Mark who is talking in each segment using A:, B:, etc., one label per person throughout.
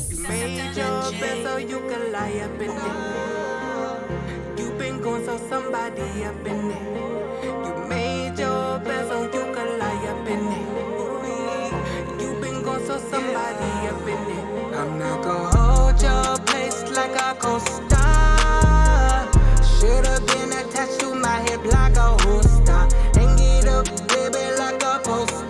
A: You made your bed so you can lie up in it. You been going so somebody up in it. You made your bed so you can lie up in it. You been going so somebody up in it. I'm not gonna hold your place like a co-star. Should've been attached to my hip like a holster. Hang it up, baby, like a poster.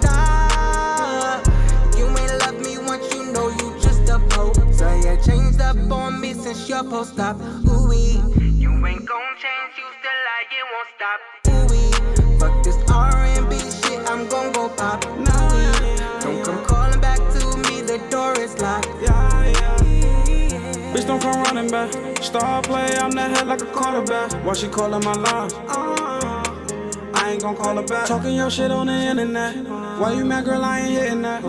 A: You ain't love me once, you know you just a poser. You changed up on me since your post-op. Ooh-wee. You ain't gon' change, you still like it won't stop. Ooh-wee. Fuck this R&B shit, I'm gon' go pop. Ooh-wee. Don't come calling back to me, the door is locked.
B: Bitch, don't come running back. Star play, I'm the head like a quarterback. Why she calling my line? I ain't gon' call her back. Talking your shit on the internet. Why you mad, girl? I ain't hitting that.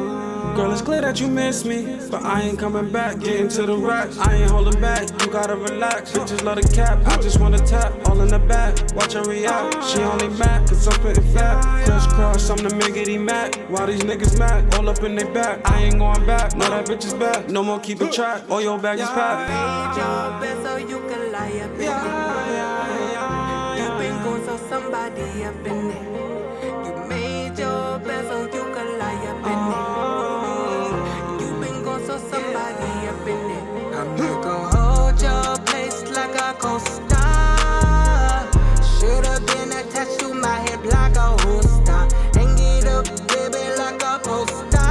B: Girl, it's clear that you miss me, but I ain't coming back. Getting to the racks, I ain't holding back. You gotta relax. Bitches love the cap. I just wanna tap all in the back. Watch her react. She only mad cause I'm spitting fat. Crisscross, I'm the miggity Mac. Why these niggas mad? All up in their back. I ain't going back. No, that bitch is back. No more keeping track. All your bag is packed.
A: Made your bed so you can lie up in it. You been going so somebody up in it. You made your bed so you can lie up in it. You been going so somebody up in it. I'm not gonna hold your place like a co-star. Should've been attached to my hip like a holster. Hang it up, baby, like a poster.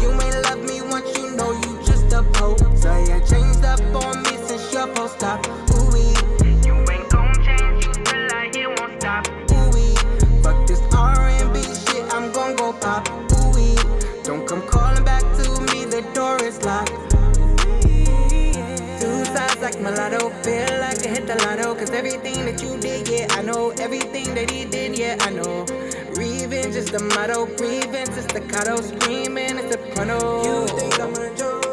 A: You ain't love me once, you know you just a poser. You changed up on me since your post-op. Ooh-wee. You ain't gon' change, you still like it won't stop. Ooh-wee. Fuck this R&B shit, I'm gon' go pop. Ooh-wee. Don't come calling back to me, the door is locked. Two sides like mulatto, feel like I hit the lotto. Cause everything that you did, yeah, I know. Everything that he did, yeah, I know. Revenge is the motto, grievance is staccato, screaming is the soprano. You think I'm a joke?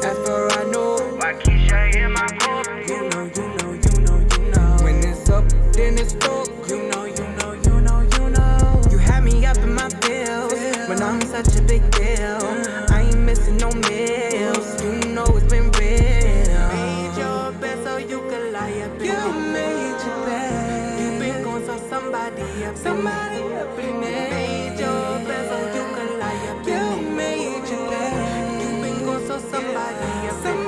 A: As for I know, why Keisha in my book? You know, you know, you know, you know. When it's up, then it's broke. You know, you know, you know, you know. You had me up in my feels when I'm such a big deal. I ain't missing no meals. You know it's been real. Made your bed so you can lie up in it. You made your bed. You been going so somebody up in it. Made your bed so you can lie up in it. You made your bed. You been going so somebody up in it.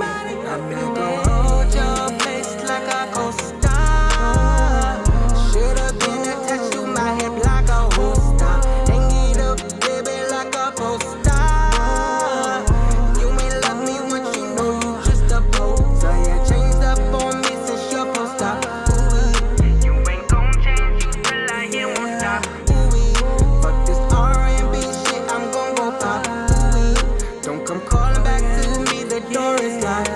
A: I'm not gonna hold your place like a co-star. Should've been attached to my hip like a holster. Hang it up, baby, like a poster. You ain't love me once, you know you just a poser. You changed up on me since your post-op. Ooh-wee. You ain't gon' change, you still like it won't stop. Ooh-wee. Fuck this R&B shit, I'm gon' go pop. Ooh-wee. Don't come calling back to me, the door is locked.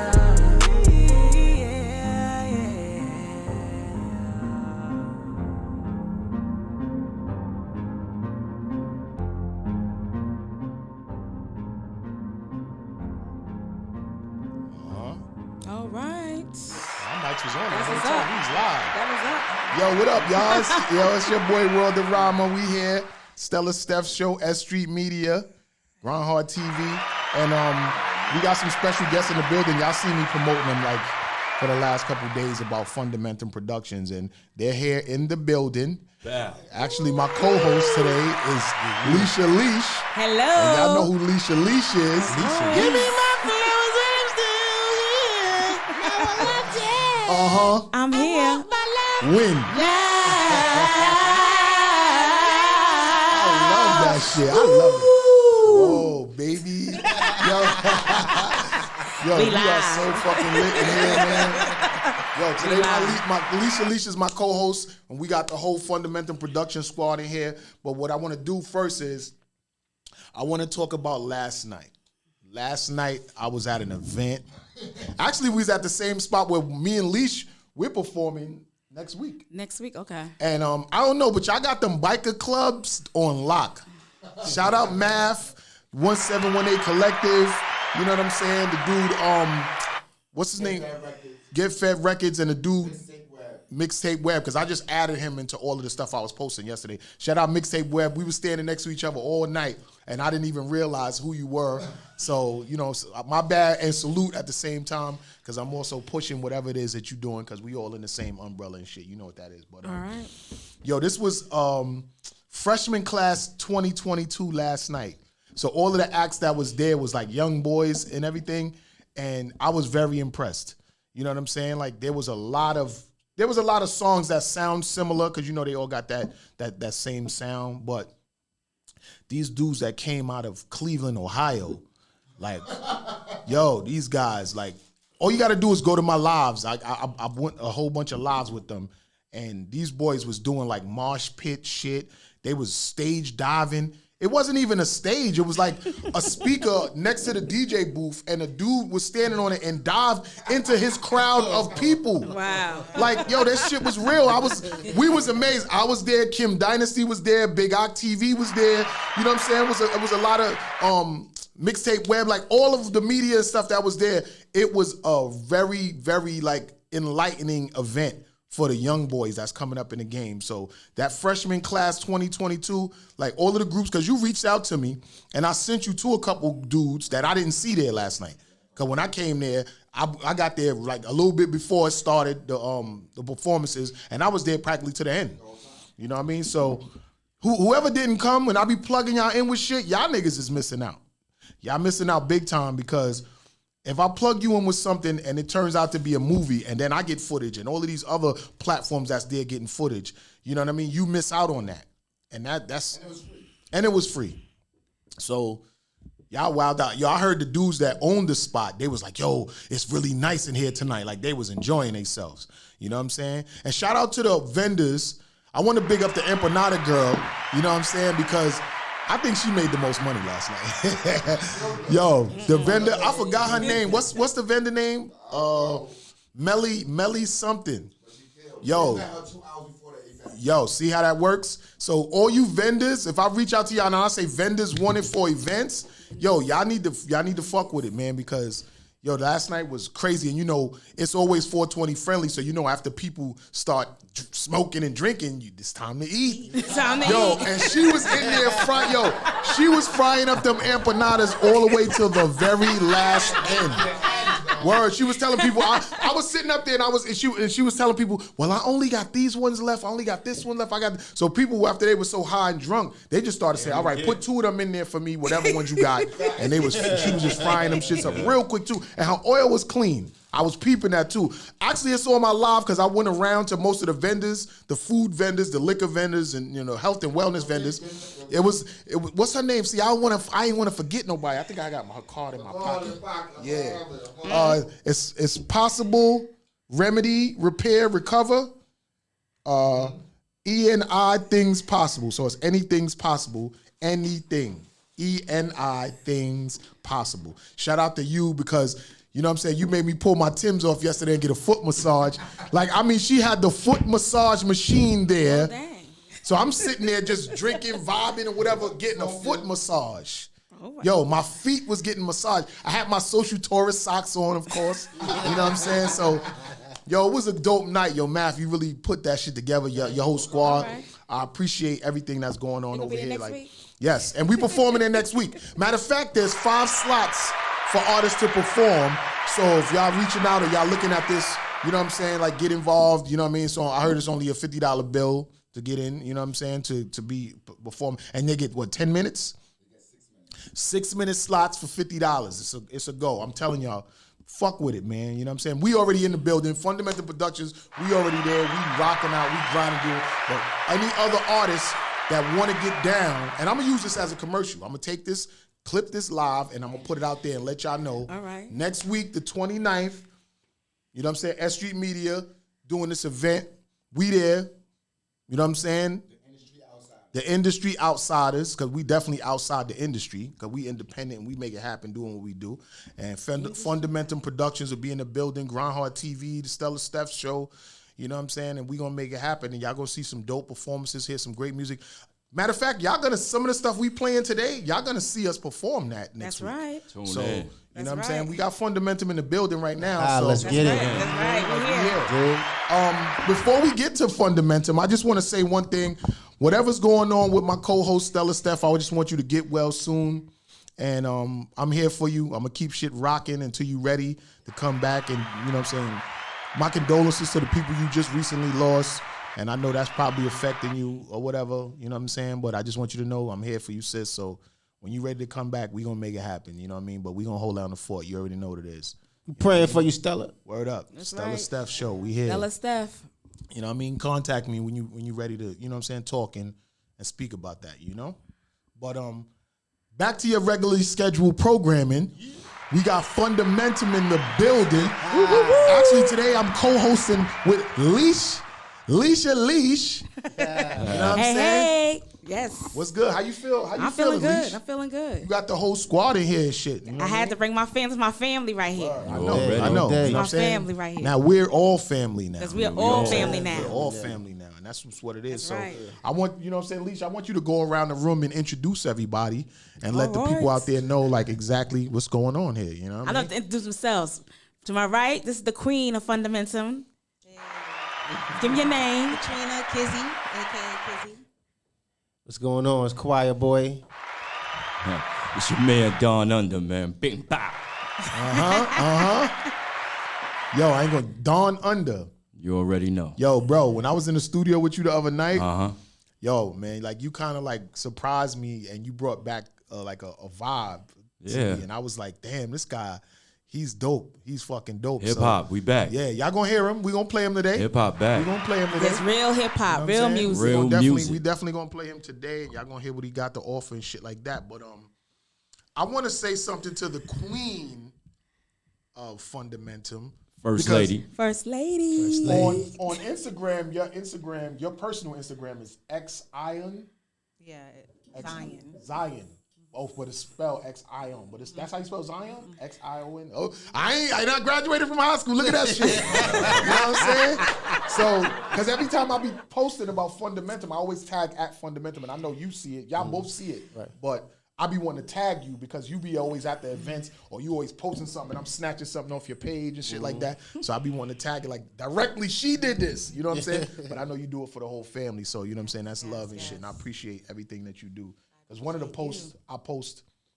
C: All right.
D: My mic was on the
C: That's
D: whole
C: what's
D: time.
C: up.
D: He was live.
C: That
D: Yo, what up, y'all? Yo, it's your boy World of Rama. We here. Stella, Steph show, S.STREET Media, Grind Hard TV. And we got some special guests in the building. Y'all see me promoting them like for the last couple days about Fundamentum Productions. And they're here in the building.
E: Yeah.
D: Actually, my co-host today is Leisha Leash.
C: Hello.
D: And y'all know who Leisha Leash is. Give me my flowers and I'm still here. Uh-huh.
C: I'm here.
D: Win. I love that shit. I love it. Oh, baby. Yo,
C: We
D: you are
C: live.
D: so fucking lit in here, man. Yo, today my Leisha Leash is my co-host, and we got the whole Fundamentum production squad in here. But what I want to do first is I want to talk about last night. Last night, I was at an event. Actually, we was at the same spot where me and Leash, we're performing next week.
C: Next week, okay.
D: And I don't know, but y'all got them biker clubs on lock. Shout out Math, 1718 Collective. You know what I'm saying? The dude, what's his name? Get Fed Records and the dude, Mixtape Web, because I just added him into all of the stuff I was posting yesterday. Shout out Mixtape Web. We were standing next to each other all night, and I didn't even realize who you were. So, my bad, and salute at the same time, because I'm also pushing whatever it is that you're doing, because we all in the same umbrella and shit. You know what that is. But
C: All right.
D: Yo, this was freshman class 2022 last night. So all of the acts that was there was like young boys and everything, and I was very impressed. You know what I'm saying? Like there was a lot of songs that sound similar, because they all got that same sound, but these dudes that came out of Cleveland, Ohio, like, yo, these guys, like, all you got to do is go to my lives. I went a whole bunch of lives with them, and these boys was doing like mosh pit shit. They was stage diving. It wasn't even a stage. It was like a speaker next to the DJ booth, and a dude was standing on it and dived into his crowd of people.
C: Wow.
D: Like, yo, that shit was real. We was amazed. I was there. Kim Dynasty was there. Big Ock TV was there. You know what I'm saying? It was a lot of Mixtape Web, like all of the media and stuff that was there. It was a very, very like enlightening event for the young boys that's coming up in the game. So that freshman class 2022, like all of the groups, because you reached out to me and I sent you to a couple dudes that I didn't see there last night. Because when I came there, I got there like a little bit before it started, the performances, and I was there practically to the end. You know what I mean? So whoever didn't come, when I be plugging y'all in with shit, y'all niggas is missing out. Y'all missing out big time, because if I plug you in with something and it turns out to be a movie, and then I get footage, and all of these other platforms that's there getting footage, you know what I mean? You miss out on that. And it was free. So y'all wilded out. Yo, I heard the dudes that owned the spot, they was like, yo, it's really nice in here tonight. Like they was enjoying themselves. You know what I'm saying? And shout out to the vendors. I want to big up the empanada girl, you know what I'm saying? Because I think she made the most money last night. Yo, the vendor, I forgot her name. What's the vendor name? Melly something. Yo, see how that works? So all you vendors, if I reach out to y'all and I say vendors wanted for events, yo, y'all need to fuck with it, man, because yo, last night was crazy, and it's always 420 friendly, so after people start smoking and drinking, it's time to eat.
C: It's time to eat.
D: And she was in there she was frying up them empanadas all the way to the very last end. Word, she was telling people, I was sitting up there and she was telling people, well, I only got these ones left, I only got this one left, so people, after they were so high and drunk, they just started saying, all right, put 2 of them in there for me, whatever ones you got, and she was just frying them shits up real quick too, and her oil was clean. I was peeping that too. Actually, it's on my live because I went around to most of the vendors, the food vendors, the liquor vendors, and health and wellness vendors. It was what's her name? See, I ain't want to forget nobody. I think I got her card in my pocket. Yeah. It's possible, remedy, repair, recover. ENI things possible. So it's anything's possible. Anything. ENI things possible. Shout out to you, because you know what I'm saying? You made me pull my Timbs off yesterday and get a foot massage. She had the foot massage machine there.
C: Oh, dang.
D: So I'm sitting there just drinking, vibing, or whatever, getting a foot massage.
C: Oh, wow.
D: Yo, my feet was getting massaged. I had my social tourist socks on, of course. You know what I'm saying? So, yo, it was a dope night. Yo, Math, you really put that shit together, your whole squad.
C: Right.
D: I appreciate everything that's going on over here.
C: Next week?
D: Yes, and we performing there next week. Matter of fact, there's 5 slots for artists to perform. So if y'all reaching out or y'all looking at this, you know what I'm saying, like get involved, you know what I mean? So I heard it's only a $50 bill to get in, you know what I'm saying, to be perform. And they get, 10 minutes? 6-minute slots for $50. It's a go. I'm telling y'all, fuck with it, man. You know what I'm saying? We already in the building. Fundamentum Productions, we already there. We rocking out. We grinding through it. But any other artists that want to get down, and I'm going to use this as a commercial. I'm going to take this, clip this live, and I'm going to put it out there and let y'all know.
C: All right.
D: Next week, the 29th, you know what I'm saying, S.STREET Media doing this event. We there. You know what I'm saying? The industry outsiders, because we definitely outside the industry, because we independent and we make it happen doing what we do. And Fundamentum Productions will be in the building, Grindhard TV, the Stella Steph show, you know what I'm saying? And we going to make it happen. And y'all going to see some dope performances, hear some great music. Matter of fact, y'all gonna some of the stuff we playing today, y'all gonna see us perform that next week.
C: Right.
D: So you know what I'm saying? We got Fundamentum in the building right now. So
E: let's get it.
C: That's right. We're here.
D: Before we get to Fundamentum, I just want to say one thing. Whatever's going on with my co-host Stella, Steph, I just want you to get well soon. And I'm here for you. I'm gonna keep shit rocking until you ready to come back. And you know what I'm saying? My condolences to the people you just recently lost. And I know that's probably affecting you or whatever, you know what I'm saying? But I just want you to know I'm here for you, sis. So when you're ready to come back, we're going to make it happen, you know what I mean? But we're going to hold down the fort. You already know what it is.
E: Praying for you, Stella.
D: Word up.
C: That's
D: Stella
C: right.
D: Steph show. We here.
C: Stella Steph.
D: You know what I mean? Contact me when you ready to, you know what I'm saying, talk and speak about that, you know? But back to your regularly scheduled programming. We got Fundamentum in the building. Actually, today I'm co-hosting with Leash. You know what I'm saying?
C: Hey. Yes.
D: What's good? How you feel? How you
C: I'm
D: feeling,
C: feeling good.
D: Leash?
C: I'm feeling good.
D: You got the whole squad in here and shit. You know
C: I had to bring my family right here.
D: I know.
E: Day,
D: I know.
E: day.
D: You know what
C: My
D: I'm saying?
C: family right here.
D: Now we're all family now.
C: Because we're all family now.
D: We're all family now, and that's what it is.
C: That's right.
D: So I want, you know what I'm saying, Leash, I want you to go around the room and introduce everybody and let the
C: All
D: people
C: right.
D: out there know like exactly what's going on here. You know what
C: I
D: I
C: love
D: mean?
C: to introduce themselves. To my right, this is the queen of Fundamentum. Give me your name.
F: Katrina Kizzy, a.k.a. Kizzy.
E: What's going on? It's Choir Boy.
G: It's your man Don Under, man. Bing bow.
D: Yo, I ain't gonna Dawn Under.
G: You already know.
D: Yo, bro, when I was in the studio with you the other night,
G: Uh-huh.
D: yo, man, like you kind of like surprised me and you brought back like a vibe to
G: Yeah.
D: me. And I was like, damn, this guy, he's dope. He's fucking dope.
G: Hip hop, we back.
D: Yeah, y'all gonna hear him. We gonna play him today.
G: Hip hop
D: We
G: back.
D: gonna play him today.
C: It's real hip hop,
D: You know what
C: real
D: I'm saying?
C: music.
G: Real
D: We definitely,
G: music.
D: We definitely gonna play him today, and y'all gonna hear what he got to offer and shit like that. But I want to say something to the queen of Fundamentum.
G: First
D: because
G: lady.
C: First lady.
D: On Instagram, your personal Instagram is Xion.
F: Yeah, Zion.
D: Zion. Oh, but it's spelled Xion. But that's how you spell Zion? Xion. Oh, I not graduated from high school. Look at that shit. You know what I'm saying? So, because every time I be posting about Fundamentum, I always tag at Fundamentum, and I know you see it. Y'all both see it.
E: Right.
D: But I be wanting to tag you because you be always at the events or you always posting something and I'm snatching something off your page and shit like that. So I be wanting to tag it like directly, she did this. You know what I'm saying? But I know you do it for the whole family. So you know what I'm saying? That's love and shit. And I appreciate everything that you do. Because one of the posts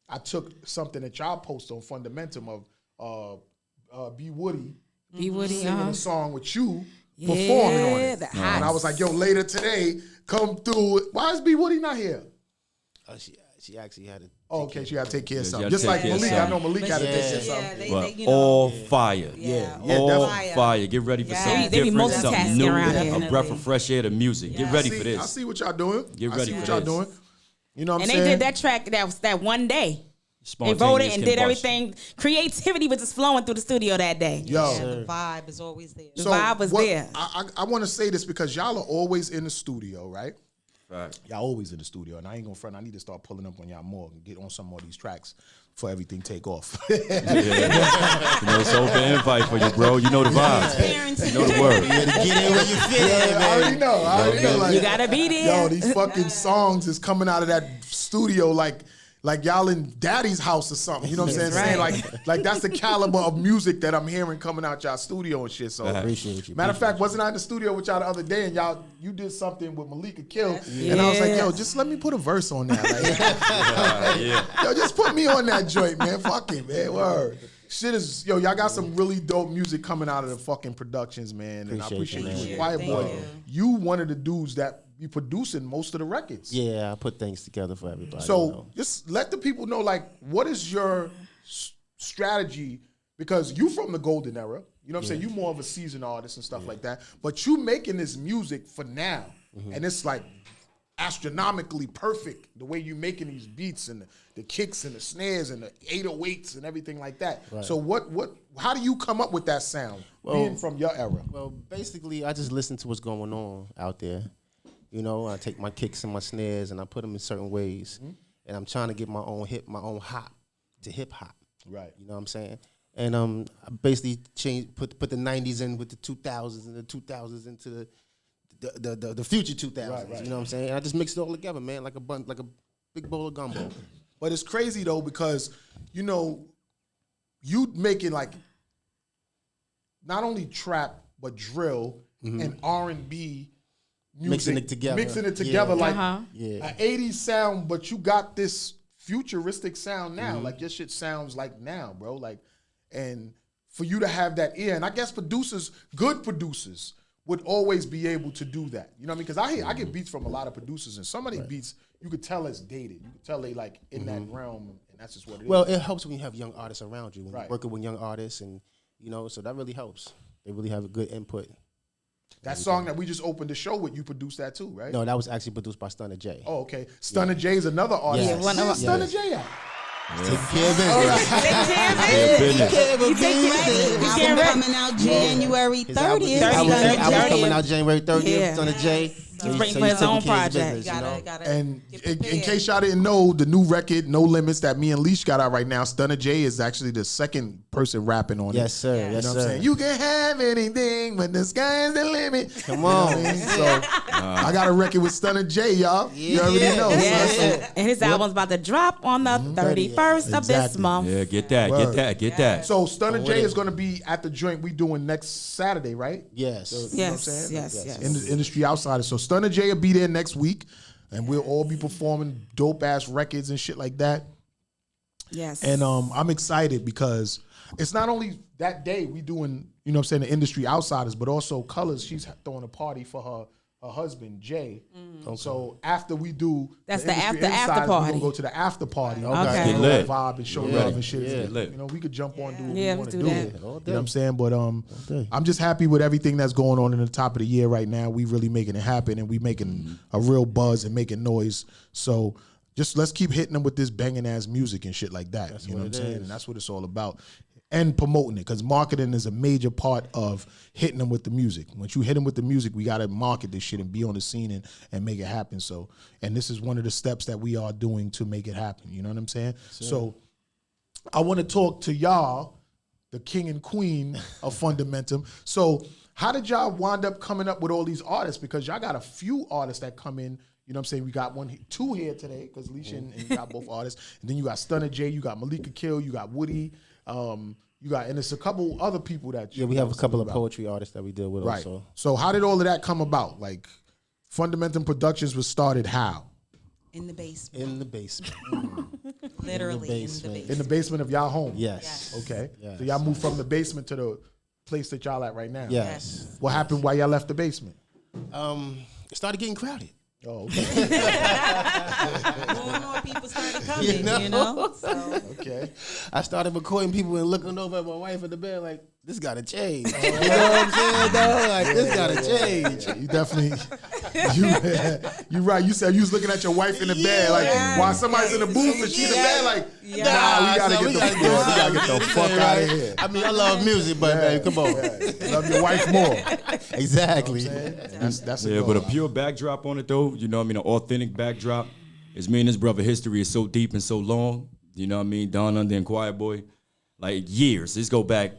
D: I took something that y'all post on Fundamentum of B. Woody
C: B. Woody,
D: singing a song with you performing on it.
C: the
D: And I was like, yo, later today, come through. Why is B. Woody not here?
E: She actually had to.
D: Oh, okay, she gotta take care of
G: Yeah,
D: something.
G: you
D: Just
G: gotta
D: like
G: take care of
D: Malik, I know
G: something.
D: Malik gotta take care of
F: Yeah,
D: something.
G: But
F: you know,
G: all fire.
F: Yeah,
G: All
F: all
G: fire. Get ready for
F: Yeah.
G: something
C: They be
G: different,
C: multitasking
G: something new,
C: around
G: a
C: here.
G: breath of fresh air to music. Get ready for
D: I
G: this.
D: see what y'all doing.
G: Get ready
D: I see what
G: for
D: y'all
G: this.
D: doing. You know what
C: And
D: I'm
C: they
D: saying?
C: did that track that one day. They wrote
G: Spontaneous
C: it and did
G: combustion.
C: everything. Creativity was just flowing through the studio that day.
D: Yo.
F: Yeah, the vibe is always there.
C: The vibe was there.
D: I want to say this because y'all are always in the studio, right?
G: Right.
D: Y'all always in the studio, and I ain't gonna front. I need to start pulling up on y'all more and get on some more of these tracks before everything take off.
G: You know, it's open invite for you, bro. You know the vibes. You know the word.
E: Get in where you fit.
D: I already know. Like,
C: You gotta be there.
D: Yo, these fucking songs is coming out of that studio like y'all in daddy's house or something. You know what I'm saying?
C: That's
D: Saying
C: right.
D: like that's the caliber of music that I'm hearing coming out y'all studio and shit. So
E: Appreciate you.
D: matter of fact, wasn't I in the studio with y'all the other day and you did something with Malika Kill and I was like, yo, just let me put a verse on that. Like, yo, just put me on that joint, man. Fuck it, man. Word. Shit is, yo, y'all got some really dope music coming out of the fucking productions, man. And I
E: Appreciate
D: appreciate
E: you,
D: you.
E: man.
D: And Quiet
F: Thank
D: Boy,
F: you.
D: you one of the dudes that be producing most of the records.
E: Yeah, I put things together for everybody.
D: So
E: you know.
D: just let the people know, like, what is your strategy? Because you from the golden era, you know what I'm saying? You more of a seasoned artist and stuff like that. But you making this music for now, and it's like astronomically perfect the way you making these beats and the kicks and the snares and the 808s and everything like that.
E: Right.
D: So how do you come up with that sound, being from your era?
E: Well, basically, I just listen to what's going on out there. You know, I take my kicks and my snares and I put them in certain ways, and I'm trying to get my own hop to hip hop.
D: Right.
E: You know what I'm saying? And I basically put the '90s in with the 2000s and the 2000s into the future 2000s.
D: Right.
E: You know what I'm saying? And I just mixed it all together, man, like a big bowl of gumbo.
D: But it's crazy though because you know you making like not only trap but drill and R&B music, mixing it together like an 80s sound, but you got this futuristic sound now. Like your shit sounds like now, bro. Like, and for you to have that ear, and I guess good producers would always be able to do that. You know what I mean? Because I get beats from a lot of producers, and some of these beats you could tell it's dated. You could tell they like in that realm, and that's just what it is.
E: Well, it helps when you have young artists around you, when
D: Right.
E: you're working with young artists, and you know, so that really helps. They really have a good input.
D: That song that we just opened the show with, you produced that too, right?
E: No, that was actually produced by Stunner J.
D: Oh, okay. Stunner J is another artist.
E: Yes.
D: Where's Stunner
E: Yes.
D: J at?
E: Take care of business.
F: Album coming out January 30th.
E: Album coming out January 30th.
C: Yeah.
E: Stunner J.
C: He's waiting for his own project.
F: Gotta
D: And
F: get
D: in
F: prepared.
D: case y'all didn't know, the new record, No Limits, that me and Leash got out right now, Stunner J is actually the second person rapping on it.
E: Yes, sir.
F: Yeah.
D: You
E: Yes,
D: know what I'm
E: sir.
D: saying? You can have anything, but the sky's the limit.
E: Come on.
D: You know what I mean? So I got a record with Stunner J, y'all. You already know.
C: Yeah. And his album's about to drop on the 31st of this
D: Exactly.
C: month.
G: Yeah, get that,
D: Word.
G: get that.
D: So Stunner J is going to be at the joint we doing next Saturday, right?
E: Yes.
D: You know what I'm
C: Yes,
D: saying?
C: yes.
D: In the industry outsiders. So Stunner J will be there next week, and we'll all be performing dope ass records and shit like that.
C: Yes.
D: And I'm excited because it's not only that day we doing, you know what I'm saying, the industry outsiders, but also Colors, she's throwing a party for her husband, Jay. So after we do
C: That's the
D: industry
C: after
D: insiders, we're
C: party.
D: gonna go to the after party.
C: Okay.
G: Get lit.
D: Vibe and show love and shit.
G: Get lit.
D: You know, we could jump on and do what
C: Yeah,
D: we want
C: let's
D: to
C: do
D: do.
C: that.
D: You know what I'm saying? But I'm just happy with everything that's going on in the top of the year right now. We really making it happen, and we making a real buzz and making noise. So just let's keep hitting them with this banging ass music and shit like that. You know what I'm saying? And that's what it's all about. And promoting it, because marketing is a major part of hitting them with the music. Once you hit them with the music, we got to market this shit and be on the scene and make it happen. So, and this is one of the steps that we are doing to make it happen. You know what I'm saying? So I want to talk to y'all, the king and queen of Fundamentum. So how did y'all wind up coming up with all these artists? Because y'all got a few artists that come in. You know what I'm saying? We got two here today, because Leisha and you got both artists. And then you got Stunner J, you got Malika Kill, you got Woody. You got, and it's a couple other people that
E: Yeah, we have a couple of poetry artists that we deal with
D: right.
E: also.
D: So how did all of that come about? Like, Fundamentum Productions was started how?
F: In the basement.
E: In the basement.
F: Literally in the basement.
D: In the basement of y'all home.
E: Yes.
D: Okay.
E: Yes.
D: So y'all moved from the basement to the place that y'all at right now.
E: Yes.
D: What happened while y'all left the basement?
E: It started getting crowded.
D: Oh, okay.
F: More and more people started coming, you know? So,
D: Okay.
E: I started recording people and looking over at my wife in the bed like, this gotta change. You know what I'm saying, dog? Like, this gotta change.
D: You definitely, you right. You said you was looking at your wife in the bed, like while somebody's in the booth and she in the bed, like, nah, we gotta
E: son,
D: get
E: we
D: the
E: gotta
D: fuck,
E: do
D: we gotta
E: something.
D: get the
E: You know
D: fuck
E: what I'm
D: out of
E: saying,
D: here.
E: right? I mean, I love music, but baby, come on.
D: Love your wife more.
E: Exactly.
D: That's a
G: Yeah,
D: goal.
G: but a pure backdrop on it though, you know what I mean, an authentic backdrop. Is me and his brother history is so deep and so long, you know what I mean, Down Under and Quiet Boy, like years. This go back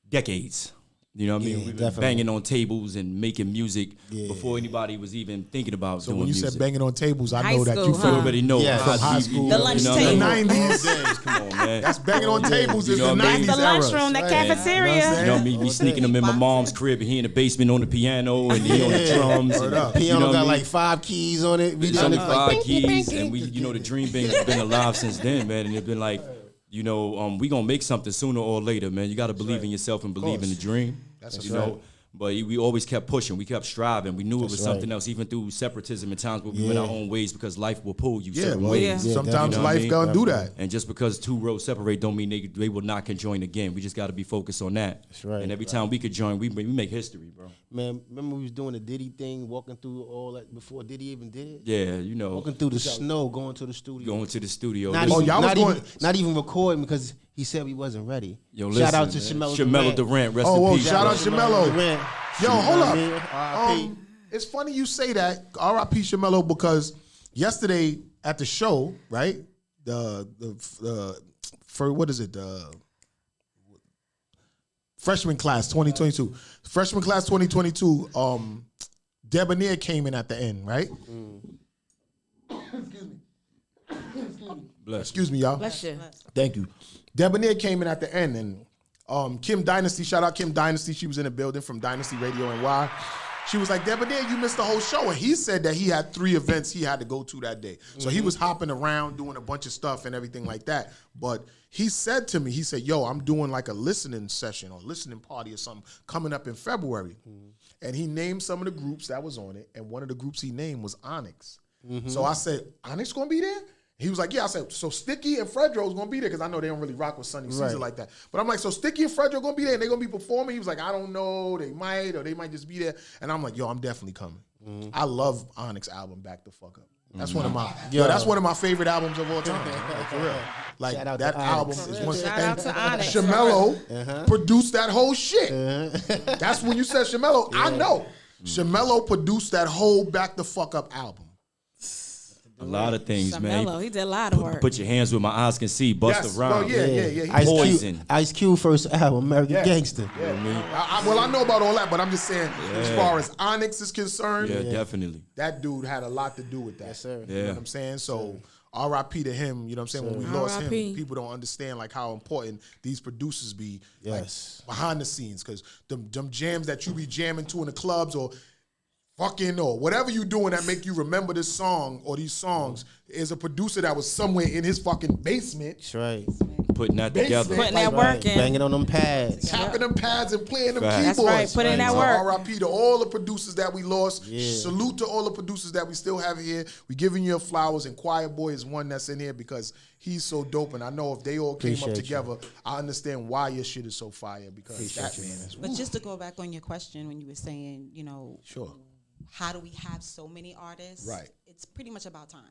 G: decades. You know what I mean?
E: Yeah,
G: We've been
E: definitely.
G: banging on tables and making music before anybody was even thinking about
D: So
G: doing
D: when you
G: music.
D: said banging on tables, I
C: High
D: know that
C: school,
D: you
C: huh?
D: from
G: You already know.
E: Yeah,
G: how
E: from
D: high
G: deep,
D: school.
G: you
C: The
G: know,
C: lunch
G: you know what I
C: table.
G: mean?
D: The 90s.
G: Come on, man.
D: That's banging on tables is
G: You know
D: the
G: what I mean?
D: 90s
C: The
D: era.
C: lunchroom, the
D: Right.
C: cafeteria.
D: You know what I'm
G: You know what I mean? We sneaking him in my mom's crib and he in the basement on the piano and he on the drums.
D: Word
G: And,
D: up.
G: you
E: Piano
G: know what I
E: got
G: mean?
E: like 5 keys on it. We
G: It's
E: done
G: only
E: it
G: 5
E: like
G: keys, and we, you know, the Dream Bank has been alive since then, man. And it's been like, you know, we gonna make something sooner or later, man. You got to believe in yourself and believe in the dream.
D: That's
G: you
D: right.
G: know. But we always kept pushing. We kept striving. We knew it was
E: That's
G: something
E: right.
G: else, even through separatism and times where we went our own ways because life will pull you certain
D: well,
G: ways.
C: Yeah.
D: sometimes
G: You know what I
D: life
G: mean?
D: gonna do that.
G: And just because 2 roads separate don't mean they will not conjoin again. We just got to be focused on that.
E: That's right.
G: And every time we could join, we make history, bro.
E: Man, remember we was doing the Diddy thing, walking through all that before Diddy even did it?
G: Yeah, you know,
E: Walking through the snow, going to the studio.
G: going to the studio.
E: Not,
G: listen-
E: even,
D: y'all was
E: not,
D: going-
E: even, not even recording because he said we wasn't ready.
G: Yo,
E: Shout out to
G: listen, man.
E: Chamelo
G: Durant. Rest
D: Oh,
G: in
D: whoa,
G: peace.
D: shout
G: bro.
D: out Chamelo.
E: Durant.
D: Yo,
E: You know
D: hold
E: what
D: up.
E: I mean? R.I.P.
D: It's funny you say that, R.I.P. Chamelo, because yesterday at the show, right? For what is it? The freshman class 2022. Freshman class 2022. Debonair came in at the end, right?
G: Bless.
D: Excuse me, y'all.
C: Bless you.
D: Thank you. Debonair came in at the end, and Kim Dynasty, shout out Kim Dynasty. She was in the building from Dynasty Radio NY. She was like, Debonair, you missed the whole show. And he said that he had 3 events he had to go to that day. So he was hopping around doing a bunch of stuff and everything like that. But he said to me, he said, yo, I'm doing like a listening session or listening party or something coming up in February. And he named some of the groups that was on it. And one of the groups he named was Onyx. So I said, Onyx gonna be there? He was like, yeah. I said, so Sticky and Fredro's gonna be there because I know they don't really rock with Sunny Caesar like that. But I'm like, so Sticky and Fredro gonna be there and they gonna be performing? He was like, I don't know. They might or they might just be there. And I'm like, yo, I'm definitely coming. I love Onyx album Back the Fuck Up. That's one of my that's one of my favorite albums of all time. Like, for real. Like that album is one.
C: Shout out to Onyx.
D: Chamelo produced that whole shit. That's when you said Chamelo. I know. Chamelo produced that whole Back the Fuck Up album.
G: A lot of things, man.
C: Chamelo, he did a lot of work.
G: Put your hands where my eyes can see. Bust a rhyme.
D: Yeah.
G: Poison.
E: Ice Cube first album, American Gangster.
D: Yeah. I know about all that, but I'm just saying, as far as Onyx is concerned,
G: definitely.
D: that dude had a lot to do with that.
E: Yes, sir.
D: You know what I'm saying? So R.I.P. to him. You know what I'm saying? When we lost him, people don't understand like how important these producers be like, behind the scenes, because them jams that you be jamming to in the clubs or fucking or whatever you doing that make you remember this song or these songs is a producer that was somewhere in his fucking basement.
E: That's right.
G: Putting that together.
C: Putting that work in.
E: Banging on them pads.
D: Tapping them pads and playing them keyboards.
C: That's right, putting in that
D: So
C: work.
D: R.I.P. to all the producers that we lost. Salute to all the producers that we still have here. We giving you your flowers, and Quiet Boy is one that's in here because he's so dope. And I know if they all came up together, I understand why your shit is so fire, because that man is.
F: But just to go back on your question when you were saying, you know, how do we have so many artists?
D: Right.
F: It's pretty much about time.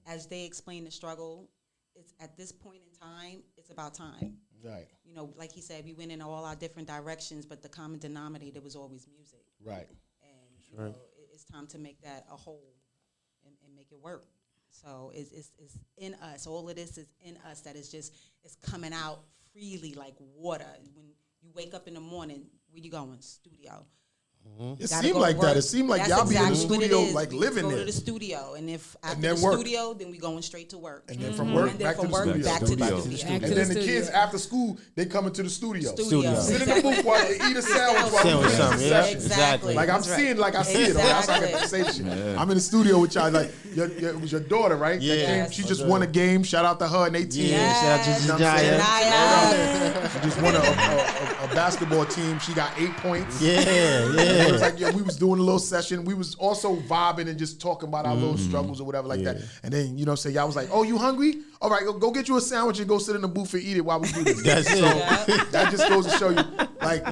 F: As they explain the struggle, it's at this point in time, it's about time.
D: Right.
F: You know, like he said, we went in all our different directions, but the common denominator was always music.
D: Right.
F: And you know, it's time to make that a whole and make it work. So it's in us. All of this is in us that is just, it's coming out freely like water. When you wake up in the morning, where you going? Studio.
D: It seemed like that. It seemed like y'all be in the studio, like living
F: there.
D: there.
F: Go to the studio, and if after
D: then
F: the
D: work.
F: studio, then we going straight to work.
D: And then from work,
F: and then
D: back to
F: from
D: the
F: work,
D: studio.
F: back to the studio.
D: And then the kids after school, they coming to the studio.
F: Studio.
D: Sit in the booth while they eat a sandwich while
E: Sandwich
D: we
E: something,
D: finish
E: yeah.
D: the session.
F: Exactly.
D: Like I'm seeing, like I see it. That's like I say shit. I'm in the studio with y'all. Like it was your daughter, right?
E: Yeah.
D: That came, she just won a game. Shout out to her and 18.
E: Yeah, shout out to
D: You know what I'm saying?
F: Janaya.
D: She just won a basketball team. She got 8 points.
E: Yeah,
D: It was
E: yeah.
D: like, we was doing a little session. We was also vibing and just talking about our little struggles or whatever like that. And then, you know, say y'all was like, oh, you hungry? All right, go get you a sandwich and go sit in the booth and eat it while we do this.
E: That's it.
D: That just goes to show you, like,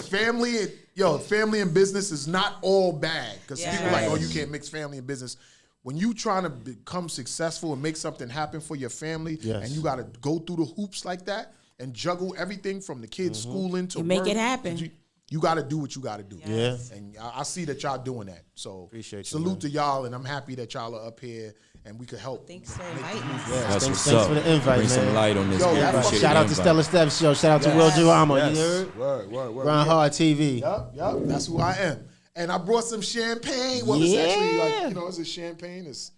D: family and business is not all bad. Because people are like, oh, you can't mix family and business. When you trying to become successful and make something happen for your family, and you got to go through the hoops like that and juggle everything from the kids' schooling to
C: make
D: work,
C: it happen.
D: You got to do what you got to do.
E: Yes.
D: And I see that y'all doing that. So
E: Appreciate you,
D: salute
E: man.
D: to y'all, and I'm happy that y'all are up here and we could help.
F: Thanks for inviting us.
G: That's
E: Thanks
G: what's up.
E: for the invite,
G: Bring some
E: man.
G: light on this.
D: Yo,
G: man.
D: that
G: Appreciate
E: Shout
G: the
E: out to Stella
G: invite.
E: Steph Show. Shout out to Will Giramo. You heard?
D: Word.
E: Grind Hard TV.
D: Yup. That's who I am. And I brought some champagne. Well, it's actually like, you know, it's a champagne. It's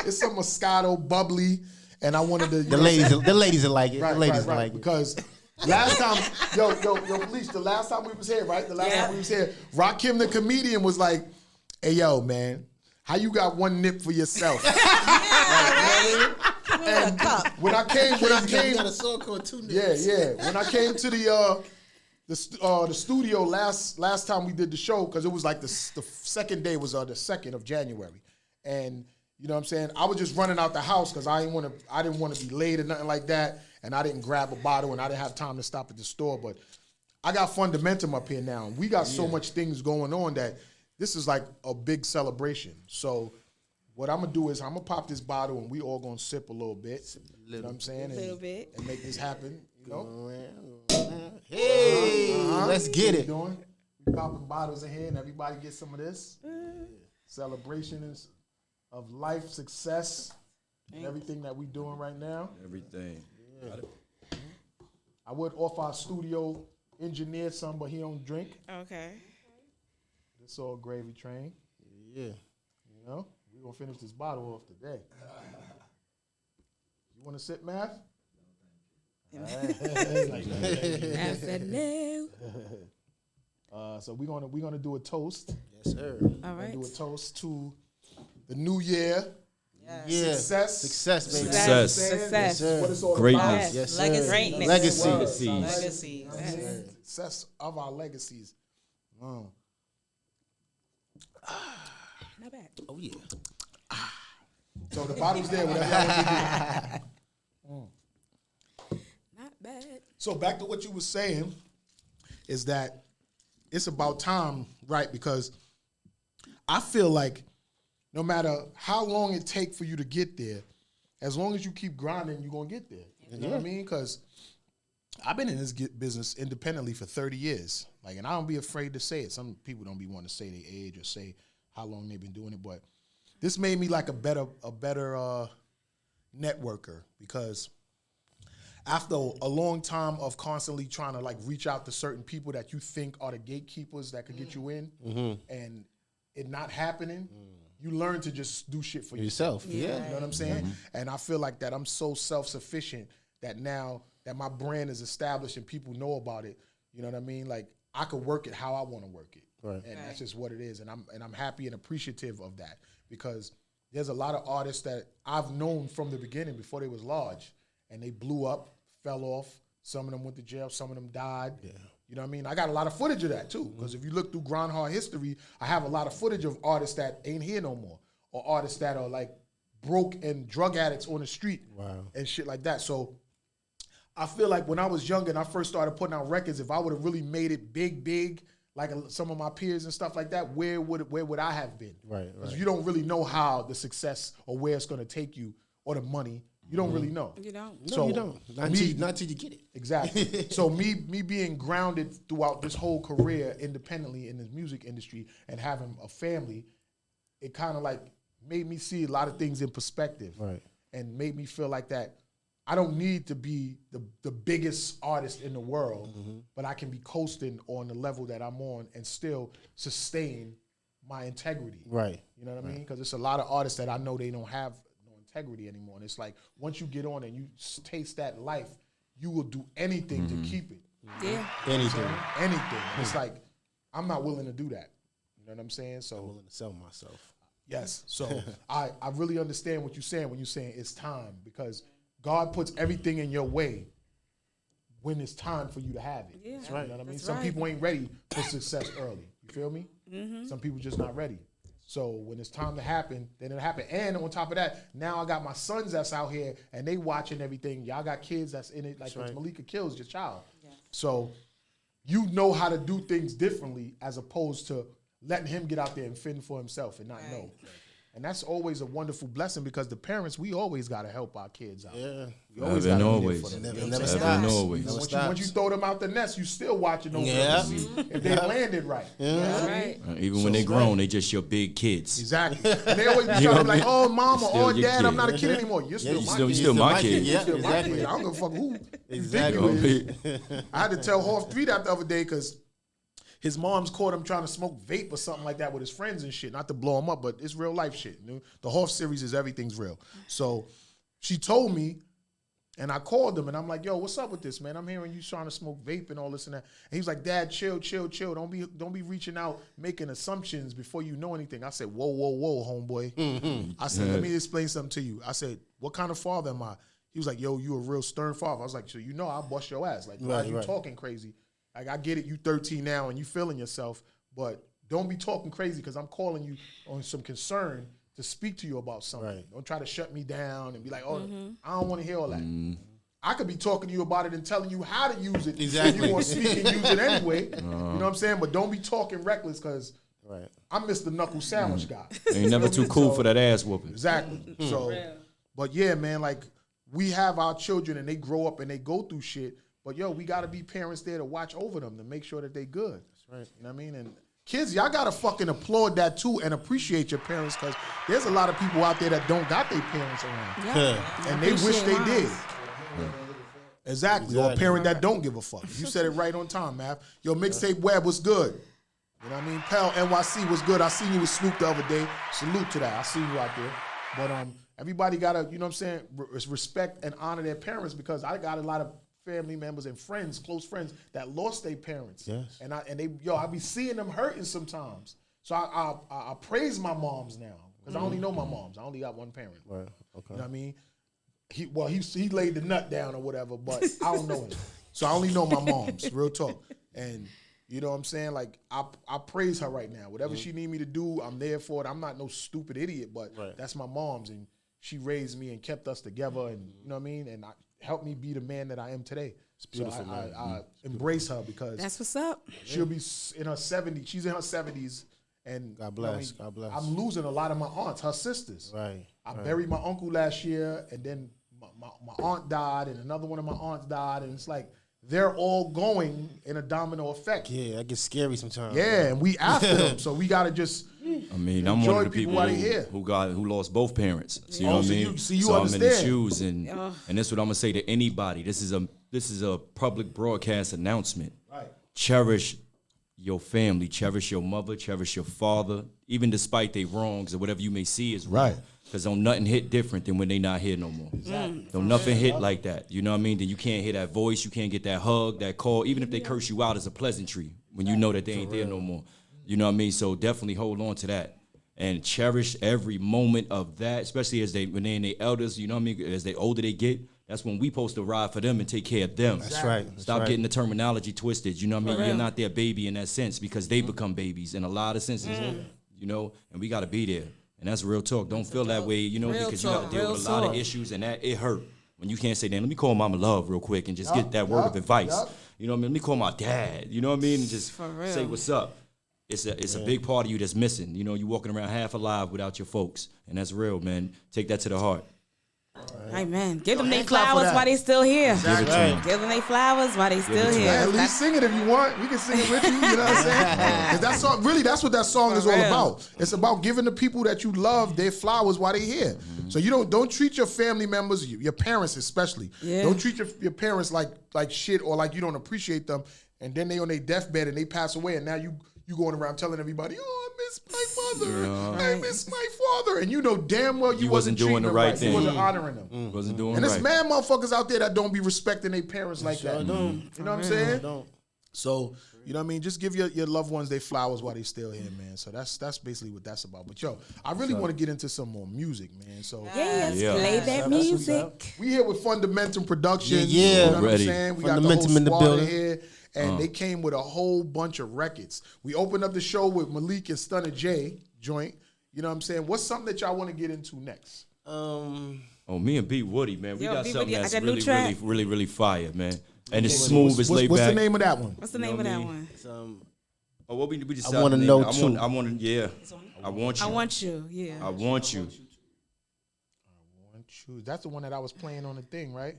D: it's some Moscato bubbly. And I wanted to
E: The ladies will like it.
D: Right,
E: The ladies will
D: right.
E: like it.
D: Because last time, yo, Felice, the last time we was here, right? The last time we was here, Rakim the comedian was like, hey, yo, man, how you got one nip for yourself? And when I came,
E: You got a song called Two Nips.
D: yeah. When I came to the studio last time we did the show, because it was like the second day was the 2nd of January, and you know what I'm saying, I was just running out the house because I didn't want to be late or nothing like that, and I didn't grab a bottle and I didn't have time to stop at the store. But I got Fundamentum up here now, and we got so much things going on that this is like a big celebration. So what I'm gonna do is I'm gonna pop this bottle and we all gonna sip a little bit. You know what I'm saying? And make this happen. You know?
E: Hey, let's get it.
D: Doing? We popping bottles in here and everybody get some of this. Celebrations of life, success, and everything that we doing right now.
G: Everything.
D: I would offer our studio engineer some, but he don't drink.
C: Okay.
D: This all gravy train.
E: Yeah.
D: You know, we're gonna finish this bottle off today. You want to sip, Math?
C: Math said no.
D: So we're gonna do a toast.
E: Yes, sir.
C: All right.
D: Do a toast to the new year.
E: Yeah.
D: Success, baby.
G: Success.
C: Success.
E: Sir.
D: What it's all
G: Greatness.
D: about.
E: Yes, sir.
F: Legacy.
C: Greatness.
E: Legacy.
G: Legacy.
F: Legacy.
D: Success of our legacies.
C: Not bad.
E: Oh, yeah.
D: So the bottle's there. Whatever y'all want to do.
C: Not bad.
D: So back to what you were saying is that it's about time, right? Because I feel like no matter how long it take for you to get there, as long as you keep grinding, you're going to get there. You know what I mean? Because I've been in this business independently for 30 years. Like, and I don't be afraid to say it. Some people don't be wanting to say their age or say how long they've been doing it, but this made me like a better networker, because after a long time of constantly trying to like reach out to certain people that you think are the gatekeepers that could get you in, and it not happening, you learn to just do shit for yourself.
E: Yeah.
D: You know what I'm saying? And I feel like that I'm so self-sufficient that now that my brand is established and people know about it, you know what I mean? Like, I could work it how I want to work it.
E: Right.
D: And that's just what it is. And I'm happy and appreciative of that, because there's a lot of artists that I've known from the beginning before they was large, and they blew up, fell off. Some of them went to jail. Some of them died. Yeah. You know what I mean? I got a lot of footage of that too, because if you look through Grind Hard history, I have a lot of footage of artists that ain't here no more, or artists that are like broke and drug addicts on the street and shit like that. So I feel like when I was younger and I first started putting out records, if I would have really made it big, like some of my peers and stuff like that, where would I have been? Right. Because you don't really know how the success or where it's going to take you, or the money. You don't really know.
C: You don't.
E: No, you don't. Not till you get it.
D: Exactly. So me being grounded throughout this whole career independently in this music industry and having a family, it kind of like made me see a lot of things in perspective. Right. And made me feel like that I don't need to be the biggest artist in the world, but I can be coasting on the level that I'm on and still sustain my integrity. Right. You know what I mean? Because there's a lot of artists that I know they don't have no integrity anymore. And it's like, once you get on and you taste that life, you will do anything to keep it.
C: Yeah.
D: Anything. It's like, I'm not willing to do that. You know what I'm saying? So
E: I'm willing to sell myself.
D: Yes. So I really understand what you're saying when you're saying it's time, because God puts everything in your way when it's time for you to have it.
C: Yeah. That's
D: right. You know what I mean? Some people ain't ready for success early. You feel me? Some people just not ready. So when it's time to happen, then it'll happen. And on top of that, now I got my sons that's out here and they watching everything. Y'all got kids that's in it, like Malika kills your child. Yeah. So you know how to do things differently as opposed to letting him get out there and fend for himself and not know. And that's always a wonderful blessing, because the parents, we always got to help our kids out. Yeah. We always got to be there for them.
E: Never stops.
D: Once you throw them out the nest, you still watching them to see if they landed right.
C: That's right.
G: Even when they grown, they just your big kids.
D: Exactly. And they always be trying to be like, oh, mama, oh, dad, I'm not a kid anymore. You're still my kid.
G: You're still my kid.
D: You're still my kid. I don't give a fuck who you think you is. I had to tell Hoff 3 that the other day, because his mom's caught him trying to smoke vape or something like that with his friends and shit. Not to blow him up, but it's real life shit. You know? The Hoff series is everything's real. So she told me, and I called him, and I'm like, yo, what's up with this, man? I'm hearing you trying to smoke vape and all this and that. And he was like, Dad, chill. Don't be reaching out, making assumptions before you know anything. I said, whoa, homeboy. I said, let me explain something to you. I said, what kind of father am I? He was like, yo, you a real stern father. I was like, so you know I'll bust your ass. Like, why are you talking crazy? Like, I get it, you 13 now and you feeling yourself, but don't be talking crazy, because I'm calling you on some concern to speak to you about something. Right. Don't try to shut me down and be like, oh, I don't want to hear all that. I could be talking to you about it and telling you how to use it. Exactly. You want to speak and use it anyway. You know what I'm saying? But don't be talking reckless, because I'm Mr. Knuckle Sandwich guy.
G: Ain't never too cool for that ass whooping.
D: Exactly. So, but yeah, man, like, we have our children and they grow up and they go through shit. But, yo, we got to be parents there to watch over them, to make sure that they good. That's right. You know what I mean? And kids, y'all got to fucking applaud that, too, and appreciate your parents, because there's a lot of people out there that don't got their parents around. Yeah. And they wish they did. Exactly. Or a parent that don't give a fuck. You said it right on time, man. Yo, Mixtape Web was good. You know what I mean? Pell NYC was good. I seen you with Snoop the other day. Salute to that. I seen you out there. But everybody gotta, you know what I'm saying, respect and honor their parents, because I got a lot of family members and friends, close friends, that lost their parents.
E: Yes.
D: And I be seeing them hurting sometimes. So I praise my moms now, because I only know my moms. I only got one parent.
E: Right. Okay.
D: You know what I mean? He laid the nut down or whatever, but I don't know him. So I only know my moms, real talk. And you know what I'm saying? Like, I praise her right now. Whatever she need me to do, I'm there for it. I'm not no stupid idiot, but that's my mom's, and she raised me and kept us together, and you know what I mean? And helped me be the man that I am today. It's
E: beautiful,
D: so
E: man.
D: I embrace her, because
C: That's what's up.
D: she'll be in her 70s. She's in her 70s. And
E: God bless.
D: you know what I mean?
E: God bless.
D: I'm losing a lot of my aunts, her sisters.
E: Right.
D: I buried my uncle last year, and then my aunt died, and another one of my aunts died, and it's like they're all going in a domino effect.
E: Yeah, that gets scary sometimes.
D: Yeah, and we after them, so we gotta just.
G: I mean, I'm one of the people who lost both parents. So, you know what I mean?
D: You
G: I'm in the
D: understand.
G: shoes, and that's what I'm gonna say to anybody. This is a public broadcast announcement.
D: Right.
G: Cherish your family, cherish your mother, cherish your father, even despite their wrongs or whatever you may see is wrong.
D: Right.
G: Because don't nothing hit different than when they not here no more. Exactly. Don't nothing hit like that. You know what I mean? Then you can't hear that voice, you can't get that hug, that call, even if they curse you out as a pleasantry when you know that they ain't there no more. You know what I mean? So definitely hold on to that and cherish every moment of that, especially when they're in their elders, you know what I mean? As they older they get, that's when we supposed to ride for them and take care of them.
E: That's right.
G: Stop getting the terminology twisted. You know what I mean? You're not their baby in that sense, because they become babies in a lot of senses. You know, and we got to be there. And that's real talk. Don't feel that way, you know, because you got to deal with a lot of issues, and that it hurt when you can't say, "Damn, let me call Mama Love real quick and just get that word of advice." You know what I mean? Let me call my dad. You know what I mean? And just say what's up. It's a big part of you that's missing. You know, you walking around half alive without your folks, and that's real, man. Take that to the heart.
C: Amen. Give them their
D: hand clap for
C: flowers
D: that.
C: while they still here.
G: Give it to them.
C: Give them their flowers while they still here.
D: At least sing it if you want. We can sing it with you. You know what I'm saying? 'Cause that's what that song is all about. It's about giving the people that you love their flowers while they're here. So you don't treat your family members, your parents especially.
C: Yeah.
D: Don't treat your parents like shit, or like you don't appreciate them. And then they on their deathbed and they pass away, and now you going around telling everybody, "Oh, I miss my mother. I miss my father," and you know damn well you wasn't
G: doing
D: treating
G: the
D: them
G: right
D: right.
G: thing.
D: You wasn't honoring them.
G: Wasn't doing
D: And
G: right.
D: there's mad motherfuckers out there that don't be respecting their parents like that.
E: don't.
D: You know what I'm saying?
E: Don't.
D: So, you know what I mean? Just give your loved ones their flowers while they still here, man. So that's basically what that's about. But yo, I really want to get into some more music, man. So
C: Yes,
G: Yeah.
C: play that music.
D: we here with Fundamentum Productions.
E: Yeah.
D: You know what
G: Ready.
D: I'm saying? We got the
E: Fundamentum
D: whole
E: in the
D: squad
E: building.
D: here. And they came with a whole bunch of records. We opened up the show with Malik and Stunner J joint. You know what I'm saying? What's something that y'all want to get into next?
G: Oh, me and B Woody, man. We
C: Yo,
G: got
C: B
G: something
C: Woody, I
G: that's
C: got a new
G: really,
C: track.
G: really fire, man. And it's smooth, it's laid
D: What's
G: back.
D: the name of that one?
C: What's the name of that one?
G: Oh, what we just
E: I wanna know too.
G: I want to, yeah. I want you.
C: I want you. Yeah.
G: I want you.
D: That's the one that I was playing on the thing, right?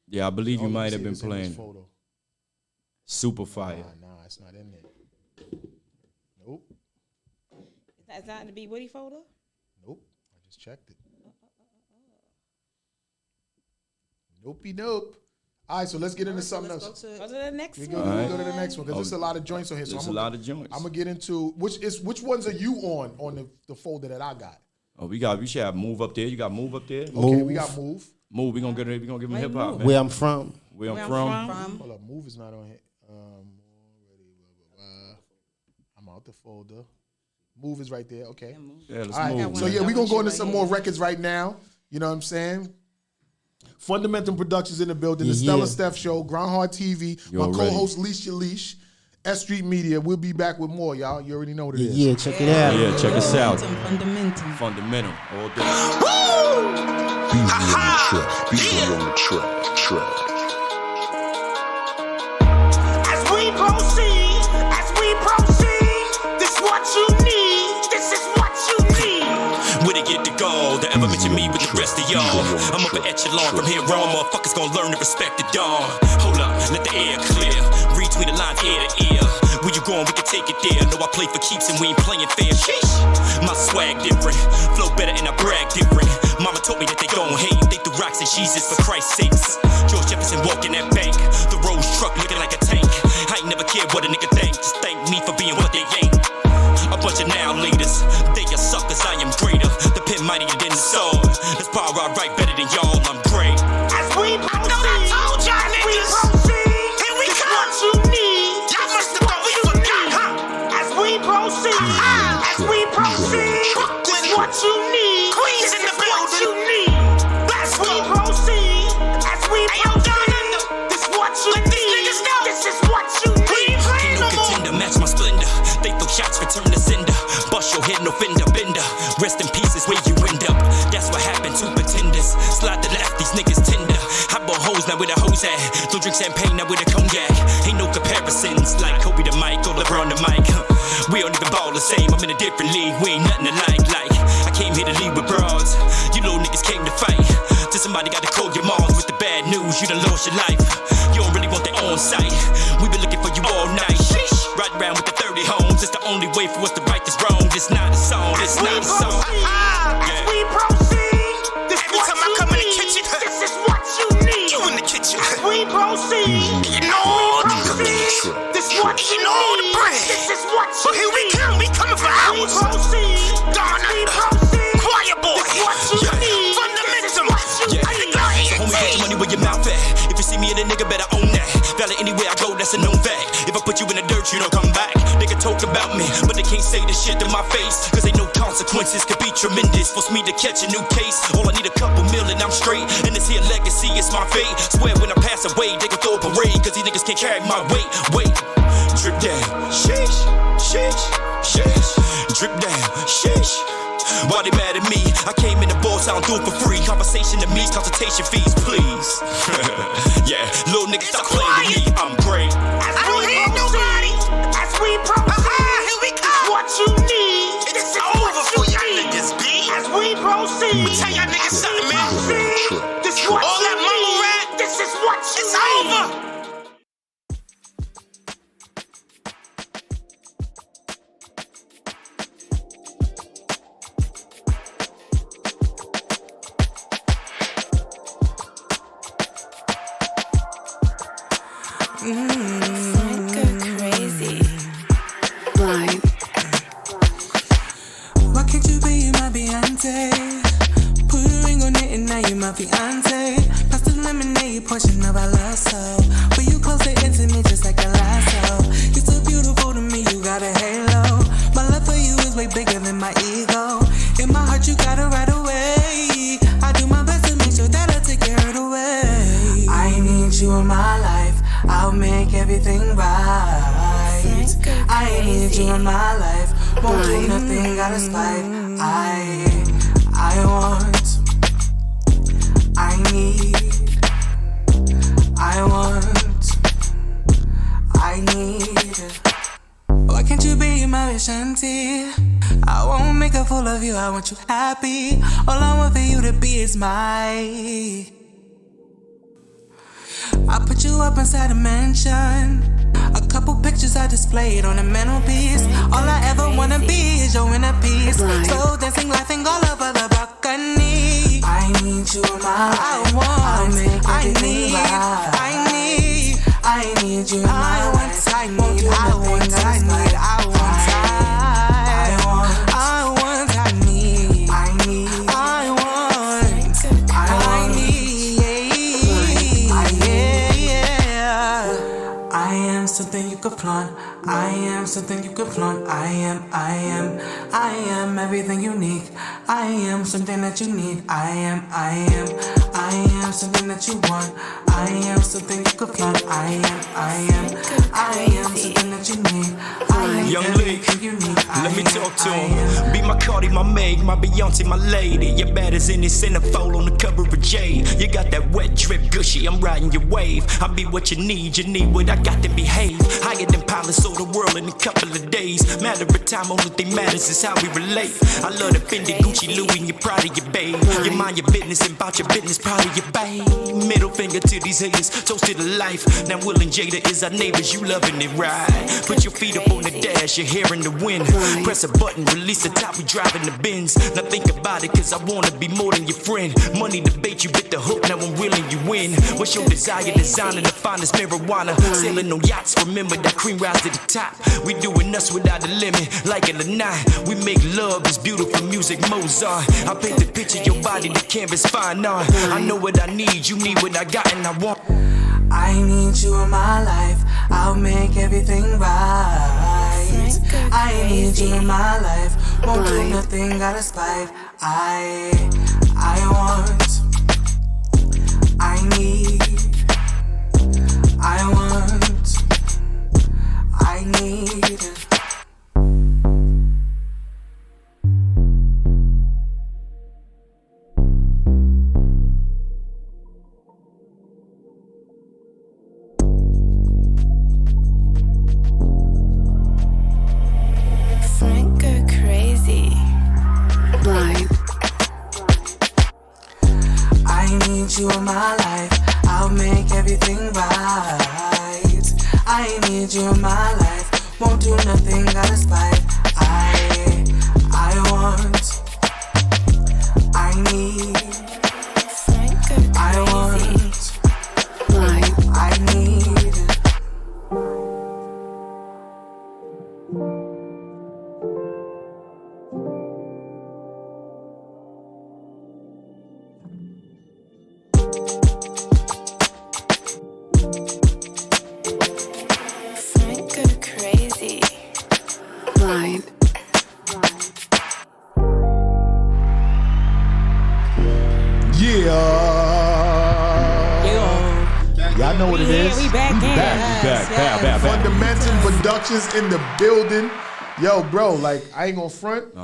G: Yeah, I believe you
D: Oh, let me
G: might
D: see
G: have
D: if
G: been
D: it's in this
G: playing
D: photo.
G: Super Fire.
D: Nah, it's not in there. Nope.
C: Is that in the B Woody folder?
D: Nope. I just checked it. Nope. All right, so let's get into something else.
C: Go to the next
D: We
C: one.
D: go to the next one because there's a lot of joints on here. So
G: There's
D: I'm
G: a lot of joints.
D: I'm gonna get into which ones are you on the folder that I got?
G: Oh, we should have Move up there. You got Move up there?
D: Okay, we got Move.
G: Move. We gonna give him hip hop, man.
E: Where I'm from.
G: Where I'm
C: Where
G: from.
C: I'm
D: Hold up, Move is not on here. I'm out the folder. Move is right there. Okay.
G: Yeah, let's
D: All right.
G: move.
D: So
G: man.
D: yeah, we're gonna go into some more records right now. You know what I'm saying? Fundamentum Productions in the building. The Stella Steph Show, Groundhog TV.
G: You
D: my
G: already.
D: co-host Leash Your Leash. S.STREET Media. We'll be back with more, y'all. You already know what it is.
E: Yeah, check it out.
G: Yeah, check us out.
F: Fundamentum.
G: Fundamental all day.
H: Beasley on the track.
I: As we proceed, this what you need. This is what you need.
J: Where they get to go, they ever mention me with the rest of y'all. I'm up an echelon from here on, motherfuckers gon' learn to respect the dawn. Hold up, let the air clear, read between the lines ear to ear. Where you going, we can take it there. Know I play for keeps and we ain't playing fair. Sheesh. My swag different, flow better and I brag different. Mama told me that they gon' hate, they threw rocks at Jesus for Christ's sakes. George Jefferson walking that bank, the Rolls truck looking like a tank. I ain't never cared what a nigga think, just thank me for being what they ain't. mightier than the sword. That's power I write better than y'all, I'm great.
I: As we proceed, I thought I told y'all niggas. Here we come. What you need. Y'all must have thought we forgot, huh? As we proceed, as we proceed, this what you need. Queens in the building. What you need. As we proceed, as we proceed, this what you need. This is what you need.
J: Ain't no contender, match my splendor. They throw shots, return the sender. Bust your head, no fender, bender. Rest in peace is where you end up. That's what happened to pretenders. Slide the left, these niggas tender. Hot ball hoes, now where the hoes at? Don't drink champagne, now with a cognac. Ain't no comparisons like Kobe to Mike or LeBron to Mike. We don't even ball the same, I'm in a different league. We ain't nothing alike. Like, I came here to lead with broads. You little niggas came to fight. Till somebody got to call your moms with the bad news. You done lost your life. You don't really want that on site. We been looking for you all night. Riding around with the 30 homes. It's the only way for us to right this wrong. This not a song, this not a song.
I: As we proceed, this every time I come in the kitchen, this is what you need.
J: You in the kitchen.
I: As we proceed, you know this what you know the brand. This is what you need. Here we come, we coming for hours. As we proceed, Choir boy, this what you need. Fundamentum,
J: yeah. So homie, get your money where your mouth at. If you see me in a nigga, better own that. Valid anywhere I go, that's a known fact. If I put you in the dirt, you don't come back. They can talk about me, but they can't say the shit to my face. Cause they know consequences could be tremendous. Force me to catch a new case. All I need a couple mil and I'm straight. And this here legacy is my fate. Swear when I pass away, they can throw a parade. Cause these niggas can't carry my weight. Wait, drip down, sheesh, sheesh, sheesh. Drip down, sheesh. Why they mad at me? I came in the boss, I don't do it for free. Conversation to me, consultation fees, please. Yeah, little niggas stop playing with me, I'm great.
I: I don't hear nobody. As we proceed, here we come. What you need.
J: It's over for y'all niggas, B.
I: As we proceed,
J: We tell y'all niggas something, man.
I: this what
J: All
I: you
J: that mumble
I: need.
J: rap,
I: This is what you
J: it's
I: need.
J: over.
A: Crazy. Blind. Why can't you be my Beyonce? Put a ring on it and now you my fiance. Pass the lemonade portion of our love so. But you close to intimate just like a lasso. You're so beautiful to me, you got a halo. My love for you is way bigger than my ego. In my heart you got it right away. I do my best to make sure that I take your hurt away. I need you in my life. I'll make everything right. I need you in my life. Won't do nothing out of spite. I want, I need, I want, I need. Why can't you be my Shanti? I won't make a fool of you, I want you happy. All I want for you to be is my. I put you up inside a mansion. A couple pictures I displayed on a mantelpiece. All I ever wanna be is your inner peace. So dancing, laughing all over the balcony. I need you in my life. I want, I need, I need, I need you in my life. I want, I want, I need, I want, I want, I need, I need, I want, I need, yeah. I am something you could flaunt. I am something you could flaunt. I am everything unique. I am something that you need. I am something that you want. I am something you could flaunt. I am something that you need. I am
J: Young Lee,
A: everything you need.
J: let me talk to him. Be my Cardi, my Meg, my Beyonce, my lady. You're bad as in this centerfold on the cover of Jade. You got that wet drip gushy, I'm riding your wave. I be what you need what I got to behave. Higher than pilots of the world in a couple of days. Matter of time, only thing matters is how we relate. I love the Fendi, Gucci, Louis, and you're proud of your babe. You mind your business and about your business, proud of you, babe. Middle finger to these haters, toast to the life. Now Will and Jada is our neighbors, you loving it right. Put your feet up on the dash, you're hearing the wind. Press a button, release the top, we driving the Benz. Now think about it, cause I wanna be more than your friend. Money debate, you bit the hook, now I'm willing you win. What's your desire? Designing the finest marijuana. Sailing on yachts, remember that cream rise to the top. We doing us without a limit, like it or not. We make love, this beautiful music, Mozart. I paint the picture, your body, the canvas, fine art. I know what I need, you need what I got, and I want.
A: I need you in my life. I'll make everything right. I need you in my life. Won't do nothing out of spite. I want. I need. I want. I need. You in my life, I'll make everything right. I need you in my life, won't do nothing out of spite. I want, I need, I want, I need.
D: Y'all know what it is.
C: We back.
D: Fundamentum Productions in the building. Yo, bro, like I ain't gonna front.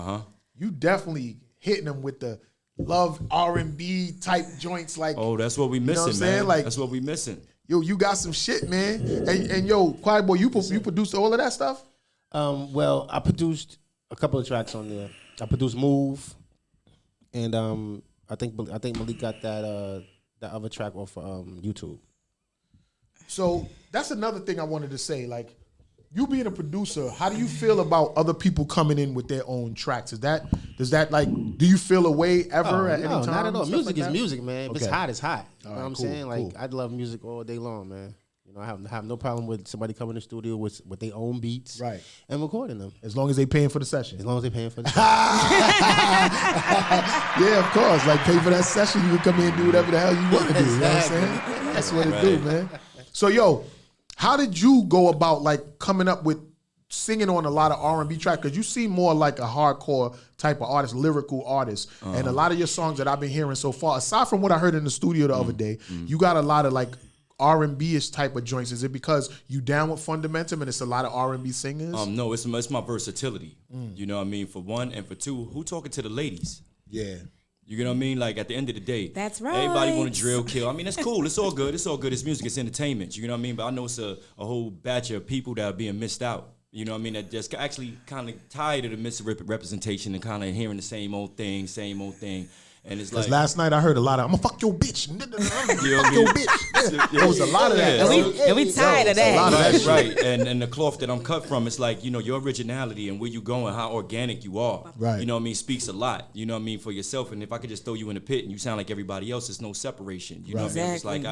D: You definitely hitting them with the love R&B type joints. Like,
G: oh, that's what we missing,
D: what I'm saying?
G: man.
D: Like,
G: that's what we missing.
D: Yo, you got some shit, man. And yo, Quiet Boy, you produced all of that stuff?
E: Well, I produced a couple of tracks on there. I produced Move, and I think Malik got that other track off YouTube.
D: So that's another thing I wanted to say. Like, you being a producer, how do you feel about other people coming in with their own tracks? Does that like, do you feel a way ever at any time?
E: Not at all. Music
D: like
E: is music, man. If it's hot, it's hot. You know what I'm saying? Like,
D: cool.
E: I love music all day long, man. You know, I have no problem with somebody coming in the studio with their own beats,
D: right,
E: and recording them.
D: As long as they paying for the session.
E: As long as they paying for the session.
D: Yeah, of course. Like, pay for that session, you can come in and do whatever the hell you want to do. You know what I'm saying? That's what it do, man. So, yo, how did you go about like coming up with singing on a lot of R&B tracks? Because you seem more like a hardcore type of artist, lyrical artist. And a lot of your songs that I've been hearing so far, aside from what I heard in the studio the other day, you got a lot of like R&B-ish type of joints. Is it because you down with Fundamentum and it's a lot of R&B singers?
G: No, it's my versatility. You know what I mean? For one, and for two, who talking to the ladies?
D: Yeah.
G: You know what I mean? Like, at the end of the day,
C: that's right.
G: Everybody want to drill, kill. I mean, that's cool. It's all good. It's all good. It's music. It's entertainment. You know what I mean? But I know it's a whole batch of people that are being missed out. You know what I mean? That just actually kind of tired of the misrepresentation and kind of hearing the same old thing. And it's like,
D: last night I heard a lot of, I'm gonna fuck your bitch.
G: You know
D: fuck your bitch. There was a lot of that.
C: And we tired of that.
G: Right. And the cloth that I'm cut from, it's like, you know, your originality and where you going, how organic you are.
D: Right.
G: You know what I mean? Speaks a lot. You know what I mean? For yourself. And if I could just throw you in a pit and you sound like everybody else, there's no separation. You know what I mean? It's like,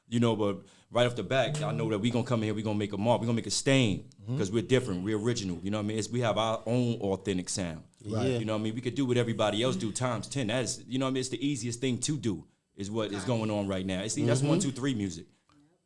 G: you know, but right off the bat, I know that we gonna come in here, we gonna make a mark, we gonna make a stain, because we're different, we're original. You know what I mean? We have our own authentic sound.
E: Right.
G: You know what I mean? We could do what everybody else do times 10. That is, you know what I mean? It's the easiest thing to do, is what is going on right now. That's 1, 2, 3 music.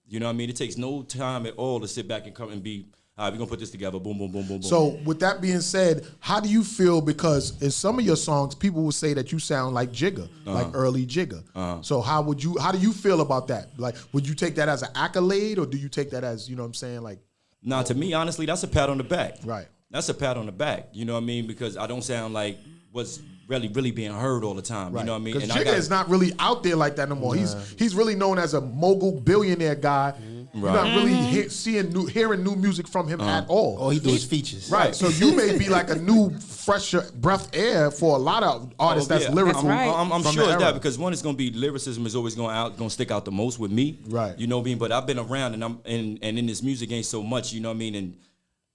G: You know what I mean? It takes no time at all to sit back and come and be, all right, we're gonna put this together, boom, boom, boom, boom, boom.
D: So with that being said, how do you feel? Because in some of your songs, people will say that you sound like Jigga, like early Jigga. So how do you feel about that? Like, would you take that as an accolade, or do you take that as, you know what I'm saying? Like,
G: nah, to me, honestly, that's a pat on the back.
D: Right.
G: That's a pat on the back. You know what I mean? Because I don't sound like what's really being heard all the time.
D: Right.
G: You know what I mean?
D: Because Jigga is not really out there like that no more. He's really known as a mogul billionaire guy. You're not really hearing new music from him at all.
E: All he do is features.
D: Right. So you may be like a new, fresher breath air for a lot of artists that's lyrical.
G: I'm
D: from
G: sure
D: the
G: it's that
D: era.
G: because one is going to be lyricism is always going to stick out the most with me.
D: Right.
G: You know what I mean? But I've been around and in this music ain't so much, you know what I mean? And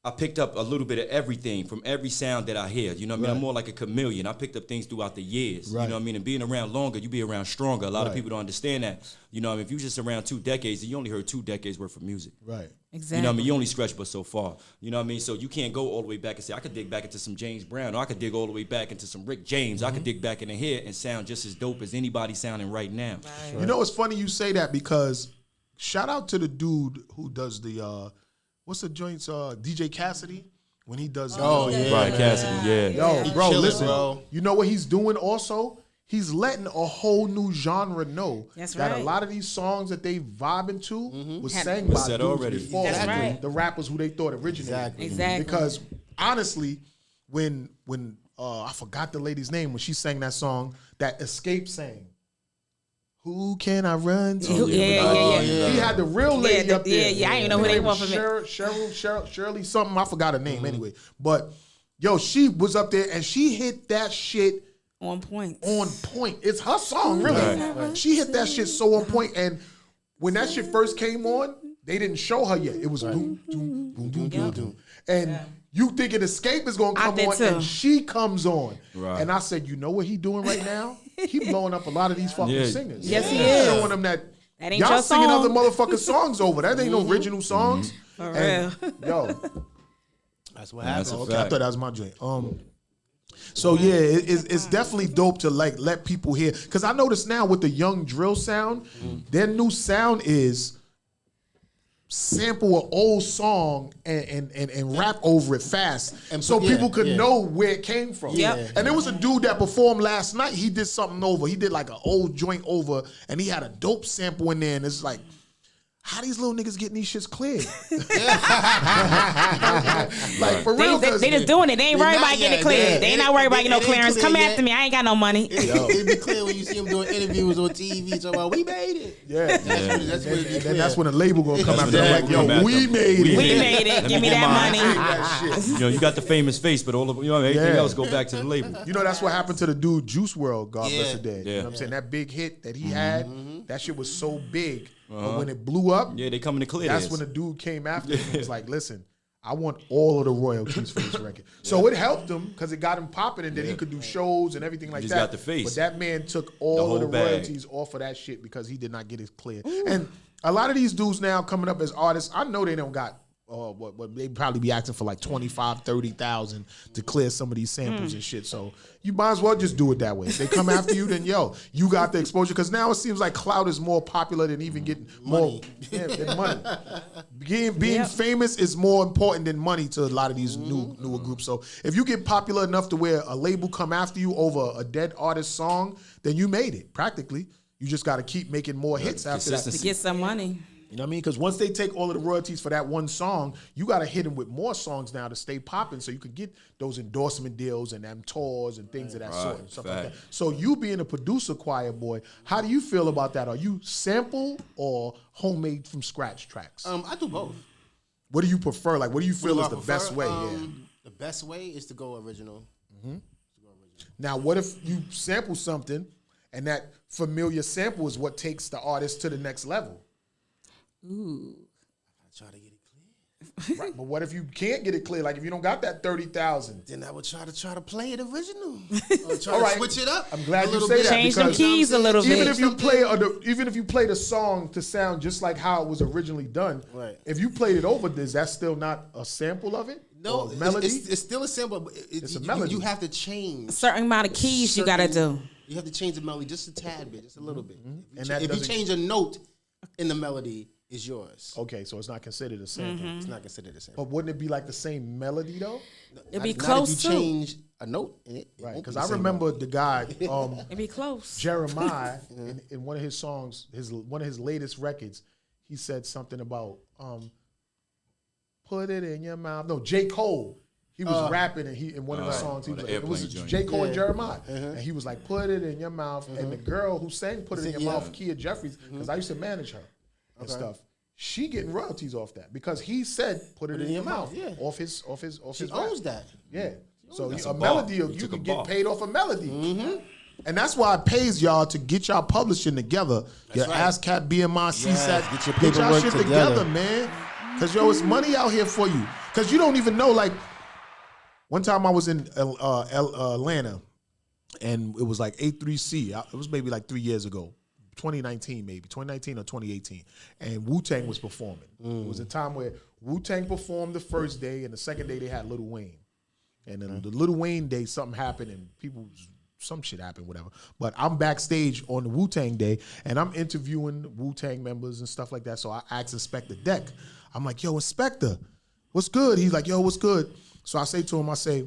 G: I picked up a little bit of everything from every sound that I hear. You know what I mean? I'm more like a chameleon. I picked up things throughout the years.
D: Right.
G: You know what I mean? And being around longer, you be around stronger. A lot of
D: Right.
G: people don't understand that. You know what I mean? If you just around 2 decades, you only heard 2 decades worth of music.
D: Right.
C: Exactly.
G: You know what I mean? You only stretch but so far. You know what I mean? So you can't go all the way back and say, I could dig back into some James Brown, or I could dig all the way back into some Rick James. I could dig back in here and sound just as dope as anybody sounding right now.
D: Right. You know, it's funny you say that because shout out to the dude who does the, what's the joints, DJ Cassidy? When he does,
G: Right, Cassidy, yeah.
D: Yo, bro,
E: chilling,
D: listen.
E: bro.
D: You know what he's doing also? He's letting a whole new genre know
C: That's
D: that
C: right.
D: a lot of these songs that they vibing to was sang
G: Was
D: by
G: said
D: dudes
G: already.
D: before
C: That's right.
D: the rappers who they thought originated.
C: Exactly.
D: Because honestly, when I forgot the lady's name when she sang that song that Escape sang. Who can I run to?
C: Yeah.
D: He had the real lady up there.
C: Yeah, I didn't know who they were from it.
D: Shirley something. I forgot her name anyway. But yo, she was up there and she hit that shit
C: On point.
D: on point. It's her song, really.
G: Right.
D: She hit that shit so on point. And when that shit first came on, they didn't show her yet. It was boom, boom, boom, boom, boom, boom. And you thinking Escape is gonna come
C: did
D: on,
C: too.
D: and she comes on.
G: Right.
D: And I said, you know what he doing right now? He blowing up a lot of these fucking
G: Yeah.
D: singers.
C: Yes, he is.
D: Showing them that
C: That ain't
D: y'all
C: your
D: singing
C: song.
D: other motherfucking songs over. That ain't no original songs.
C: For
D: And,
C: real.
D: yo,
E: That's what
G: That's
E: happened.
G: a
D: okay, I
G: fact.
D: thought that was my joint. So yeah, it's definitely dope to like let people hear. Cause I notice now with the young drill sound, their new sound is sample an old song and rap over it fast,
E: And
D: so
E: yeah,
D: people could
E: yeah.
D: know where it came from.
C: Yep.
D: And there was a dude that performed last night. He did something over. He did like an old joint over, and he had a dope sample in there. And it's like, how these little niggas getting these shits cleared? Like for real,
C: They just doing it. They ain't worried
E: not
C: about getting
E: yet,
C: it cleared.
E: yeah.
C: They ain't not worried about
E: It
C: getting no
E: ain't
C: clearance.
E: clear
C: Come
E: yet.
C: after me. I ain't got no money.
E: It'd be clear when you see him doing interviews on TV. Talking about we made it.
D: Yeah.
E: That's when it'd be
D: And
E: clear.
D: then that's when the label gonna come
G: That's
D: after
G: when the
D: them like,
G: label come
D: yo,
G: after
D: we
G: them.
D: made it.
C: We made it.
G: Let me
C: Give me
G: get
C: that
G: mine.
C: money.
D: That shit.
G: You know, you got the famous face, but all of everything
D: Yeah.
G: else go back to the label.
D: You know, that's what happened to the dude Juice WRLD, God bless her dead. You
G: Yeah.
D: know what I'm saying? That big hit that he had, that shit was so big. But when it blew up,
G: Yeah, they coming to clear
D: that's
G: this.
D: when the dude came after him and was like, listen, I want all of the royalties for this record. So it helped him because it got him popping and then he could do shows and everything like
G: Just
D: that.
G: got the face.
D: But that man took all
G: whole
D: of the
G: bag.
D: royalties off of that shit because he did not get it clear. And a lot of these dudes now coming up as artists, I know they don't got what they probably be asking for like 25, 30,000 to clear some of these samples and shit. So you might as well just do it that way. If they come after you, then yo, you got the exposure. Because now it seems like clout is more popular than even getting more than money. Being famous is more important than money to a lot of these newer groups. So if you get popular enough to where a label come after you over a dead artist song, then you made it practically. You just got to keep making more hits after that.
C: To get some money.
D: You know what I mean? Because once they take all of the royalties for that one song, you got to hit them with more songs now to stay popping so you could get those endorsement deals and them tours and things of that sort and stuff like that. So you being a producer, choir boy, how do you feel about that? Are you sample or homemade from scratch tracks?
E: I do both.
D: What do you prefer? Like, what do you feel is
E: I
D: the
E: prefer?
D: best way?
E: The best way is to go original.
D: Now, what if you sample something and that familiar sample is what takes the artist to the next level?
C: Ooh.
E: I try to get it clear.
D: Right, but what if you can't get it clear? Like if you don't got that 30,000?
E: Then I would try to play it original. Or try
D: All
E: to
D: right.
E: switch it up.
D: I'm glad
E: a
D: you
E: little
D: say
E: bit.
D: that
C: Change them
D: because
C: keys a little
D: even
C: bit.
D: if you play the song to sound just like how it was originally done,
E: Right.
D: if you played it over, is that still not a sample of it?
E: No,
D: Or a melody.
E: it's still a sample. But
D: It's a melody.
E: You have to change.
C: A certain amount of keys you gotta do.
E: You have to change the melody just a tad bit, just a little bit.
D: And that
E: If you
D: doesn't-
E: change a note in the melody, it's yours.
D: Okay, so it's not considered a sample.
E: It's not considered a sample.
D: But wouldn't it be like the same melody though?
C: It'd be
E: Not
C: close
E: if you
C: too.
E: change a note in it.
D: Right, because I remember the guy
C: It'd be close.
D: Jeremiah in one of his songs, one of his latest records, he said something about put it in your mouth. No, J. Cole. He was rapping and in one of the songs, he was like, it was
G: airplane
D: J. Cole and
E: Yeah.
D: Jeremiah. And he was like, put it in your mouth. And the girl who sang Put It in Your Mouth, Kia Jeffries, because I used to manage her and stuff. she getting royalties off that because he said put it in your mouth.
E: Yeah.
D: Off his
E: She
D: rap.
E: owns that.
D: Yeah. So
G: That's
D: a
G: a bar.
D: melody,
G: You
D: you
G: took
D: can
G: a
D: get
G: bar.
D: paid off a melody. And that's why it pays y'all to get y'all publishing together. Your
E: right.
D: ASCAP, BMI, CSAT.
E: get your
D: Get y'all
E: paperwork
D: shit
E: together.
D: together, man. Because, yo, it's money out here for you. Because you don't even know, like, one time I was in Atlanta, and it was like A3C. It was maybe like 3 years ago. 2019 maybe, 2019 or 2018. And Wu-Tang was performing. It was a time where Wu-Tang performed the first day, and the second day they had Lil Wayne. And then the Lil Wayne day, something happened, and some shit happened, whatever. But I'm backstage on the Wu-Tang day, and I'm interviewing Wu-Tang members and stuff like that. So I asked Inspector Deck. I'm like, yo, Inspector, what's good? He's like, yo, what's good? So I say to him, I say,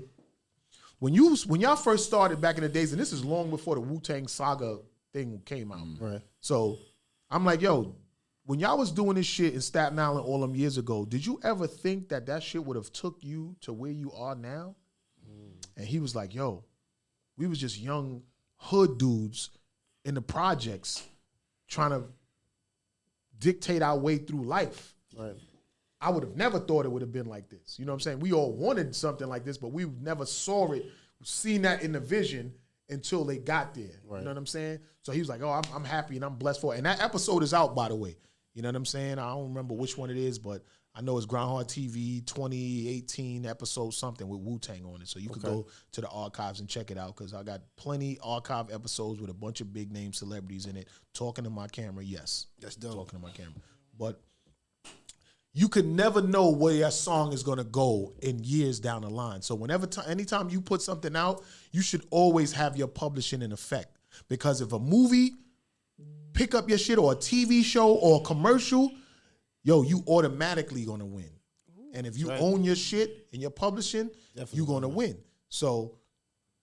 D: when y'all first started back in the days, and this is long before the Wu-Tang saga thing came out.
E: Right.
D: So I'm like, yo, when y'all was doing this shit in Staten Island all them years ago, did you ever think that shit would have took you to where you are now? And he was like, yo, we was just young hood dudes in the projects trying to dictate our way through life.
E: Right.
D: I would have never thought it would have been like this. You know what I'm saying? We all wanted something like this, but we never saw it, seen that in the vision until they got there.
E: Right.
D: You know what I'm saying? So he was like, oh, I'm happy and I'm blessed for it. And that episode is out, by the way. You know what I'm saying? I don't remember which one it is, but I know it's Groundhog TV 2018 episode something with Wu-Tang on it. So you could go to the archives and check it out because I got plenty archive episodes with a bunch of big name celebrities in it talking to my camera. Yes.
E: That's dope.
D: Talking to my camera. But you could never know where your song is going to go in years down the line. So anytime you put something out, you should always have your publishing in effect. Because if a movie pick up your shit or a TV show or a commercial, yo, you automatically going to win. And if you own your shit and your publishing, you're going to win. So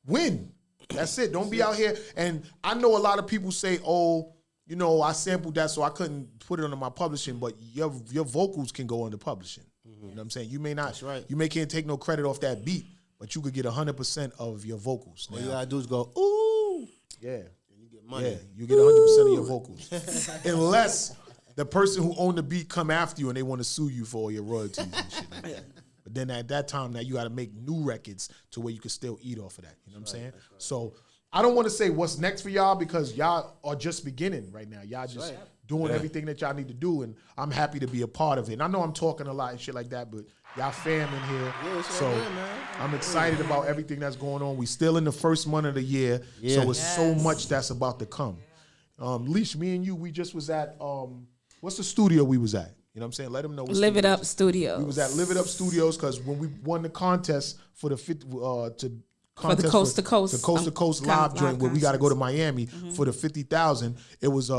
D: win. That's it. Don't be out here. And I know a lot of people say, oh, you know, I sampled that so I couldn't put it under my publishing, but your vocals can go under publishing. You know what I'm saying? You may not.
E: That's right.
D: You may can't take no credit off that beat, but you could get 100% of your vocals.
E: All
D: Now,
E: you gotta do is go, ooh.
D: yeah.
E: And you get money.
D: Yeah, you get 100% of your vocals. Unless the person who owned the beat come after you and they want to sue you for all your royalties and shit like that. But then at that time, now you got to make new records to where you can still eat off of that. You know what I'm saying? Right. So I don't want to say what's next for y'all because y'all are just beginning right now. Y'all just doing everything that y'all need to do, and I'm happy to be a part of it. And I know I'm talking a lot and shit like that, but y'all fam in here.
E: Yeah, it's
D: so
E: right there, man.
D: I'm excited about everything that's going on. We still in the first month of the year, so it's so much that's about to come. Leash, me and you, we just was at, what's the studio we was at? You know what I'm saying? Let them know.
C: Live It Up Studios.
D: We was at Live It Up Studios because when we won the contest for the
C: for the coast to coast
D: live joint where we got to go to Miami for the 50,000. It was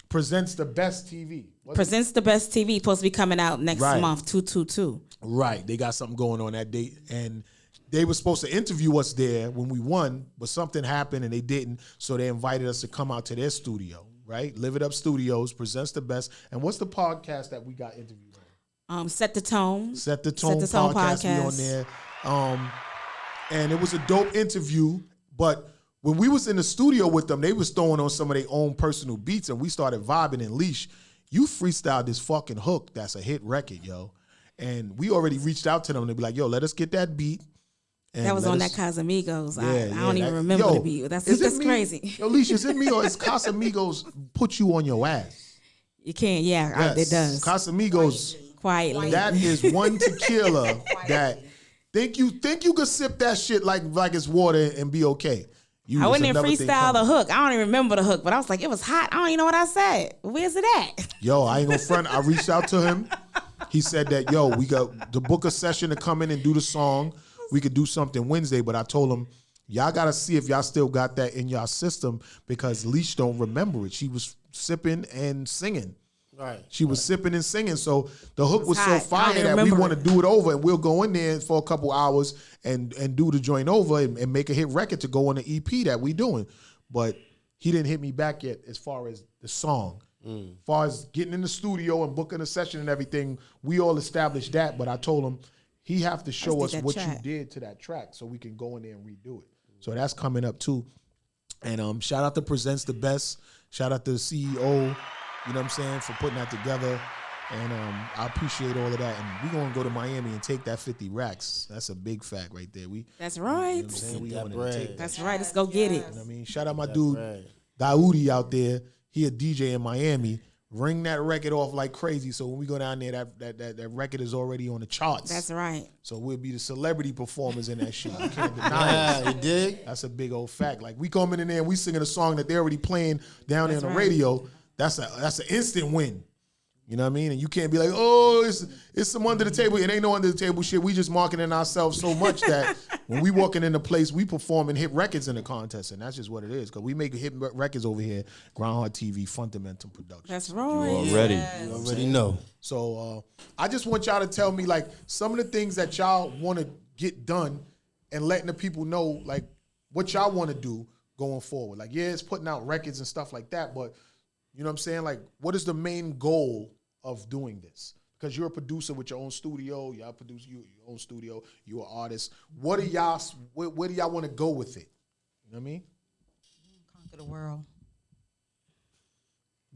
D: presents the best TV.
C: Presents the best TV supposed to be coming out next month 222.
D: Right, they got something going on that date, and they were supposed to interview us there when we won, but something happened and they didn't. So they invited us to come out to their studio. Right, Live It Up Studios presents the best. And what's the podcast that we got interviewed on?
C: Set the Tone.
D: Set the Tone podcast. We on there. And it was a dope interview. But when we was in the studio with them, they was throwing on some of their own personal beats, and we started vibing. And Leash, you freestyled this fucking hook that's a hit record, yo. And we already reached out to them and be like, yo, let us get that beat. And
C: that was on that Casamigos.
D: Yeah,
C: I don't even remember the beat. That's crazy.
D: Yo, Leash, is it me or is Casamigos put you on your ass?
C: You can't, it does.
D: Casamigos.
C: Quietly.
D: That is one tequila that think you could sip that shit like it's water and be okay.
C: I wouldn't even freestyle the hook. I don't even remember the hook, but I was like, it was hot. I don't even know what I said. Where's it at?
D: Yo, I ain't gonna front. I reached out to him. He said that, yo, we got to book a session to come in and do the song. We could do something Wednesday, but I told him, y'all got to see if y'all still got that in y'all system because Leash don't remember it. She was sipping and singing.
E: Right.
D: She was sipping and singing. So the hook was so fire that we want to do it over, and we'll go in there for a couple hours and do the joint over and make a hit record to go on the EP that we doing. But he didn't hit me back yet as far as the song. As far as getting in the studio and booking a session and everything, we all established that, but I told him, he have to show us what you did to that track so we can go in there and redo it. So that's coming up too. And shout out to Presents the Best. Shout out to the CEO, you know what I'm saying, for putting that together. And I appreciate all of that. And we're going to go to Miami and take that 50 racks. That's a big fact right there.
C: That's
D: You
C: right.
D: know what I'm saying? We going to take that.
C: That's right. Let's go get it.
D: You know what I mean? Shout out my dude, Daoudi out there. He a DJ in Miami. Ring that record off like crazy. So when we go down there, that record is already on the charts.
C: That's right.
D: So we'll be the celebrity performers in that shit. You can't deny it.
E: You dig?
D: That's a big old fact. Like we coming in there and we singing a song that they're already playing down there on the radio. That's an instant win. You know what I mean? And you can't be like, oh, it's some under the table. It ain't no under the table shit. We just marketing ourselves so much that when we walking in the place, we perform and hit records in the contest. And that's just what it is. Because we make hit records over here, Groundhog TV, Fundamentum Production.
C: That's right.
G: You already.
E: You already know.
D: So I just want y'all to tell me, like, some of the things that y'all want to get done and letting the people know, like, what y'all want to do going forward. Like, yeah, it's putting out records and stuff like that, but, you know what I'm saying? Like, what is the main goal of doing this? Because you're a producer with your own studio, y'all produce your own studio, you're an artist. What do y'all, where do y'all want to go with it? You know what I mean?
F: Conquer the world.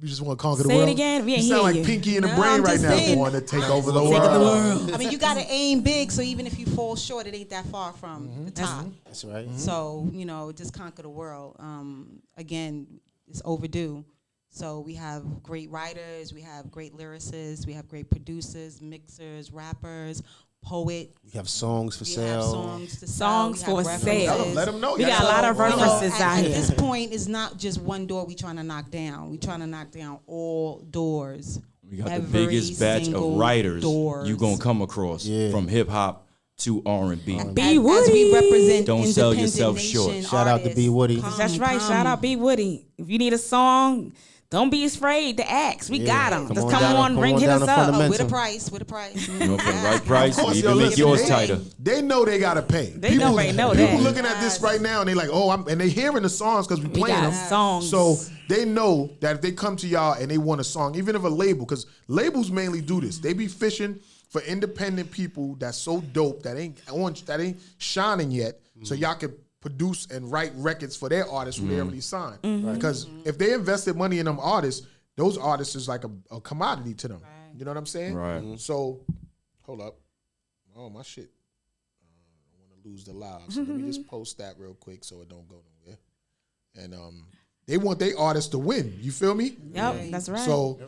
D: You just want to conquer the
C: Say it
D: world?
C: again. We ain't
D: You sound
C: hear
D: like
C: you.
D: Pinky in the
F: No,
D: brain
F: I'm
D: right
F: just
D: now.
F: saying.
D: Want to take over the
C: Take
D: world.
C: over the world.
F: I mean, you got to aim big, so even if you fall short, it ain't that far from the top.
E: That's right.
F: So, you know, just conquer the world. Again, it's overdue. So we have great writers, we have great lyricists, we have great producers, mixers, rappers, poet.
E: We have songs for
F: We
E: sale.
F: have songs to sell.
C: Songs
F: We have
C: for
F: references.
C: sale.
D: Let them know.
C: We
D: Y'all
C: got a lot of
D: tell them.
C: references out
F: At
C: here.
F: this point, it's not just one door we trying to knock down. We trying to knock down all doors.
G: We got the
F: Every
G: biggest batch of
F: single
G: writers
F: doors.
G: you gonna come across from hip hop to R&B.
C: B.
F: As we
C: Woody.
F: represent
G: Don't sell
F: independent
G: yourself
F: nation
G: short.
E: Shout out to
F: artists,
E: B. Woody.
C: That's right. Shout out B. Woody. If you need a song, don't be afraid to ask. We got them. Just come on, ring hit us up.
E: Fundamentum.
F: With a price, with a price.
G: You know, for the right price,
D: Of course,
G: we even
D: yo,
G: make
D: listen,
G: yours
D: they-
G: tighter.
D: They know they gotta pay.
C: They already know that.
D: People looking at this right now and they like, oh, and they hearing the songs because we playing
C: got
D: them.
C: songs.
D: So they know that if they come to y'all and they want a song, even if a label, because labels mainly do this, they be fishing for independent people that's so dope that ain't shining yet, so y'all can produce and write records for their artists who they already signed. Because if they invested money in them artists, those artists is like a commodity to them. You know what I'm saying?
G: Right.
D: So, hold up. Oh, my shit. I want to lose the live. So let me just post that real quick so it don't go nowhere. And they want their artists to win. You feel me?
C: Yep, that's right.
D: So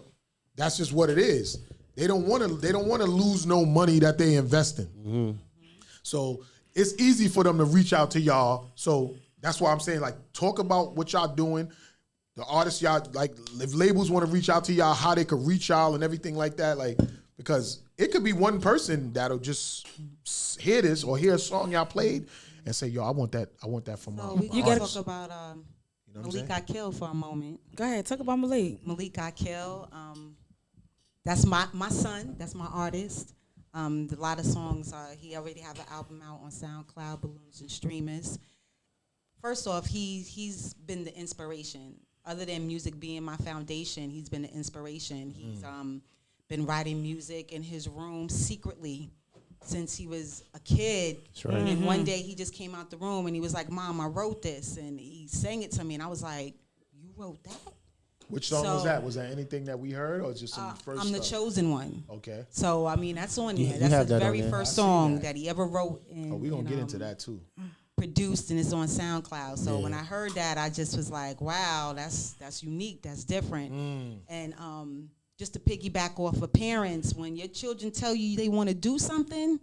D: that's just what it is. They don't want to lose no money that they invest in. So it's easy for them to reach out to y'all. So that's why I'm saying, like, talk about what y'all doing. The artists y'all, like, if labels want to reach out to y'all, how they could reach y'all and everything like that, like, because it could be one person that'll just hear this or hear a song y'all played and say, yo, I want that from
F: So
D: my
F: we can
D: artist.
F: talk about
D: You know what I'm
F: Malik
D: saying?
F: got killed for a moment.
C: Go ahead. Talk about Malik.
F: Malik got killed. That's my son. That's my artist. A lot of songs. He already have an album out on SoundCloud, Balloons and Streamers. First off, he's been the inspiration. Other than music being my foundation, he's been the inspiration. He's been writing music in his room secretly since he was a kid. That's right. And one day he just came out the room and he was like, "Mom, I wrote this," and he sang it to me, and I was like, "You wrote that?"
D: Which song was
F: So,
D: that? Was that anything that we heard or just some first
F: I'm the
D: stuff?
F: chosen one.
D: Okay.
F: So I mean, that's on
E: You
F: there.
E: have
F: That's the
E: that on
F: very
E: there.
F: first
D: I see
F: song
D: that.
F: that he ever wrote. And,
D: Oh, we're going to get into that too.
F: Produced, and it's on SoundCloud. So when I heard that, I just was like, wow, that's unique. That's different. And just to piggyback off of parents, when your children tell you they want to do something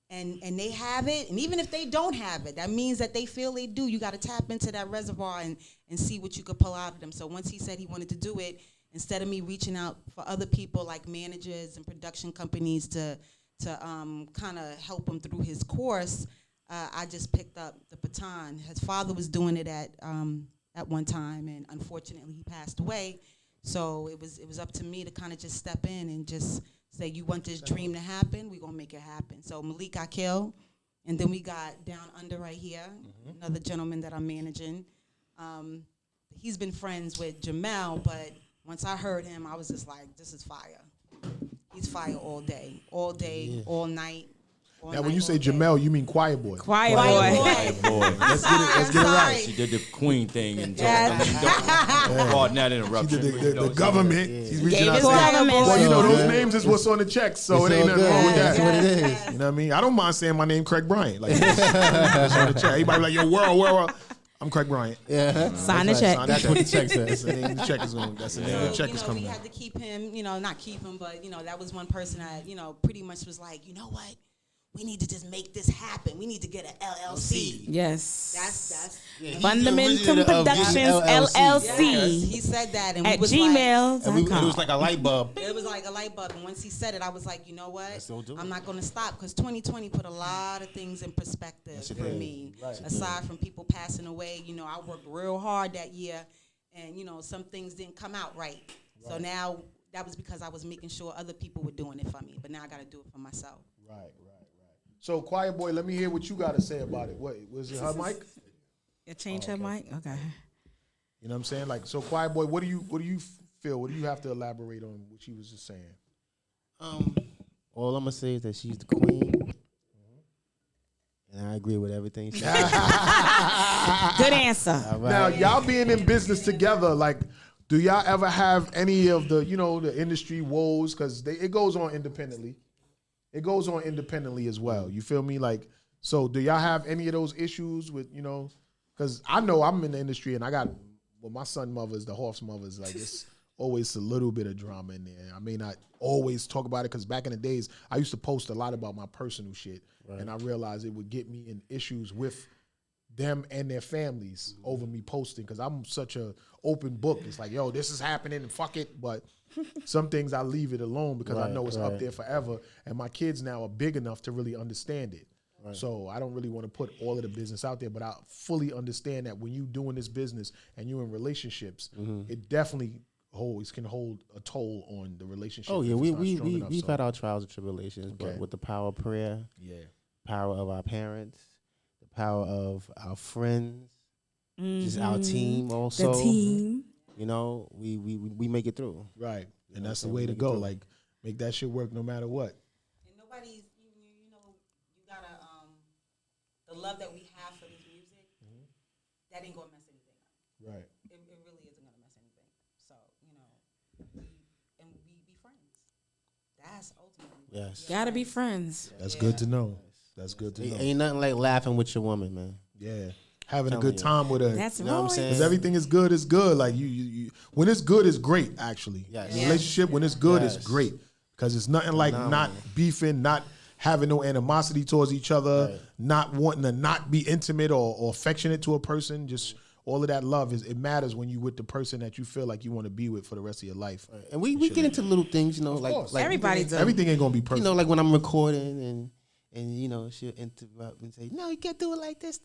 F: and they have it, and even if they don't have it, that means that they feel they do. You got to tap into that reservoir and see what you could pull out of them. So once he said he wanted to do it, instead of me reaching out for other people like managers and production companies to kind of help him through his course, I just picked up the baton. His father was doing it at one time, and unfortunately he passed away. So it was up to me to kind of just step in and just say, you want this dream to happen, we're going to make it happen. So Malik got killed, and then we got Down Under right here, another gentleman that I'm managing. He's been friends with Jamel, but once I heard him, I was just like, this is fire. He's fire all day, all night.
D: Now, when you say Jamel, you mean Quiet Boy.
C: Quiet boy.
G: Boy,
D: Let's get it right.
G: she did the queen thing and
F: Yeah.
G: Pardon that interruption.
D: The government. She's reaching
C: Gave
D: out
C: his
D: saying,
C: government.
D: well, you know, those
E: good.
D: names is what's on the checks, so
E: It's
D: it ain't
E: all
D: nothing wrong with
E: good.
D: that.
E: That's what it is.
D: You know what I mean? I don't mind saying my name, Craig Bryant. Like, that's on the check. Everybody like, yo, world. I'm Craig Bryant.
E: Yeah.
C: Sign the check.
E: That's what the check
D: That's
E: says.
D: the name the check is going. That's the name the check
F: You
D: is
F: know,
D: coming
F: we
D: out.
F: had to keep him, not keep him, but, that was one person that, pretty much was like, you know what? We need to just make this happen. We need to get an LLC.
C: Yes.
F: That's
C: Fundamentum Productions LLC.
F: Yes, he said that, and
C: At
F: we was
C: gmail.com.
E: It was like a light bulb.
F: It was like a light bulb, and once he said it, I was like, you know what?
E: still do it.
F: I'm not going to stop, because 2020 put a lot of things in perspective for me. Aside from people passing away, I worked real hard that year, and some things didn't come out right. So now that was because I was making sure other people were doing it for me, but now I got to do it for myself.
D: Right. So, Quiet Boy, let me hear what you got to say about it. What was it? Her mic?
C: Change her mic? Okay.
D: You know what I'm saying? Like, so, Quiet Boy, what do you feel? What do you have to elaborate on what she was just saying?
E: All I'm gonna say is that she's the queen, and I agree with everything she said.
C: Good answer.
E: All right.
D: Now, y'all being in business together, like, do y'all ever have any of the, the industry woes? Because it goes on independently. It goes on independently as well. You feel me? Like, so do y'all have any of those issues with, because I know I'm in the industry and I got, my son mothers, the horse mothers, like it's always a little bit of drama in there. I may not always talk about it because back in the days, I used to post a lot about my personal shit. Right. And I realized it would get me in issues with them and their families over me posting because I'm such a open book. It's like, yo, this is happening and fuck it. But some things I leave it alone because I know it's up there forever. And my kids now are big enough to really understand it. Right. So I don't really want to put all of the business out there, but I fully understand that when you doing this business and you're in relationships, it definitely can hold a toll on the relationship.
E: Oh yeah, we've had our trials and tribulations,
D: Okay.
E: but with the power of prayer, power of our parents, the power of our friends, just our team also.
C: The team.
E: We make it through.
D: Right. And that's the way to go. Like, make that shit work no matter what.
F: And nobody's, you gotta, the love that we have for this music, that ain't gonna mess anything up.
D: Right.
F: It really isn't gonna mess anything. So, we be friends. That's ultimately.
E: Yes.
C: Gotta be friends.
D: That's good to know. That's good to know.
E: Ain't nothing like laughing with your woman, man.
D: Yeah. Having a good time with her.
C: That's
E: You know what I'm saying?
D: Because everything is good, it's good. Like you when it's good, it's great, actually.
E: Yes.
D: The relationship, when it's good,
E: Yes.
D: it's great. Because it's nothing like not beefing, not having no animosity towards each other, not wanting to not be intimate or affectionate to a person. Just all of that love, it matters when you with the person that you feel like you want to be with for the rest of your life.
E: Right. And we get into little things, like
C: Everybody does.
D: Everything ain't going to be perfect.
E: like when I'm recording and she'll interrupt and say, "No, you can't do it like this."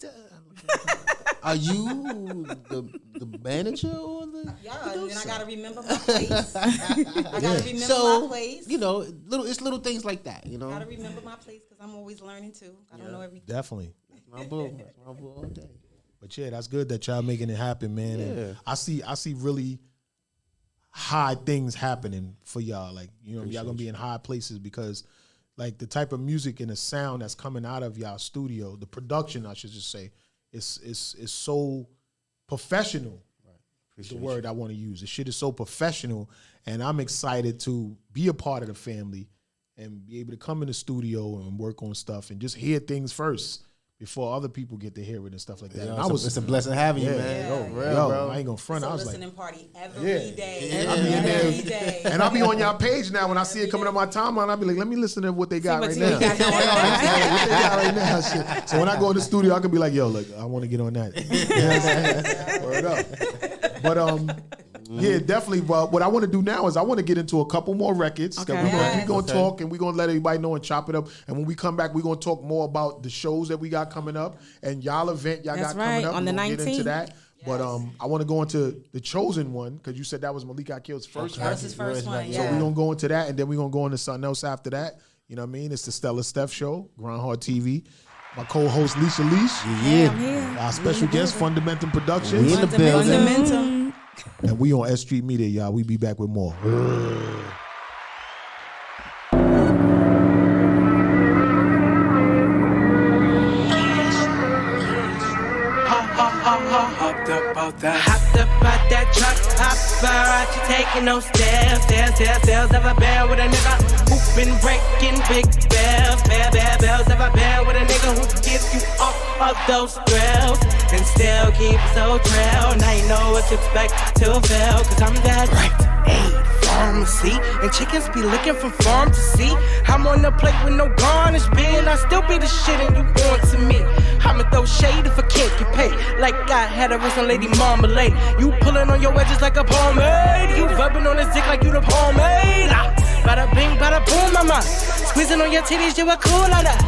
E: Are you the manager or the?
F: Yeah, and then I gotta remember my place. I gotta remember my place.
E: It's little things like that.
F: I gotta remember my place because I'm always learning too. I don't know everything.
D: Definitely.
E: That's my boo. That's my boo all day.
D: But yeah, that's good that y'all making it happen, man.
E: Yeah.
D: And I see really high things happening for y'all. Like, y'all gonna be in high places because like the type of music and the sound that's coming out of y'all studio, the production, I should just say, is so professional. Is the word I want to use. The shit is so professional, and I'm excited to be a part of the family and be able to come in the studio and work on stuff and just hear things first before other people get to hear it and stuff like that.
E: Yeah,
D: and
E: it's a blessing having you, man. Bro.
D: I ain't gonna front.
F: It's
D: I
F: a
D: was
F: listening
D: like,
F: party every day.
D: I be in there,
F: Every day.
D: and I'll be on y'all page now. When I see it coming up my timeline, I'll be like, let me listen to what they got right now.
C: what they got going on.
D: What they got right now. Shit. So when I go in the studio, I can be like, yo, look, I want to get on that. You know what I'm saying? Word up. But yeah, definitely. What I want to do now is I want to get into a couple more records.
C: Okay.
D: We're going to talk and we're going to let everybody know and chop it up. And when we come back, we're going to talk more about the shows that we got coming up and y'all event y'all
C: That's
D: got coming
C: right,
D: up.
C: on
D: We're
C: the
D: gonna get into
C: 19th.
D: that. But I want to go into the chosen one because you said that was Malik Akil's first record.
F: That's his first one.
D: So we're going to go into that and then we're going to go into something else after that. You know what I mean? It's the Stella Steph Show, Groundhog TV. My co-host, Leisha Leash.
C: I'm here.
D: Our special guest, Fundamentum Productions.
E: We in the building.
F: Fundamentum.
D: And we on S.STREET Media, y'all. We be back with more.
A: Hopped up out that truck, taking no stairs. Ever been with a nigga who been breaking big bells? Bells. Ever been with a nigga who gives you all of those thrills and still keep so trail? Now you know what to expect to fail, cause I'm that right. Pharmacy, and chickens be looking from farm to sea. I'm on the plate with no garnish, being I still be the shit and you on to me. I'ma throw shade if I can't get paid, like I had a wrist on Lady Marmalade. You pulling on your edges like a pomade, you rubbing on his dick like you the pomade. Bada bing, bada boom, mama. Squeezing on your titties, you a cool like that.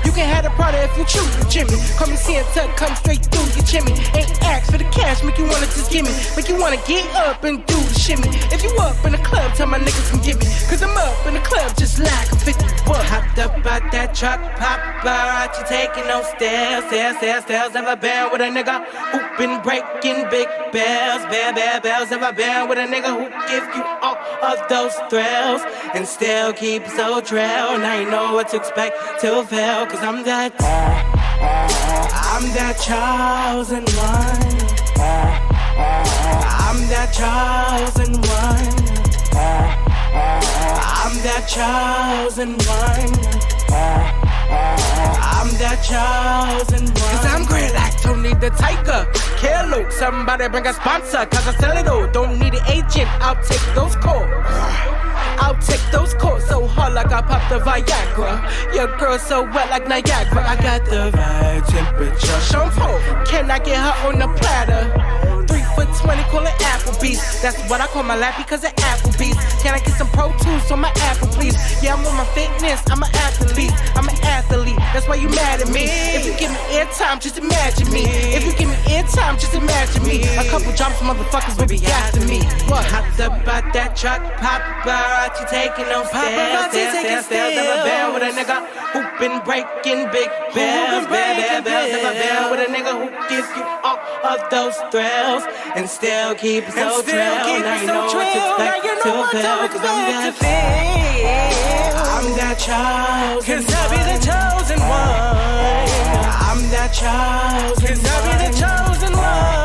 A: You can have the product if you choose, Jimmy. Call me Santa, come straight through your chimney. Ain't ask for the cash, make you wanna just give me. Make you wanna get up and do the shimmy. If you up in the club, tell my niggas come get me. Cause I'm up in the club just like a 50 buck. Hopped up out that truck, paparazzi taking no stairs. Ever been with a nigga who been breaking big bells? Bells. Ever been with a nigga who give you all of those thrills and still keep so trail? Now you know what to expect to fail, cause I'm that chosen one. I'm that chosen one. I'm that chosen one. I'm that chosen one. Cause I'm great, like don't need the tiger. Hello, somebody bring a sponsor, cause I sell it all. Don't need an agent, I'll take those calls. I'll take those calls so hard like I popped the Viagra. Your girl so wet like Niagara. I got the right temperature. Shampoo, can I get her on the platter? 3 foot 20, call it Applebee's. That's what I call my lap because of Applebee's. Can I get some Pro Tools on my Apple, please? Yeah, I'm on my fitness, I'm an athlete. I'm an athlete, that's why you mad at me. If you give me airtime, just imagine me. If you give me airtime, just imagine me. A couple drops, motherfuckers will be after me. What? Hopped up out that truck, paparazzi taking no stairs. Ever been with a nigga who been breaking big bells? Bells. Ever been with a nigga who gives you all of those thrills and still keep so trail? Now you know what to expect to fail, cause I'm that chosen one. Cause I'll be the chosen one. I'm that chosen one. Cause I'll be the chosen one.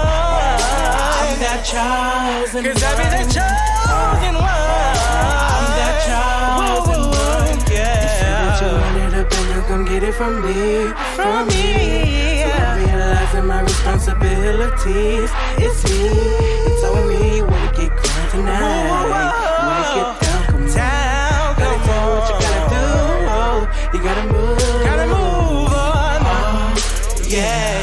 A: I'm that chosen one. Cause I'll be the chosen one. I'm that chosen one. Yeah. You said that you wanted a bang, come get it from me. From me. So I'm realizing my responsibilities. It's me. You told me you wanna get crunk tonight. You wanna get down, come down. Gotta do what you gotta do. You gotta move on. Yeah.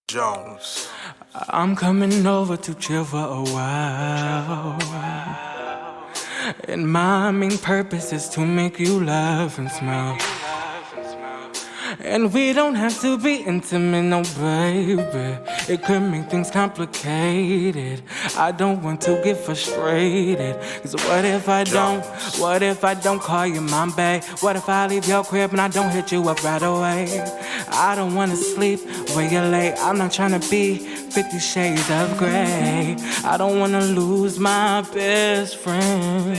I: Jones.
A: I'm coming over to chill for a while. And my main purpose is to make you laugh and smile. And we don't have to be intimate, no baby. It could make things complicated. I don't want to get frustrated. Cause what if I don't call you my babe? What if I leave your crib and I don't hit you up right away? I don't wanna sleep where you're late. I'm not trying to be 50 shades of gray. I don't wanna lose my best friend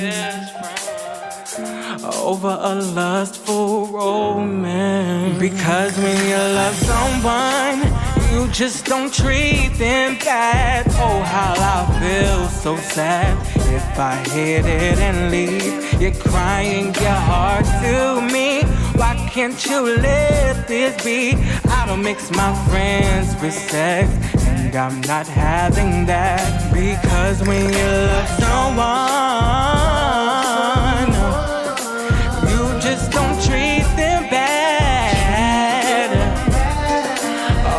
A: over a lustful romance. Because when you love someone, you just don't treat them bad. Oh, how I feel so sad if I hit it and leave. You're crying your heart to me. Why can't you let this be? I don't mix my friends with sex, and I'm not having that. Because when you love someone, you just don't treat them bad.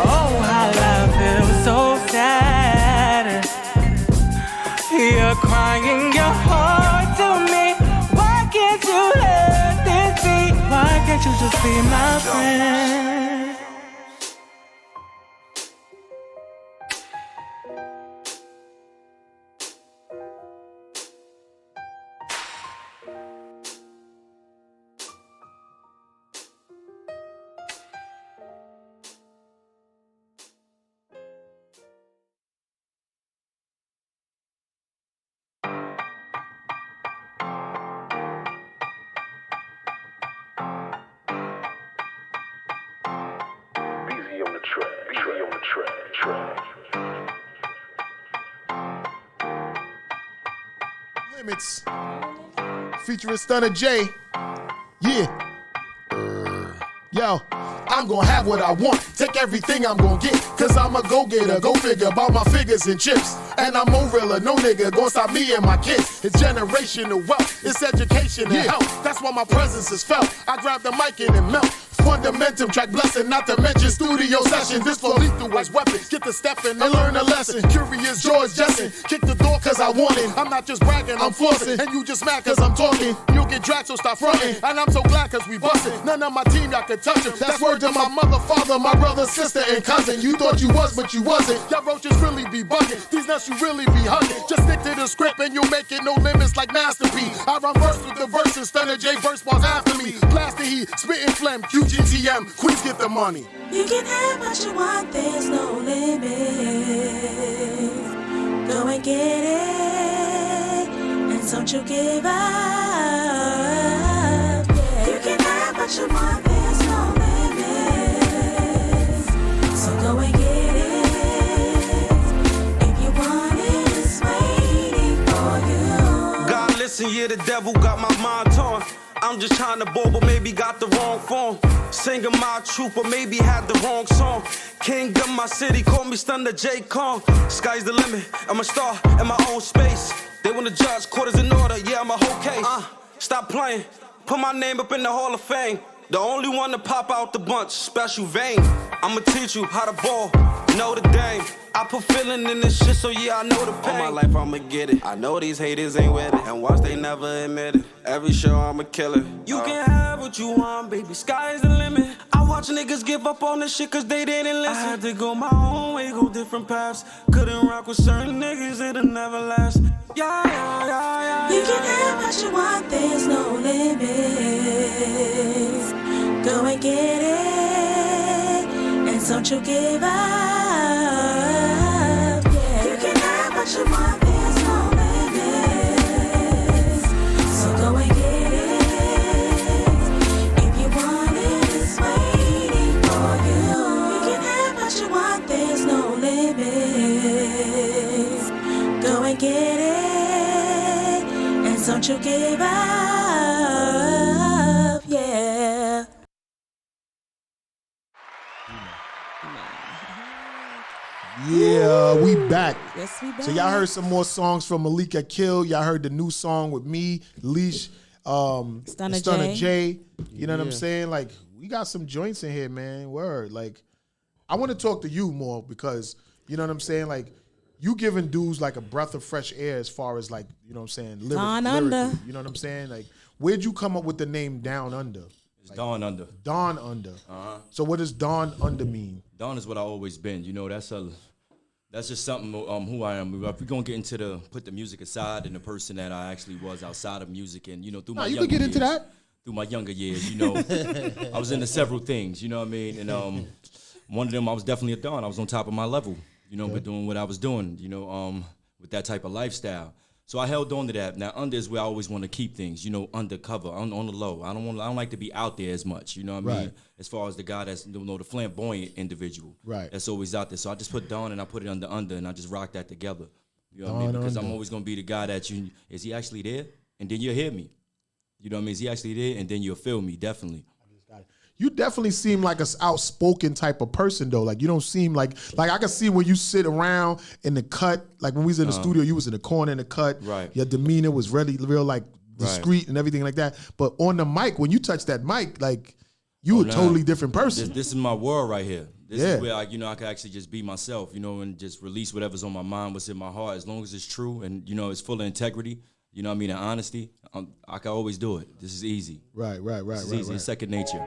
A: Oh, how I feel so sad. You're crying your heart to me. Why can't you let this be? Why can't you just be my friend?
H: the track, Beasley on the track.
D: Limits. Featuring Stunner J. Yeah. Yo, I'm gonna have what I want, take everything I'm gonna get, cause I'm a go-getter, go figure about my figures and chips. And I'm more realer, no nigga gonna stop me and my kids. It's generational wealth, it's education and health. That's why my presence is felt. I grab the mic and it melt. Fundamentum, track blessing, not to mention studio sessions. This flow lethal as weapons. Get the step in and learn a lesson. Curious George Jetson, kick the door cause I want it. I'm not just bragging, I'm flossing. And you just mad cause I'm talking. You'll get dragged, so stop fronting. And I'm so glad cause we bustin'. None of my team y'all can touch it. That's word to my mother, father, my brother, sister, and cousin. You thought you was, but you wasn't. Y'all roaches really be bugging. These nuts you really be hugging. Just stick to the script and you'll make it no limits like Master P. I run first with the verses, Stunner J verse bars after me. Blast the heat, spitting phlegm, QGTM, Queens get the money.
K: You can have what you want, there's no limit. Go and get it, and don't you give up. Yeah. You can have what you want, there's no limit. So go and get it. If you want it, it's waiting for you.
B: God, listen, yeah, the devil got my mind torn. I'm just trying to ball, but maybe got the wrong form. Singing my truth, but maybe had the wrong song. King of my city, call me Stunner J. Kong. Sky's the limit, I'm a star in my own space. They wanna judge, quarters in order, yeah, I'm a whole case. Stop playing, put my name up in the Hall of Fame. The only one to pop out the bunch, special vein. I'ma teach you how to ball, know the game. I put feeling in this shit, so yeah, I know the pain. All my life I'ma get it. I know these haters ain't with it, and watch they never admit it. Every show I'ma kill it. You can have what you want, baby, sky's the limit. I watch niggas give up on this shit cause they didn't listen. I had to go my own way, go different paths. Couldn't rock with certain niggas, it'll never last. Yeah, yeah, yeah, yeah.
K: You can have what you want, there's no limits. Go and get it, and don't you give up. Yeah. You can have what you want, there's no limits. So go and get it. If you want it, it's waiting for you. You can have what you want, there's no limits. Go and get it, and don't you give up. Yeah.
D: Yeah, we back.
C: Yes, we back.
D: So y'all heard some more songs from Malika Kill. Y'all heard the new song with me, Leash, Stunner J. You know what I'm saying? Like, we got some joints in here, man. Word. Like, I want to talk to you more because, you know what I'm saying? Like, you giving dudes like a breath of fresh air as far as like, you know what I'm saying?
C: Down Under.
D: You know what I'm saying? Like, where'd you come up with the name Down Under?
G: It's Dawn Under.
D: Dawn Under. So what does Dawn Under mean?
G: Dawn is what I always been. You know, that's just something who I am. If we're gonna get into put the music aside and the person that I actually was outside of music, and you know, through my
D: you could get into that.
G: Through my younger years, you know, I was into several things. You know what I mean? And one of them, I was definitely a Dawn. I was on top of my level. You know, but doing what I was doing. You know, with that type of lifestyle. So I held on to that. Now, under is where I always want to keep things, you know, undercover, on the low. I don't like to be out there as much, you know what I mean? As far as the guy that's, you know, the flamboyant individual. Right. That's always out there. So I just put Dawn and I put it under, and I just rock that together. You know what I mean? Because I'm always going to be the guy that is he actually there? And then you'll hear me. You know what I mean? Is he actually there? And then you'll feel me, definitely.
D: You definitely seem like an outspoken type of person, though. Like, you don't seem like I can see when you sit around in the cut, like when we was in the studio, you was in the corner in the cut. Right. Your demeanor was really real, like, discreet and everything like that. But on the mic, when you touch that mic, like, you a totally different person.
G: This is my world right here. This is where, I can actually just be myself, you know, and just release whatever's on my mind, what's in my heart, as long as it's true and, you know, it's full of integrity, you know what I mean, and honesty. I can always do it. This is easy.
D: Right.
G: This is easy. It's second nature.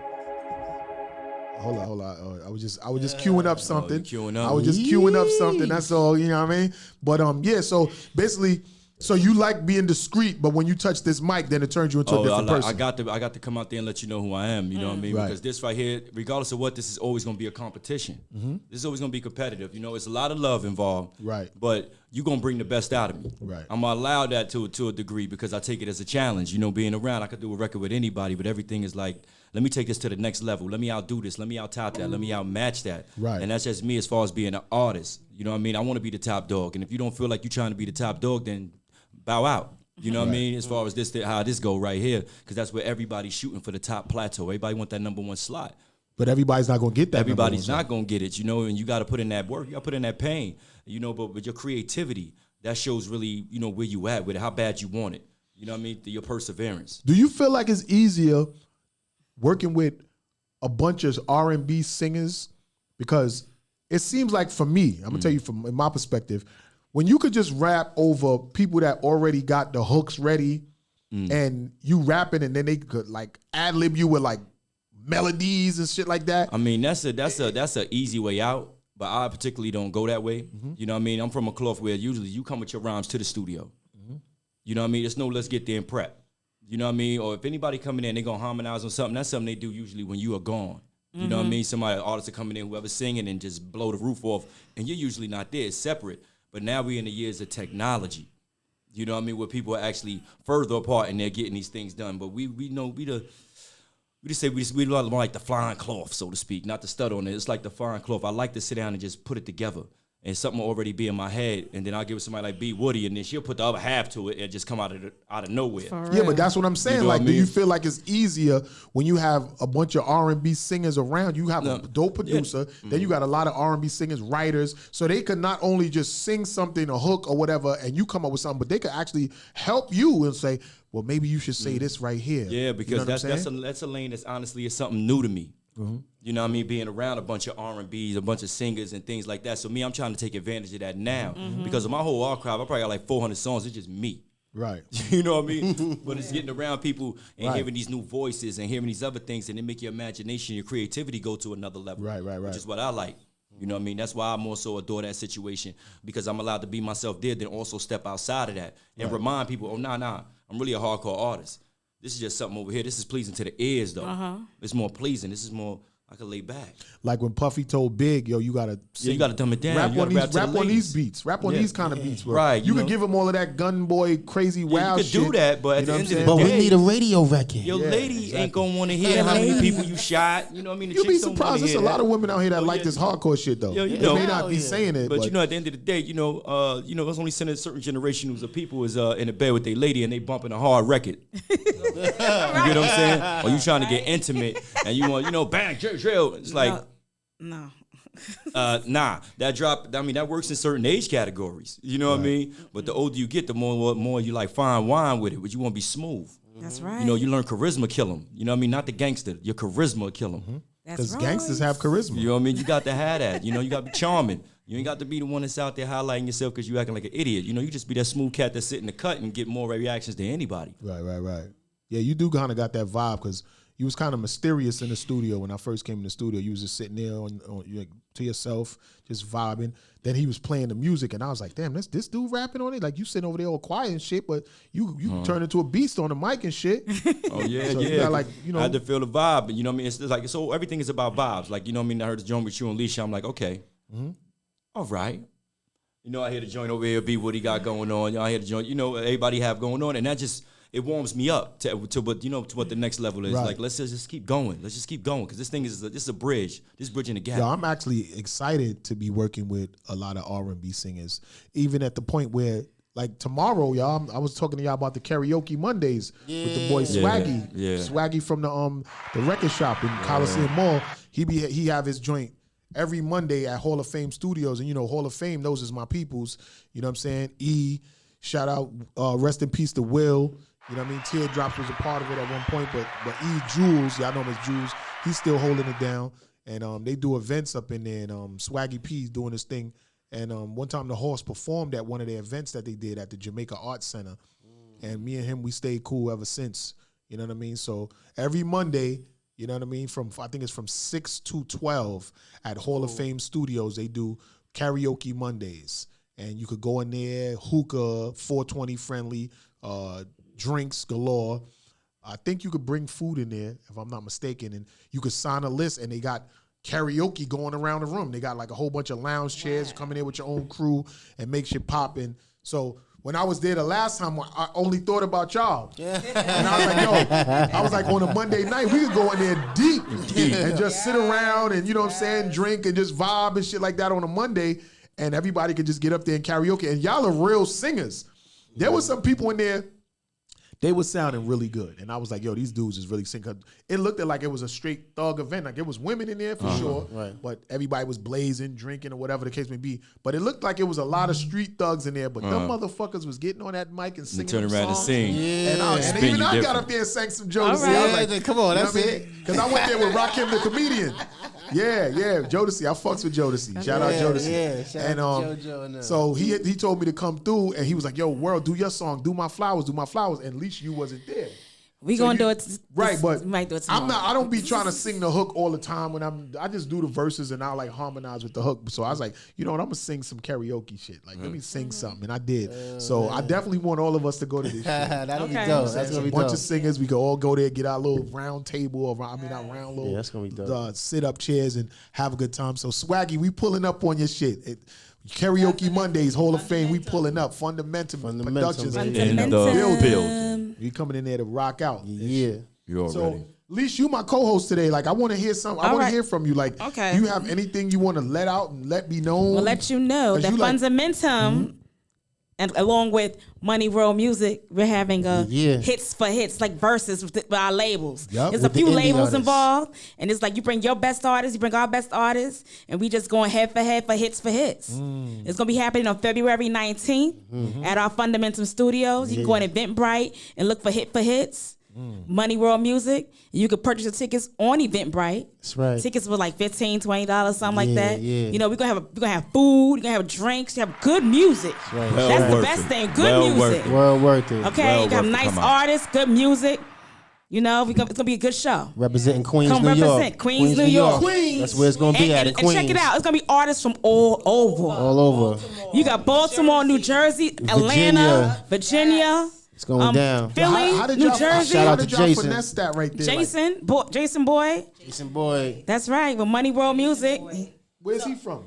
D: Hold on. I was just queuing up something.
G: Queuing up.
D: I was just queuing up something. That's all. You know what I mean? But yeah. So basically, so you like being discreet, but when you touch this mic, then it turns you into a different person.
G: I got to come out there and let you know who I am. You know what I mean? Right. Because this right here, regardless of what, this is always going to be a competition. Mm-hmm. This is always going to be competitive. You know, it's a lot of love involved. Right. But you're going to bring the best out of me. Right. I'm going to allow that to a degree because I take it as a challenge. You know, being around, I could do a record with anybody, but everything is like let me take this to the next level. Let me outdo this. Let me out-top that. Let me outmatch that.
D: Right.
G: And that's just me as far as being an artist. You know what I mean? I want to be the top dog. And if you don't feel like you're trying to be the top dog, then bow out. You know what I mean? As far as how this go right here, because that's where everybody's shooting for the top plateau. Everybody want that number one slot.
D: But everybody's not going to get that.
G: Everybody's not going to get it, you know, and you got to put in that work. You got to put in that pain, you know, but with your creativity, that shows really, you know, where you at with it, how bad you want it. You know what I mean? Your perseverance.
D: Do you feel like it's easier working with a bunch of R&B singers? Because it seems like for me, I'm going to tell you from in my perspective, when you could just rap over people that already got the hooks ready and you rapping and then they could like ad-lib you with like melodies and shit like that.
G: I mean, that's a easy way out, but I particularly don't go that way. You know what I mean? I'm from a cloth where usually you come with your rhymes to the studio. You know what I mean? It's no let's get there and prep. You know what I mean? Or if anybody coming in, they gonna harmonize on something. That's something they do usually when you are gone. You know what I mean? Somebody, artists are coming in, whoever's singing and just blow the roof off, and you're usually not there. It's separate. But now we're in the years of technology. You know what I mean? Where people are actually further apart and they're getting these things done. But we know we just say we more like the flying cloth, so to speak, not the stud on it. It's like the flying cloth. I like to sit down and just put it together. And something will already be in my head, and then I'll give it to somebody like B. Woody, and then she'll put the other half to it and just come out of nowhere.
D: Yeah, but that's what I'm saying.
G: You know
D: like,
G: what I
D: do you
G: mean?
D: feel like it's easier when you have a bunch of R&B singers around? You have a dope producer, then you got a lot of R&B singers, writers, so they could not only just sing something, a hook or whatever, and you come up with something, but they could actually help you and say, well, maybe you should say this right here.
G: Yeah, because
D: you know
G: that's a lane that's honestly is something new to me. You know what I mean? Being around a bunch of R&Bs, a bunch of singers and things like that. So me, I'm trying to take advantage of that now. Because of my whole archive, I probably got like 400 songs. It's just me.
D: Right.
G: You know what I mean? But it's getting around people and hearing these new voices and hearing these other things, and they make your imagination, your creativity go to another level.
D: Right.
G: Which is what I like. You know what I mean? That's why I more so adore that situation, because I'm allowed to be myself there, then also step outside of that and remind people, oh, nah, I'm really a hardcore artist. This is just something over here. This is pleasing to the ears, though. It's more pleasing. This is more, I can lay back.
D: Like when Puffy told Big, yo, you gotta sing,
G: you gotta dumb it down.
D: Rap
G: You
D: on
G: gotta
D: these,
G: rap to the
D: rap on
G: ladies.
D: these beats. Rap on these kind of beats, bro.
G: Right,
D: You
G: you
D: could
G: know.
D: give him all of that gun boy, crazy wild
G: you could
D: shit.
G: do that, but at
D: You
G: the
D: know
G: end
D: what I'm
G: of the
D: saying?
E: But we
G: day,
E: need a radio record.
G: your lady
D: exactly.
G: ain't gonna want to hear how many people you shot. You know what I mean? The
D: You'd be
G: chicks don't wanna
D: surprised. There's
G: hear
D: a lot
G: that.
D: of women out here that
G: Oh,
D: like
G: yeah.
D: this hardcore shit, though.
G: Yo, you
D: They
G: know.
D: may not be saying it,
G: But you know, at the end of the day, you know, there's only certain generations of people is in the bed with their lady and they bumping a hard record. You get what I'm saying? Or you trying to get intimate and you want, bang, drill. It's like,
C: No.
G: nah, that drop. I mean, that works in certain age categories. You know what I mean? But the older you get, the more you like fine wine with it. But you want to be smooth.
C: That's right.
G: You know, you learn charisma kill them. You know what I mean? Not the gangster. Your charisma kill them.
D: Because gangsters have charisma.
G: You know what I mean? You got to have that. You know, you got to be charming. You ain't got to be the one that's out there highlighting yourself because you acting like an idiot. You know, you just be that smooth cat that's sitting in the cut and get more reactions than anybody.
D: Right. Yeah, you do kind of got that vibe because you was kind of mysterious in the studio when I first came in the studio. You was just sitting there to yourself, just vibing. Then he was playing the music, and I was like, "Damn, this dude rapping on it? Like you sitting over there all quiet and shit, but you turn into a beast on the mic and shit."
G: Oh yeah,
D: So
G: yeah.
D: you got, like,
G: I had to feel the vibe. You know what I mean? It's like so everything is about vibes. Like you know what I mean? I heard the joint with you and Leisha. I'm like, okay, all right. You know, I hear the joint over here, be what he got going on. I hear the joint. You know, everybody have going on, and that just. It warms me up to what to what the next level is.
D: Right.
G: Like let's just keep going. Let's just keep going because this thing is this is a bridge. This bridging the gap.
D: Yo, I'm actually excited to be working with a lot of R&B singers, even at the point where, like tomorrow, y'all, I was talking to y'all about the karaoke Mondays with the boy Swaggy.
G: Yeah.
D: Swaggy from the record shop in Coliseum Mall. He have his joint every Monday at Hall of Fame Studios, and you know Hall of Fame, those is my peoples. You know what I'm saying? Shout out, rest in peace to Will. You know what I mean? Teardrops was a part of it at one point, but Jules, y'all know him as Jules, he's still holding it down. And they do events up in there, and Swaggy P's doing his thing. And one time the Horse performed at one of the events that they did at the Jamaica Arts Center. And me and him, we stayed cool ever since. You know what I mean? So every Monday, you know what I mean? I think it's from 6 to 12 at Hall of Fame Studios, they do karaoke Mondays. And you could go in there, hookah, 420 friendly, drinks galore. I think you could bring food in there, if I'm not mistaken, and you could sign a list, and they got karaoke going around the room. They got like a whole bunch of lounge chairs. You come in there with your own crew and make shit popping. So when I was there the last time, I only thought about y'all. And I was like, yo, I was like, on a Monday night, we could go in there deep and just sit around and, you know what I'm saying, drink and just vibe and shit like that on a Monday. And everybody could just get up there and karaoke. And y'all are real singers. There was some people in there, they were sounding really good. And I was like, yo, these dudes is really singing. It looked like it was a straight thug event. Like, it was women in there for sure. Right. But everybody was blazing, drinking, or whatever the case may be. But it looked like it was a lot of street thugs in there. But them motherfuckers was getting on that mic and singing
G: turn around and
D: songs.
G: sing.
D: Yeah. And even I got up there and sang some Jodeci.
C: Right.
D: I was like,
E: come on, that's it.
D: Because I went there with Rakim the comedian. Yeah, Jodeci. I fucks with Jodeci. Shout out Jodeci.
E: Yeah, shout out to JoJo.
D: So he told me to come through, and he was like, "Yo, World, do your song, do my flowers." And at least you wasn't there.
C: We
D: So
C: gonna
D: you-
C: do it.
D: Right, but
C: we might do it
D: I'm
C: tomorrow.
D: not. I don't be trying to sing the hook all the time. I just do the verses and I like harmonize with the hook. So I was like, you know what? I'm gonna sing some karaoke shit. Like, let me sing something, and I did. So I definitely want all of us to go to this shit.
E: That'll be
C: Okay.
E: dope. That's
D: A
E: gonna be
D: bunch
E: dope.
D: of singers. We could all go there, get our little round table, or our round little
E: that's gonna be dope.
D: sit up chairs and have a good time. So Swaggy, we pulling up on your shit. Karaoke Mondays, Hall of Fame, we pulling up. Fundamentum Productions
E: baby.
G: In the building.
D: We coming in there to rock out.
E: Yeah.
G: You already.
D: So, Leash, you my co-host today. Like, I want to hear something. I
C: All
D: want
C: right.
D: to hear from you. Like,
C: Okay.
D: do you have anything you want to let out and let me know?
C: We'll let you know
D: 'Cause
C: that
D: you like-
C: Fundamentum, and along with Money Roll Music, we're having a hits for hits, like verses with our labels.
D: Yup.
C: There's
E: With
C: a
E: the
C: few
E: indie
C: labels
E: artists.
C: involved, and it's like you bring your best artists, you bring our best artists, and we just going head for head for hits for hits. It's gonna be happening on February 19th at our Fundamentum Studios. You can go on Eventbrite and look for hits. Money World Music. You could purchase your tickets on Eventbrite.
E: That's right.
C: Tickets were like $15, $20, something like
E: Yeah,
C: that.
E: yeah.
C: You know, we're gonna have food, we're gonna have drinks, you have good music.
E: right.
G: Well
C: That's the
G: worth
C: best
G: it.
C: thing. Good
G: Well
C: music.
G: worth it.
E: Well worth it.
C: Okay,
G: Well
C: you got
G: worth it.
C: nice
G: Come on.
C: artists, good music. You know, it's gonna be a good show.
E: Representing Queens,
C: Come
E: New
C: represent
E: York.
C: Queens, New York.
E: That's where it's gonna be at.
C: And
E: In Queens.
C: check it out, it's gonna be artists from all over.
E: All over.
C: You got Baltimore, New Jersey, Atlanta, Virginia.
E: It's going down.
C: Philly,
D: How did
C: New
D: y'all,
C: Jersey.
E: Shout
D: how
E: out
D: did
E: to
D: y'all
E: Jason.
D: finesse that right there? Like,
C: Jason Boy.
E: Jason Boy.
C: That's right, with Money World Music.
D: where's he from?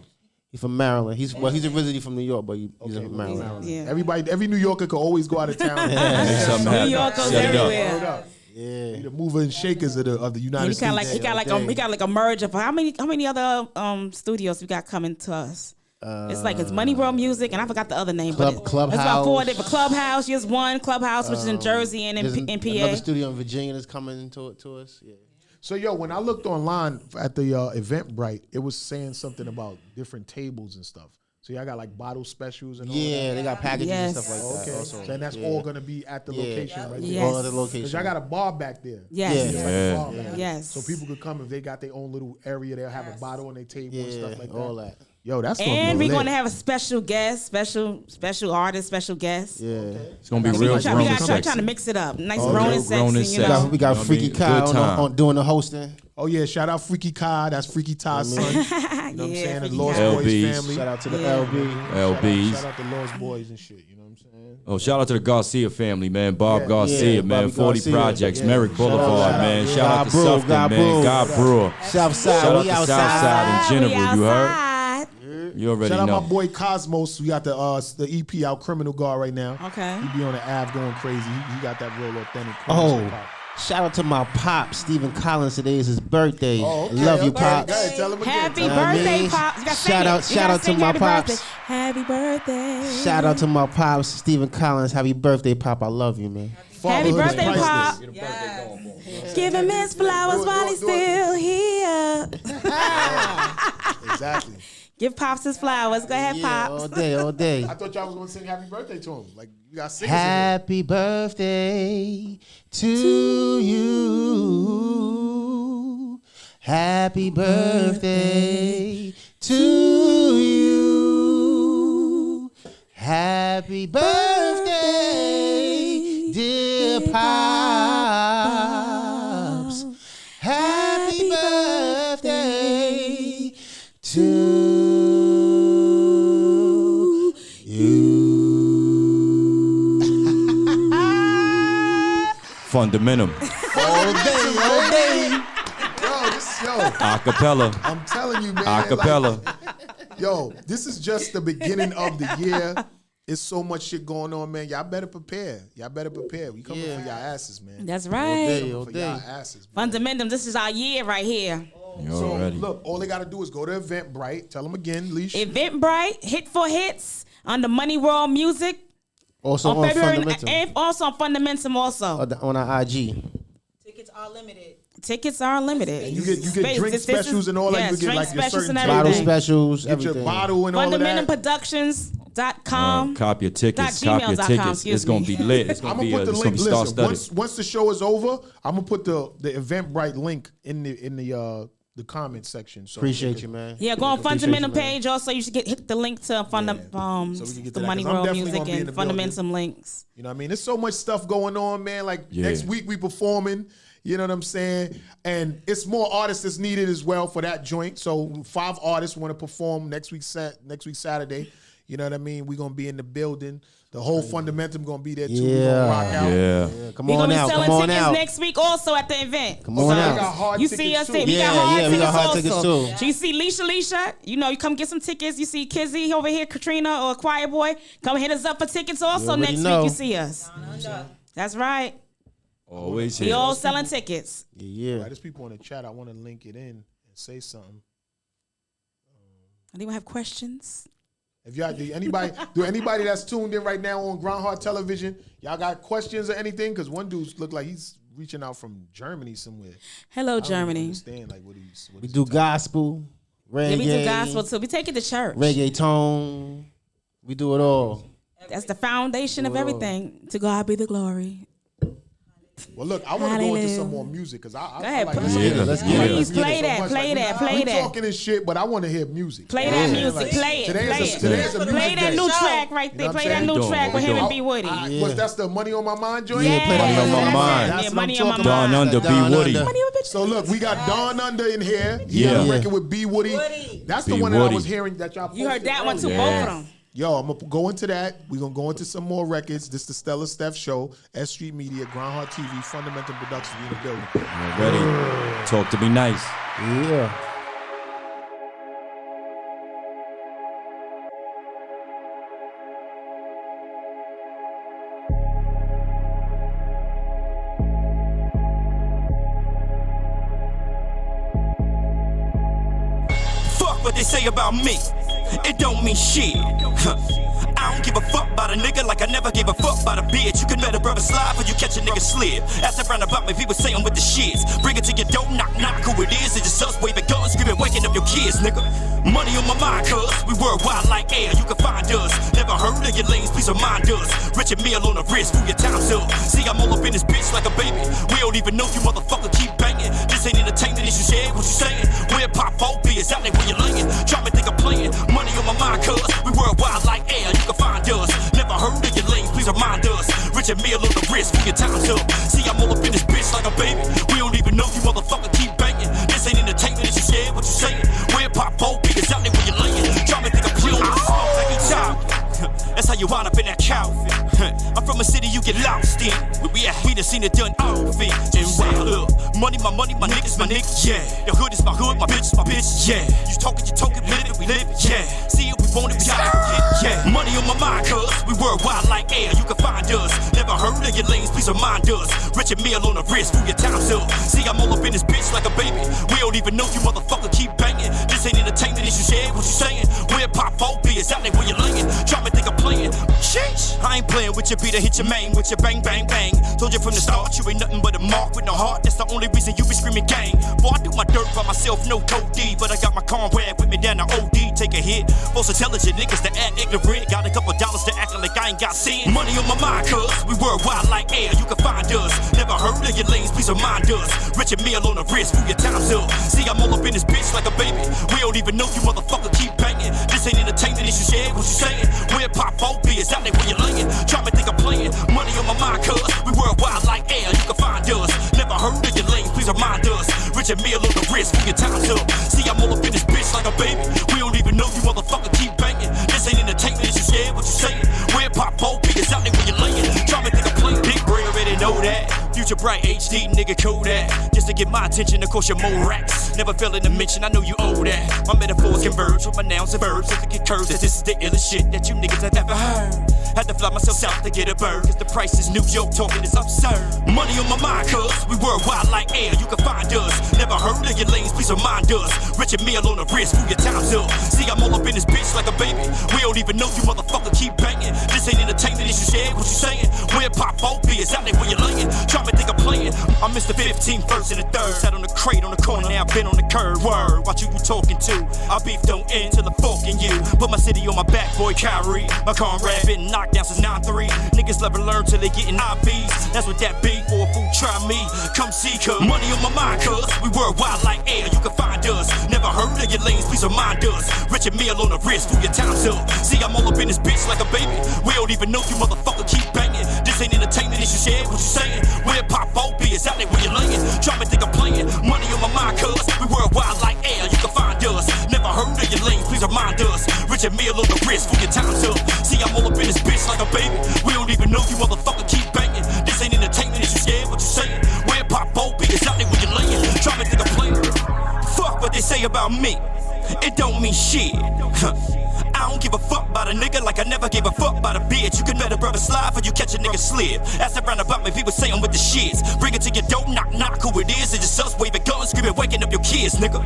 E: He's from Maryland. He's originally from New York, but he's from Maryland.
C: Yeah.
D: Every New Yorker could always go out of town.
G: Make something
C: New
G: happen.
C: York goes
G: Set it up.
C: everywhere.
E: Yeah.
D: The mover and shakers of the United
C: And
D: States.
C: he got like a merge of how many other studios we got coming to us? It's Money World Music, and I forgot the other name. It's about
E: Clubhouse.
C: 4 different Clubhouse. Just one Clubhouse, which is in Jersey and
E: There's
C: in PA.
E: another studio in Virginia that's coming to us. Yeah.
D: So yo, when I looked online at the Eventbrite, it was saying something about different tables and stuff. So y'all got like bottle specials and all
E: Yeah,
D: that.
E: they got packages and
C: Yes.
E: stuff like that.
D: Okay,
E: Also.
D: and that's all gonna be at the location right there.
C: Yes.
E: All other
D: Cause
E: locations.
D: y'all got a bar back there.
C: Yes.
E: Yeah.
G: Yeah.
D: Bar back there.
C: Yes.
D: So people could come if they got their own little area. They'll have a bottle on their table and stuff like that.
E: all that.
D: Yo, that's gonna
C: And
D: be
C: we're
D: lit.
C: going to have a special guest, special artist, special guest.
E: Yeah.
G: It's gonna be
C: We
G: real
C: trying
G: grown and
C: to
G: sexy.
C: mix it up. Nice
D: Okay.
C: grown and
G: Grown
C: sexy,
G: and
C: you
G: sexy.
C: know.
E: We got
G: You know what I
E: Freaky
G: mean?
E: Kai
G: Good time.
E: on doing the hosting.
D: Oh yeah, shout out Freaky Kai. That's Freaky Ty's son. You know what I'm
C: Yeah,
D: saying? The
C: Freaky
D: Lost
C: Kai.
D: Boys
G: LBs.
D: family.
E: Shout out to the
C: Yeah.
E: LB.
G: LBs.
D: Shout out the Lost Boys and shit. You know what I'm saying?
G: Oh, shout out to the Garcia family, man. Bob
D: Yeah.
G: Garcia,
E: Yeah,
G: man.
E: Bobby
G: 40
E: Garcia.
G: Projects,
E: Yeah.
G: Merrick Boulevard, man. Shout out to
E: God Brew,
G: Sufton,
E: God
G: man.
E: Brew.
G: God Brewer.
E: Southside,
G: Shout out
E: we
G: to
E: outside.
G: Southside in
C: We
G: general, you heard?
C: outside.
G: You already
D: Shout out
G: know.
D: my boy Cosmos. We got the EP out, Criminal Guard right now.
C: Okay.
D: He be on the Ave going crazy. He got that real authentic.
E: Oh,
D: hip-hop.
E: shout out to my pop, Stephen Collins. Today is his birthday.
D: Oh, okay,
E: Love you,
D: okay.
E: Pops.
D: Go ahead, tell him again.
C: Happy
E: You know what I
C: birthday,
E: mean?
C: Pops. You gotta sing
E: Shout
C: it.
E: out-
C: You
E: shout
C: gotta
E: out to
C: sing
E: my
C: happy
E: Pops.
C: birthday. Happy birthday.
E: Shout out to my pops, Stephen Collins. Happy birthday, Pop. I love you, man.
C: Happy
D: Fatherhood is
C: birthday,
D: priceless.
C: Pop. Give him his flowers while he's
D: do it.
C: still here.
D: Exactly.
C: Give Pops his flowers. Go ahead,
E: Yeah,
C: Pops.
E: all day, all day.
D: I thought y'all was gonna sing happy birthday to him. Like you got singers in there.
E: Happy birthday to you. Happy birthday to you. Happy birthday, dear Pops. Happy birthday to you.
G: Fundamentum.
E: All day.
D: Yo,
G: Acapella.
D: I'm telling you, man.
G: Acapella.
D: Like, yo, this is just the beginning of the year. It's so much shit going on, man. Y'all better prepare. We coming for y'all asses, man.
C: That's right.
D: For y'all asses.
C: Fundamentum, this is our year right here.
D: So look, all they gotta do is go to Eventbrite. Tell them again, Leash.
C: Eventbrite, Hit for Hits, under Money World Music.
E: Also on Fundamentum.
C: And also on Fundamentum also.
E: On our IG.
F: Tickets are limited.
C: Tickets are limited.
D: And you get drink specials and all that. You get like your certain
E: bottle specials,
D: get
E: everything.
D: your bottle and all of that.
C: FundamentumProductions.com.
G: Copy your tickets.
C: .gmail.com,
G: It's gonna be lit. It's
D: I'm
G: gonna
D: gonna
G: be
D: put the link.
G: star-studded.
D: Listen, once the show is over, I'm gonna put the Eventbrite link in the comment section. So
E: Appreciate you, man.
C: Yeah, go on Fundamentum page. Also, you should hit the link to
D: so we can get
C: the
D: to that,
C: Money
D: 'cause I'm
C: World
D: definitely
C: Music
D: gonna be in
C: and
D: the building.
C: Fundamentum links.
D: You know what I mean? There's so much stuff going on, man. Like next week we performing. You know what I'm saying? And it's more artists that's needed as well for that joint. So 5 artists want to perform next week Saturday. You know what I mean? We're gonna be in the building. The whole Fundamentum gonna be there too. We're gonna rock out.
G: Yeah.
E: Come
C: We're
E: on
C: gonna
E: out.
C: be
E: Come
C: selling
E: on
C: tickets
E: out.
C: next week also at the event.
E: Come on out.
D: We got hard
C: You
D: tickets
C: see us
D: too.
C: there. We
E: Yeah,
C: got hard
E: yeah, we
C: tickets
E: got hard
C: also.
E: tickets too.
C: So you see Leisha, you know, you come get some tickets. You see Kizzy over here, Katrina or Choir Boy. Come hit us up for tickets also
E: already
C: next
E: know.
C: week. You see us. That's right.
G: Always
C: We
G: here.
C: all selling tickets.
E: Yeah.
D: Right, there's people in the chat. I want to link it in and say something.
C: Anyone have questions?
D: If y'all do anybody that's tuned in right now on Groundhog Television, y'all got questions or anything? Because one dude looked like he's reaching out from Germany somewhere.
C: Hello,
D: I don't
C: Germany.
D: understand like what he's.
E: We do gospel, reggae.
C: Yeah, we do gospel too. We take it to church.
E: Reggaeton. We do it all.
C: That's the foundation of everything. To God be the glory.
D: Well, look, I want to go into some more music because I
C: Go ahead,
D: like
C: play
D: listening to
C: it.
D: this.
C: Please
D: I like
C: play
D: it so
C: that,
D: much.
C: play that,
D: we
C: play that.
D: talking and shit, but I want to hear music.
C: Play that music.
D: Like,
C: Play it.
D: Today's
C: Play
D: a
C: it.
D: music
C: Play that
D: day.
C: new track right there.
D: You know
C: Play
D: what I'm
C: that new
D: saying?
C: track with him and B Woody.
D: What's that's the Money on My Mind joint?
C: Yeah,
E: play that
G: Money on My Mind.
C: Yeah,
D: That's what
C: Money
D: I'm
C: on My
D: talking
C: Mind.
G: Down Under, B
E: Down
G: Woody.
E: Under.
D: So look, we got Dawn Under in here. He
G: Yeah.
D: had a record with B Woody. That's the
G: B
D: one that I
G: Woody.
D: was hearing that y'all.
C: You heard
D: posted
C: that one too,
D: earlier.
C: both of them.
D: Yo, I'm gonna go into that. We're gonna go into some more records. This is the Stella Steph Show, S.STREET Media, Groundhog TV, Fundamentum Productions. We in the building.
G: Ready? Talk to me nice.
E: Yeah.
J: Fuck what they say about me. It don't mean shit. Huh. I don't give a fuck about a nigga like I never gave a fuck about a bitch. You can let a brother slide before you catch a nigga slip. Ask around about me, people saying with the shits. Bring it to your door, knock, knock, who it is. It's just us waving guns, screaming, waking up your kids, nigga. Money on my mind, cuz we worldwide like air. You can find us. Never heard of your lanes, please remind us. Richard Meal on the wrist, who your time's up. See, I'm all up in this bitch like a baby. We don't even know you motherfucker keep banging. This ain't entertainment, this you share what you saying. Where pop phobias out there where you laying. Try me think I'm playing. Money on my mind, cuz we worldwide like air. You can find us. Never heard of your lanes, please remind us. Richard Meal on the wrist, who your time's up. See, I'm all up in this bitch like a baby. We don't even know you motherfucker keep banging. This ain't entertainment, this you share what you saying. Where pop phobias out there where you laying. Try me think I'm playing. Like you talk. That's how you wind up in that cow. I'm from a city you get lost in. Where we at, we done seen it done all things. And wild up. Money, my niggas, my niggas, yeah. Your hood is my hood, my bitch is my bitch, yeah. You talking, live it, we live it, yeah. See it, we want it, we got it, yeah. Money on my mind, cuz we worldwide like air. You can find us. Never heard of your lanes, please remind us. Richard Meal on the wrist, who your time's up. See, I'm all up in this bitch like a baby. We don't even know you motherfucker keep banging. This ain't entertainment, this you share what you saying. Where pop phobias out there where you laying. Try me think I'm playing. Sheesh. I ain't playing with your beat, I hit your main with your bang, bang, bang. Told you from the start, you ain't nothing but a mark with no heart. That's the only reason you be screaming gang. Boy, I do my dirt by myself, no code D. But I got my comrade with me down to OD. Take a hit. Most intelligent niggas that act ignorant. Got a couple dollars to acting like I ain't got sin. Money on my mind, cuz we worldwide like air. You can find us. Never heard of your lanes, please remind us. Richard Meal on the wrist, who your time's up. See, I'm all up in this bitch like a baby. We don't even know you motherfucker keep banging. This ain't entertainment, this you share what you saying. Where pop phobias out there where you laying. Try me think I'm playing. Money on my mind, cuz we worldwide like air. You can find us. Never heard of your lanes, please remind us. Richard Meal on the wrist, who your time's up. See, I'm all up in this bitch like a baby. We don't even know you motherfucker keep banging. This ain't entertainment, this you share what you saying. Where pop phobias out there where you laying. Try me think I'm playing. Big Bray already know that. Future bright HD, nigga, Kodak. Just to get my attention, of course, you're more racks. Never failing to mention, I know you owe that. My metaphors converge with my nouns and verbs. If it get curved, that this is the illest shit that you niggas have ever heard. Had to fly myself south to get a bird, cause the price is New York talking is absurd. Money on my mind, cuz we worldwide like air, you can find us. Never heard of your lanes, please remind us. Rich and meal on the wrist, fool your time's up. See, I'm all up in this bitch like a baby. We don't even know you motherfucker keep banging. This ain't entertainment, it's you share what you saying. Where pop phobias out there where you're laying. Try me think I'm playing. I missed the 15th, first and the third. Sat on the crate on the corner, now I've been on the curb. Word, watch who you talking to. Our beef don't end till the fork in you. Put my city on my back, boy, Kyrie. My comrade been knocked down since 9-3. Niggas never learn till they getting IBs. That's what that be for a fool, try me. Come see, cuz money on my mind, cuz we worldwide like air, you can find us. Never heard of your lanes, please remind us. Rich and meal on the wrist, fool, your time's up. See, I'm all up in this bitch like a baby. We don't even know you motherfucker keep banging. This ain't entertainment, it's you share what you saying. Where pop phobias out there where you're laying. Try me think I'm playing. Money on my mind, cuz we worldwide like air, you can find us. Never heard of your lanes, please remind us. Rich and meal on the wrist, fool, your time's up. See, I'm all up in this bitch like a baby. We don't even know you motherfucker keep banging. This ain't entertainment, it's you scared what you saying. Where pop phobias out there where you're laying. Try me think I'm playing. Fuck what they say about me. It don't mean shit. I don't give a fuck about a nigga like I never gave a fuck about a bitch. You can let a brother slide for you catch a nigga slip. Ask around about me, people say I'm with the shits. Bring it to your door, knock, knock, who it is. It's just us waving guns, screaming, waking up your kids, nigga.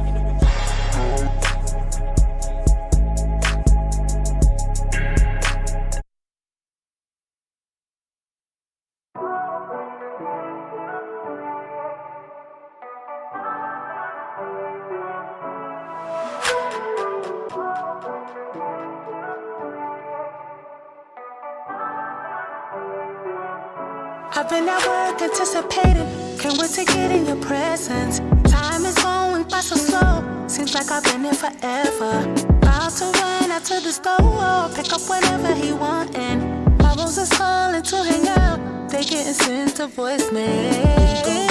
K: I've been at work anticipating, can't wait to get in your presence. Time is going by so slow, seems like I've been here forever. About to run out to the store, pick up whatever he wantin'. My roses calling to hang out, they getting sent to voicemail. 3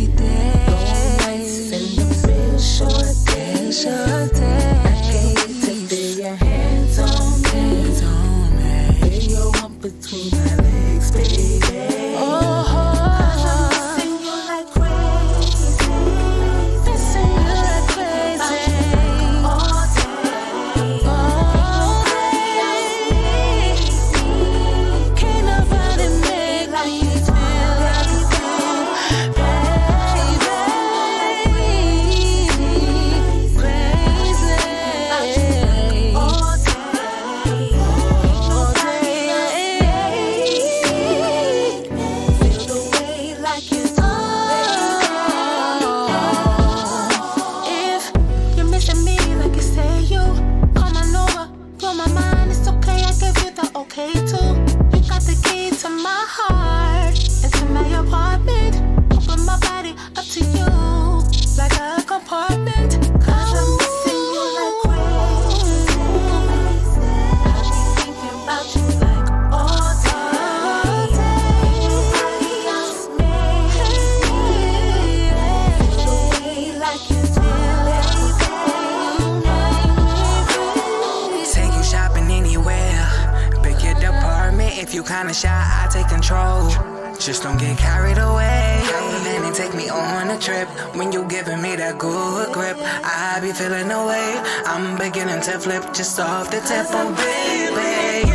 K: days, in the real short days. I can't wait to feel your hands on me. Between my legs, baby. Oh, 'cause I'm missing you like crazy. Missing you like crazy. All day, all day. Can't nobody make me feel like you do, baby. Crazy. All day, all day. Okay too, you got the key to my heart and to my apartment. Open my body up to you like a compartment. 'Cause I'm missing you like crazy. I be thinking about you like all day. Nobody else made feel the way like you feel, baby.
A: Take you shopping anywhere. If you kinda shy, I take control. Just don't get carried away. Then and take me on a trip. When you giving me that good grip, I be feeling the way. I'm beginning to flip just off the tip, oh baby.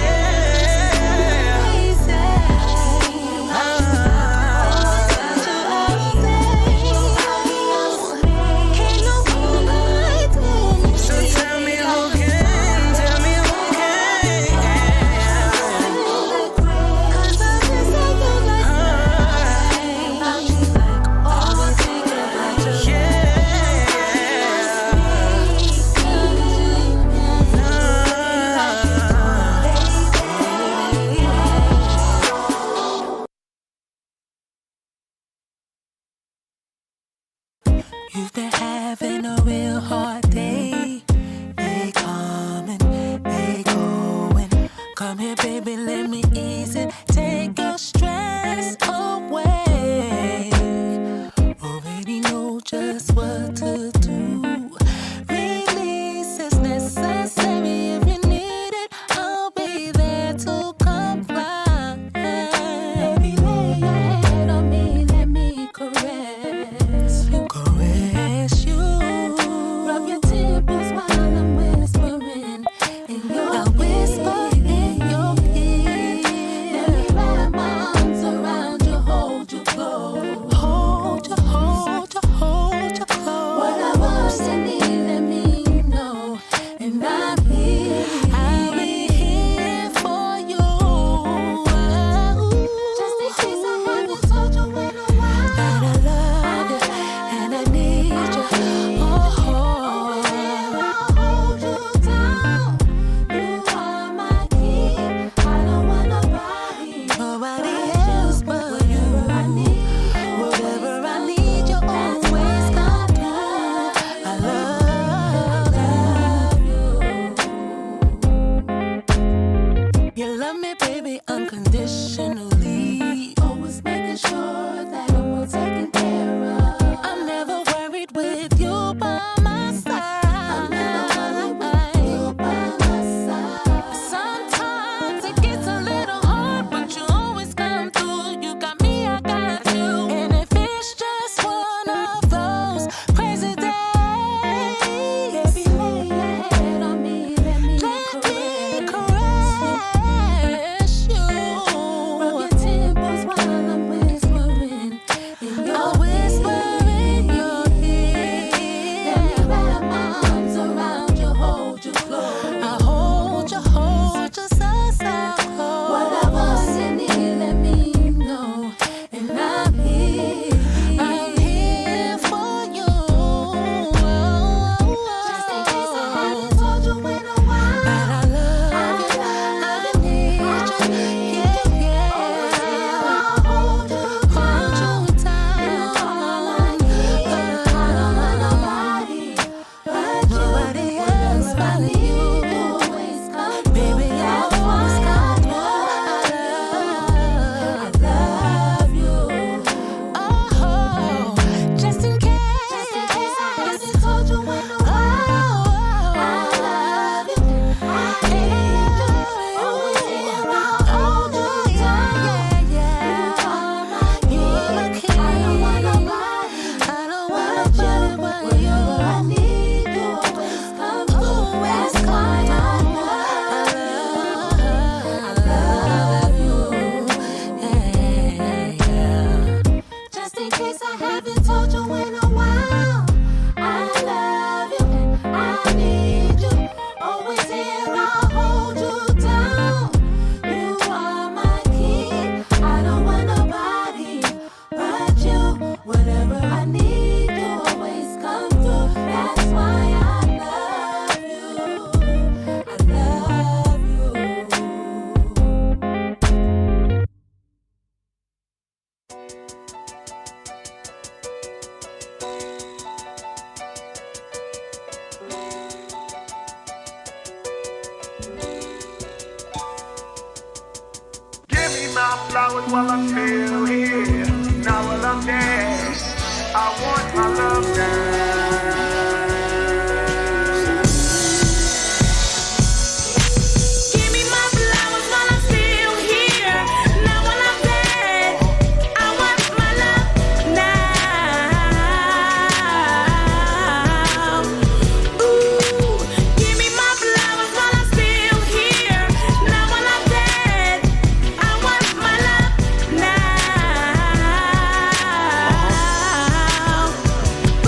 A: flowers while I'm still here. Now while I'm dead, I want my love now.
K: Give me my flowers while I'm still here. Now while I'm dead, I want my love now. Ooh, give me my flowers while I'm still here. Now while I'm dead, I want my love now.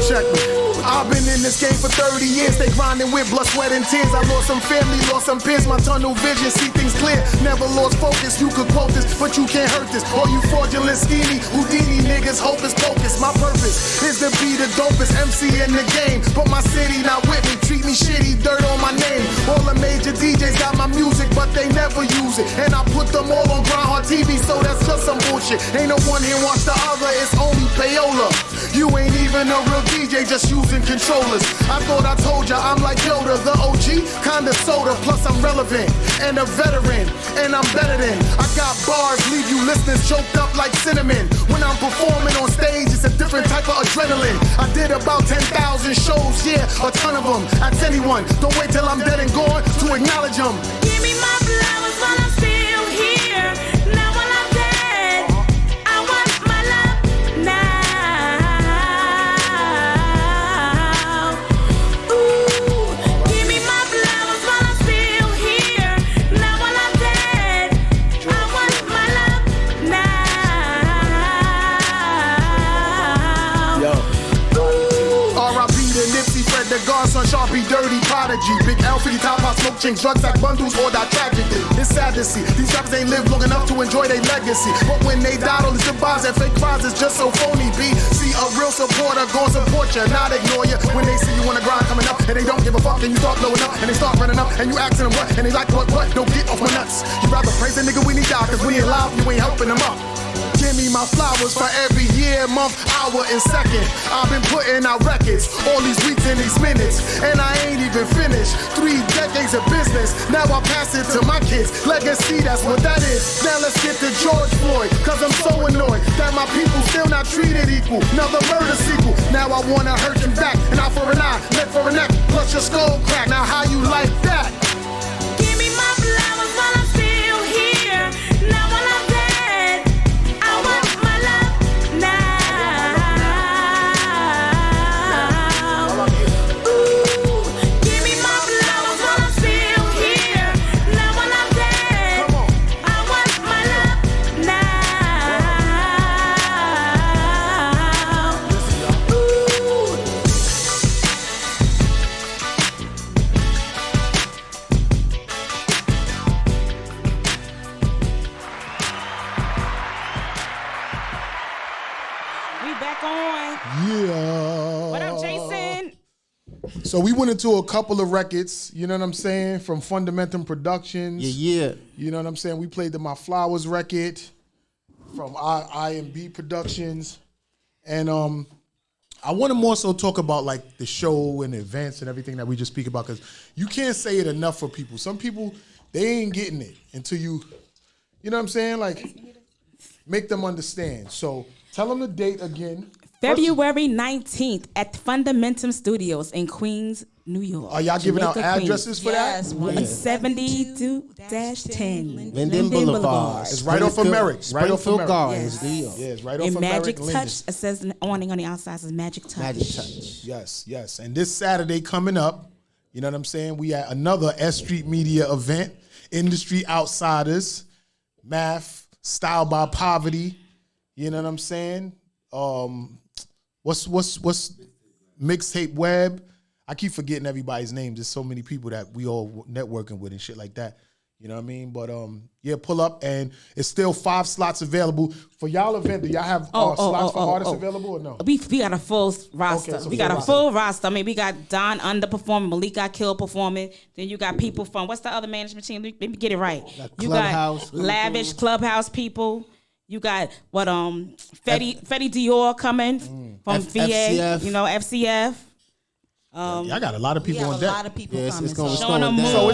D: Check me. I've been in this game for 30 years. They grinding with blood, sweat, and tears. I lost some family, lost some peers. My tunnel vision, see things clear. Never lost focus. You could quote this, but you can't hurt this. All you fraudulent, schemy, Houdini niggas, hocus pocus. My purpose is to be the dopest MC in the game. But my city not with me. Treat me shitty, dirt on my name. All the major DJs got my music, but they never use it. And I put them all on Grind Hard TV, so that's just some bullshit. Ain't no one here wants the other, it's only payola. You ain't even a real DJ, just using controllers. I thought I told ya I'm like Yoda, the OG, kinda soda. Plus I'm relevant and a veteran, and I'm better than. I got bars, leave you listeners choked up like cinnamon. When I'm performing on stage, it's a different type of adrenaline. I did about 10,000 shows, yeah, a ton of them. Ask anyone, don't wait till I'm dead and gone to acknowledge them.
K: Give me my flowers while I'm still here. Now while I'm dead, I want my love now. Ooh, give me my flowers while I'm still here. Now while I'm dead, I want my love now.
D: Yo. R.I.P. to Nipsey, Fred the Godson, Sharpie, Dirty Prodigy. Big Alfie, top hot smoke chains, drugs like bundles, or die tragically. It's sad to see these rappers ain't lived long enough to enjoy their legacy. But when they die, all these goodbyes and fake cries is just so phony. B. See a real supporter gon' support you, not ignore you. When they see you on the grind coming up and they don't give a fuck, and you start blowing up and they start running up and you asking them what, and they like what? Don't get off my nuts. You rather praise a nigga when he die, cause when he alive, you ain't helping him up. Give me my flowers for every year, month, hour, and second. I've been putting out records all these weeks and these minutes, and I ain't even finished 3 decades of business. Now I pass it to my kids. Legacy, that's what that is. Now let's get to George Floyd, cause I'm so annoyed that my people still not treated equal. Another murder sequel. Now I wanna hurt you back. An eye for an eye, neck for a neck, plus your skull crack. Now how you like that?
K: Give me my flowers while I'm still here. Now while I'm dead, I want my love now. Ooh, give me my flowers while I'm still here. Now while I'm dead, I want my love now. Ooh.
C: We back on.
D: Yeah.
C: What up, Jason?
D: So we went into a couple of records, you know what I'm saying, from Fundamentum Productions.
E: Yeah.
D: You know what I'm saying? We played the My Flowers record from I&B Productions. And I want to more so talk about like the show and the events and everything that we just speak about, because you can't say it enough for people. Some people, they ain't getting it until you know what I'm saying? Like, make them understand. So tell them the date again.
C: February 19th at Fundamentum Studios in Queens, New York.
D: Are y'all giving out
C: Jamaica,
D: addresses for that?
F: Yes,
C: 172-10
E: Linden Boulevard.
D: It's right off of Merrick. Right off of
E: Springfield
D: Merrick.
E: Gardens, New York.
D: Yeah, it's right off
C: And
D: of
C: Magic
D: Merrick,
C: Touch, it says the awning on the outside says Magic Touch.
E: Magic Touch.
D: Yes, yes. And this Saturday coming up, you know what I'm saying? We at another S.STREET Media event, Industry Outsiders, Math, Style by Poverty. You know what I'm saying? What's Mixtape Web? I keep forgetting everybody's names. There's so many people that we all networking with and shit like that. You know what I mean? But yeah, pull up, and it's still 5 slots available for y'all event. Do y'all have slots for artists available or no?
C: We got a full roster.
D: Okay, so
C: we got
D: full
C: a full roster. I mean, we got Don Under performing, Malik got killed performing. Then you got people from what's the other management team? Let me get it right. You
E: Clubhouse,
C: got Lavish Clubhouse people. You got what Fetty Dior coming from VA.
E: FCF.
C: You know, FCF.
D: Y'all got a lot of
F: We
D: people
F: have
D: on
F: a
D: deck.
F: lot of people
E: Yeah,
F: coming.
E: it's going
C: Showing them
E: down.
D: So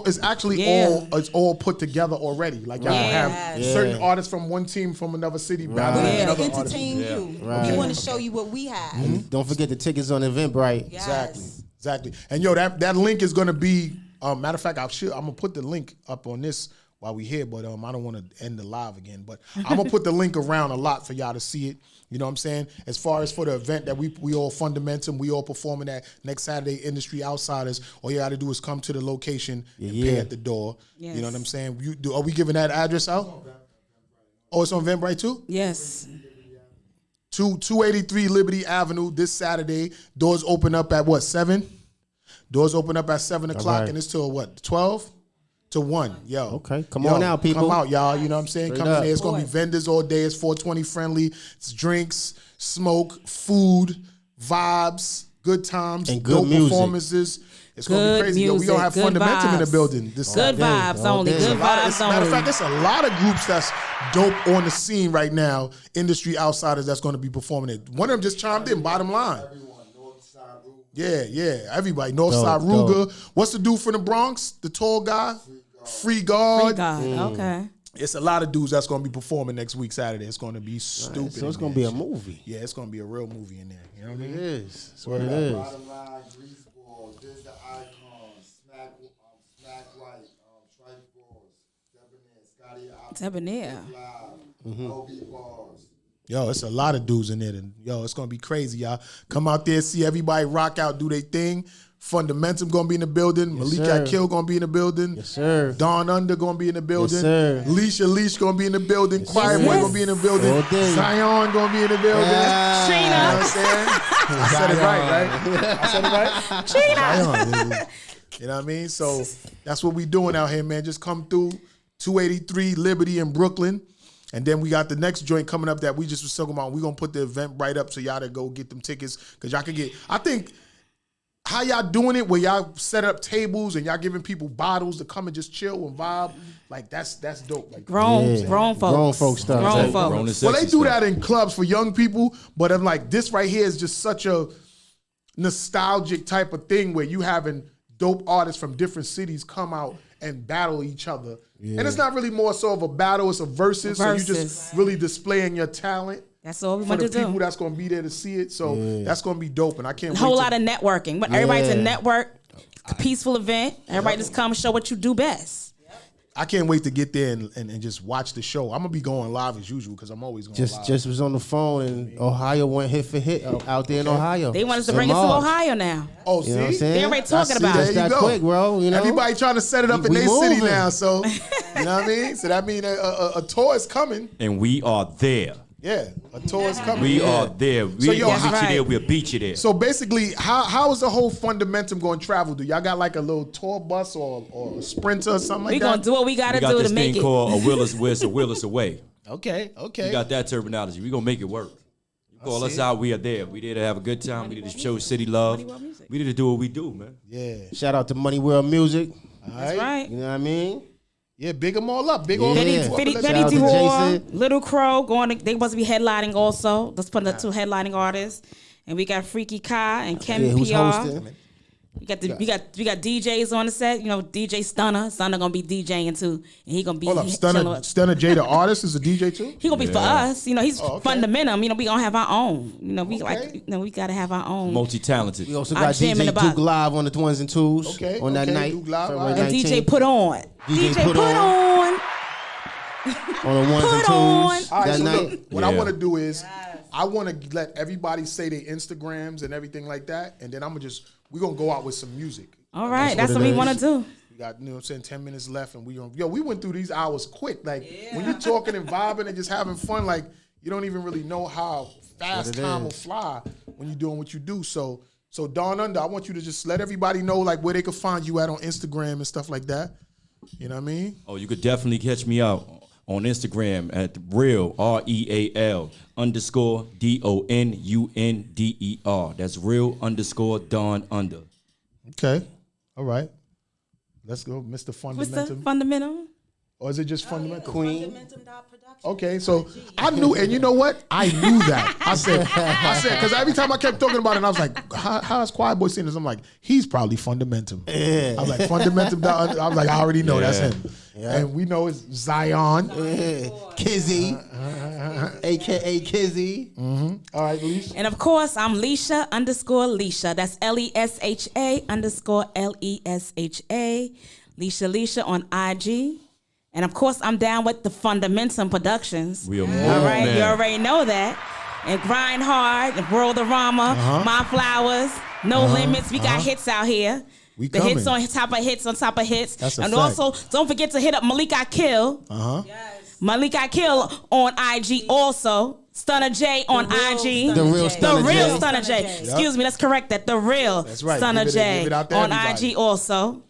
D: it's actually
C: Yeah.
D: all put together already. Like y'all
C: Yeah.
D: have certain artists from one team from another city battling
F: We're
D: another
F: here to
D: artist.
F: entertain you.
E: Right.
F: We want to show you what we have.
E: Don't forget the tickets on Eventbrite.
F: Yes.
D: Exactly. And yo, that link is gonna be. Matter of fact, I'm gonna put the link up on this while we here, but I don't want to end the live again. But I'm gonna put the link around a lot for y'all to see it. You know what I'm saying? As far as for the event that we all Fundamentum, we all performing at next Saturday, Industry Outsiders. All you got to do is come to the location and pay at the door.
C: Yes.
D: You know what I'm saying? Are we giving that address out? Oh, it's on Eventbrite too?
C: Yes.
D: 283 Liberty Avenue this Saturday. Doors open up at what, 7? Doors open up at 7 o'clock
E: right.
D: and it's till what, 12? To 1. Yo.
E: Okay, come on out, people.
D: Come out, y'all. You know what I'm saying?
E: Straight
D: Come in
E: up.
D: there. It's going to be vendors all day. It's 420 friendly. It's drinks, smoke, food, vibes, good times,
E: And good
D: dope
E: music.
D: performances. It's going to be
C: Good
D: crazy. Yo, we
C: music,
D: going to have
C: good
D: Fundamentum in the
C: vibes.
D: building this
C: Good
D: Saturday.
C: vibes only.
E: day.
C: Good
D: Matter
C: vibes
D: of
C: only.
D: fact, it's a lot of groups that's dope on the scene right now, industry outsiders that's going to be performing it. One of them just chimed in, bottom line. Yeah, everybody. Northside
E: Dope,
D: Ruger. What's the dude from the Bronx? The tall guy? Free Guard.
C: God. Okay.
D: It's a lot of dudes that's going to be performing next week Saturday. It's going to be stupid.
E: So it's
D: in
E: going to
D: there.
E: be a movie.
D: Yeah, it's going to be a real movie in there. You know what I mean?
E: It is. That's what it is.
L: Bottom line, grease balls, there's the icon, smack right, strike balls, Debonair, Scotty
C: Debonair.
L: Live, OB bars.
D: Yo, it's a lot of dudes in there. And yo, it's going to be crazy, y'all. Come out there, see everybody rock out, do their thing. Fundamentum going to be in the building. Malik
E: sir.
D: Akil going to be in the building.
E: Yes, sir.
D: Don Under going to be in the building.
E: sir.
D: Leash going to be in the building. Quiet Boy
C: yes.
D: going to be in the building.
E: All day.
D: Zion going to be in the building. You know what I'm saying? I said it right? I said it right? Zion. You know what I mean? So that's what we doing out here, man. Just come through 283 Liberty in Brooklyn. And then we got the next joint coming up that we just was talking about. We're going to put the event right up so y'all to go get them tickets. Because y'all can get, I think, how y'all doing it where y'all set up tables and y'all giving people bottles to come and just chill and vibe, like that's dope. Like
C: Grown folks.
E: Grown folks stuff.
C: Grown
E: Right.
C: folks.
G: Grown and
D: well, they
G: sexy
D: do
G: stuff.
D: that in clubs for young people, but I'm like, this right here is just such a nostalgic type of thing where you having dope artists from different cities come out and battle each other. And it's not really more so of a battle, it's a versus. So you just really displaying your talent.
C: That's all we
D: For
C: want
D: the
C: to
D: people
C: do.
D: that's going to be there to see it. So that's going to be dope. And I can't
C: A
D: wait
C: whole
D: to-
C: lot of networking. But everybody to
E: Yeah.
C: network, a peaceful event. Everybody just come and show what you do best.
D: I can't wait to get there and just watch the show. I'm going to be going live as usual because I'm always going live.
E: Just was on the phone and Ohio went hit for hit out there in Ohio.
C: They want us to
E: In
C: bring us to
E: March.
C: Ohio now.
D: Oh,
E: You know what I'm
D: see?
E: saying?
C: They already talking about
D: There
C: it.
E: Just
D: you
E: that
D: go.
E: quick, bro. You know?
D: Everybody trying to set it up in
E: We
D: their city
E: moving.
D: now. So, you know what I mean? So that means a tour is coming.
G: And we are there.
D: Yeah, a tour is coming.
G: We are there. We
D: So, yo,
G: will meet
D: how-
G: you there. We'll beat you there.
D: So basically, how is the whole Fundamentum going to travel? Do y'all got like a little tour bus or a Sprinter or something like
C: We
D: that?
C: gonna do what we gotta
G: we got
C: do
G: this
C: to make
G: thing
C: it.
G: called a Willis West, a Willis away.
D: Okay.
G: We got that terminology. We gonna make it work. You call us out, we are there. We there to have a good time. We there to show city love. We there to do what we do, man.
D: Yeah.
E: Shout out to Money World Music.
D: All
C: That's right.
E: You know what I mean?
D: Yeah, big them all up. Big all
E: Yeah.
D: them
C: Fitty
E: Shout out to
C: Dior,
E: Jason.
C: Little Crow going. They must be headlining also. Let's put the two headlining artists, and we got Freaky Kai and Ken
E: Yeah, who's
C: PR.
E: hosting?
C: We got DJs on the set. You know, DJ Stunner. Stunner gonna be DJing too, and he gonna be.
D: Hold up,
C: chilling.
D: Stunner J, the artist, is a DJ too?
C: He gonna be for us. You know, he's
D: Oh, okay.
C: Fundamentum. You know, we gonna have our own. You know, we
D: Okay.
C: like. You know, we gotta have our own.
G: Multi-talented.
E: We also
C: I
E: got
C: jam in
E: DJ
C: the box.
E: Duke Live on the ones and twos
D: Okay,
E: on that
D: okay,
E: night.
D: Duke Live,
E: February
D: all right.
C: And
E: 19th.
C: DJ put on.
E: DJ put
C: on.
E: on the ones and
C: Put on.
E: twos
D: All right,
E: that
D: so
E: night.
D: look, what I
G: Yeah.
D: want to do is I want to let everybody say their Instagrams and everything like that, and then we're going to go out with some music.
C: All right,
E: That's
C: that's
E: what
C: what
E: it
C: we want to
E: is.
C: do.
D: We got, you know what I'm saying, 10 minutes left, and we went through these hours quick. Like, when you're talking and vibing and just having fun, like, you don't even really know how fast time will fly when you're doing what you do. So Dawn Under, I want you to just let everybody know, like, where they can find you at on Instagram and stuff like that. You know what I mean?
G: Oh, you could definitely catch me out on Instagram at real REAL _DONUNDER. That's real _Dawn Under.
D: Okay. All right. Let's go, Mr.
C: What's the
D: Fundamentum.
C: fundamental?
D: Or is it just Fundamentum?
E: Queen.
D: Okay, so I knew, and you know what? I knew that. I said, because every time I kept talking about it, and I was like, how is Quiet Boy seeing this? I'm like, he's probably Fundamentum.
E: Yeah.
D: I'm like, Fundamentum. I was like, I already know that's him.
E: Yeah.
D: And we know it's Zion.
E: Kizzy, a.k.a. Kizzy.
D: All right, Leisha.
C: And of course, I'm Leisha_Leisha. That's LESHA_LESHA. Leisha on IG. And of course, I'm down with the Fundamentum Productions.
G: We are more.
C: All right,
G: Man.
C: you already know that. And Grind Hard, the World-O-Rama, My Flowers, No Limits. We got hits out here.
D: We
C: the
D: coming.
C: hits on top of hits on top of hits.
D: That's a
C: and
D: fact.
C: also, don't forget to hit up Malika Kill. Malika Kill on IG also. Stunner J on IG.
E: The real
C: Stunner J.
D: Yep.
C: Excuse me, let's correct that. The real
D: That's right.
C: Stunner
D: Give
C: J
D: it out to
C: on
D: everybody.
C: IG also.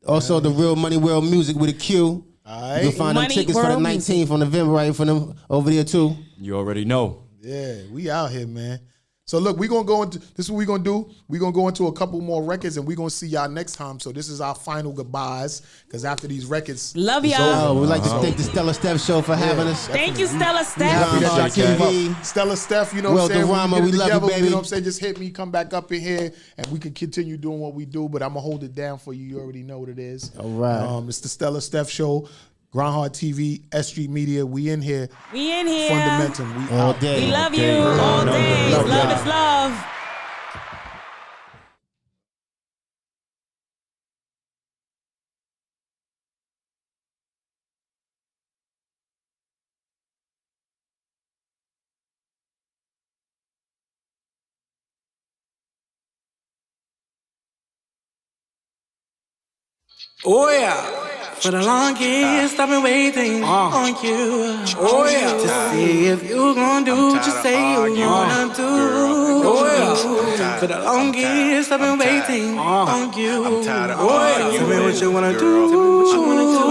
E: Also, the Real Money World Music with a Q.
D: All
E: You
D: right.
E: can find them
C: Money
E: tickets for the
C: World
E: 19th on November, right? For them over there too.
G: You already know.
D: Yeah, we out here, man. So look, we're gonna go into this is what we're gonna do. We're gonna go into a couple more records and we're gonna see y'all next time. So this is our final goodbyes. Cause after these records,
C: Love
D: it's
C: y'all.
D: over.
E: We'd like to thank the Stella Steph Show for having us.
C: Thank you, Stella
D: Happy that y'all
E: Groundhog
D: came
E: TV.
D: up. Stella Steph, you know what
E: Well,
D: I'm saying?
E: Dorama,
D: When
E: we
D: get it
E: love you,
D: together,
E: baby.
D: You know what I'm saying? Just hit me, come back up in here, and we can continue doing what we do. But I'm gonna hold it down for you. You already know what it is.
E: All right.
D: It's the Stella Steph Show, Groundhog TV, S.STREET Media. We in here.
C: We in here.
D: Fundamentum. We
E: All
D: out.
E: day.
C: We love you all day.
E: Love
C: Love
E: y'all.
C: is love.
B: Oh yeah, for the longest I've been waiting on you. Oh yeah, to see if you gon' do what you say you wanna do. Oh yeah, for the longest I've been waiting on you. Oh yeah, tell me what you wanna do.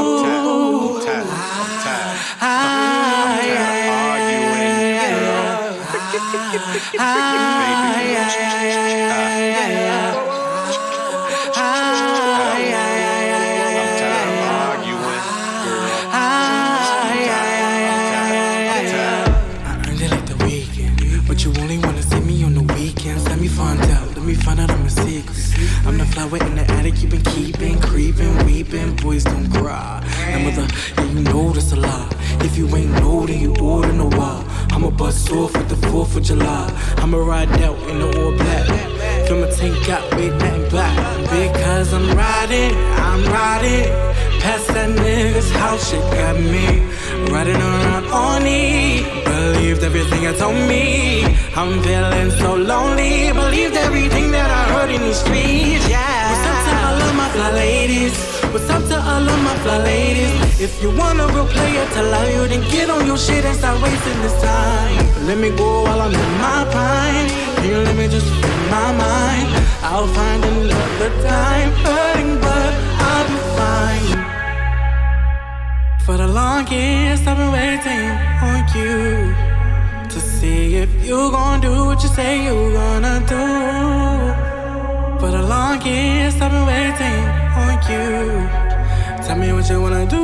B: Find out I'm a secret. I'm the flower in the attic you've been keeping, creeping, weeping. Boys don't cry. And mother, yeah, you know this a lie. If you ain't know, then you order no why. I'ma bust off with the 4th of July. I'ma ride out in the all black. Fill my tank out with nothing black. Because I'm riding. Past that nigga's house, shit got me riding around on E. Believed everything you told me. I'm feeling so lonely. Believed everything that I heard in these streets, yeah. What's up to all of my fly ladies? What's up to all of my fly ladies? If you want a real player to love you, then get on your shit and start wasting this time. Let me go while I'm in my prime. Can you let me just free my mind? I'll find another time. Hurting, but I'll be fine. For the longest I've been waiting on you to see if you gon' do what you say you gonna do. For the longest I've been waiting on you. Tell me what you wanna do.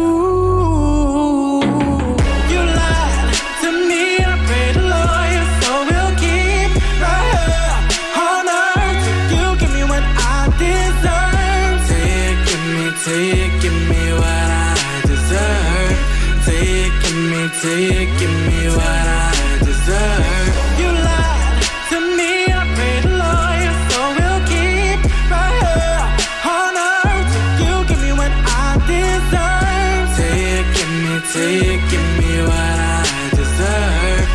B: You lied to me, I pray the Lord, so we'll keep right here on earth. You give me what I deserve. Give me what I deserve. Give me what I deserve. You lied to me, I pray the Lord, so we'll keep right here on earth. You give me what I deserve. Give me what I deserve.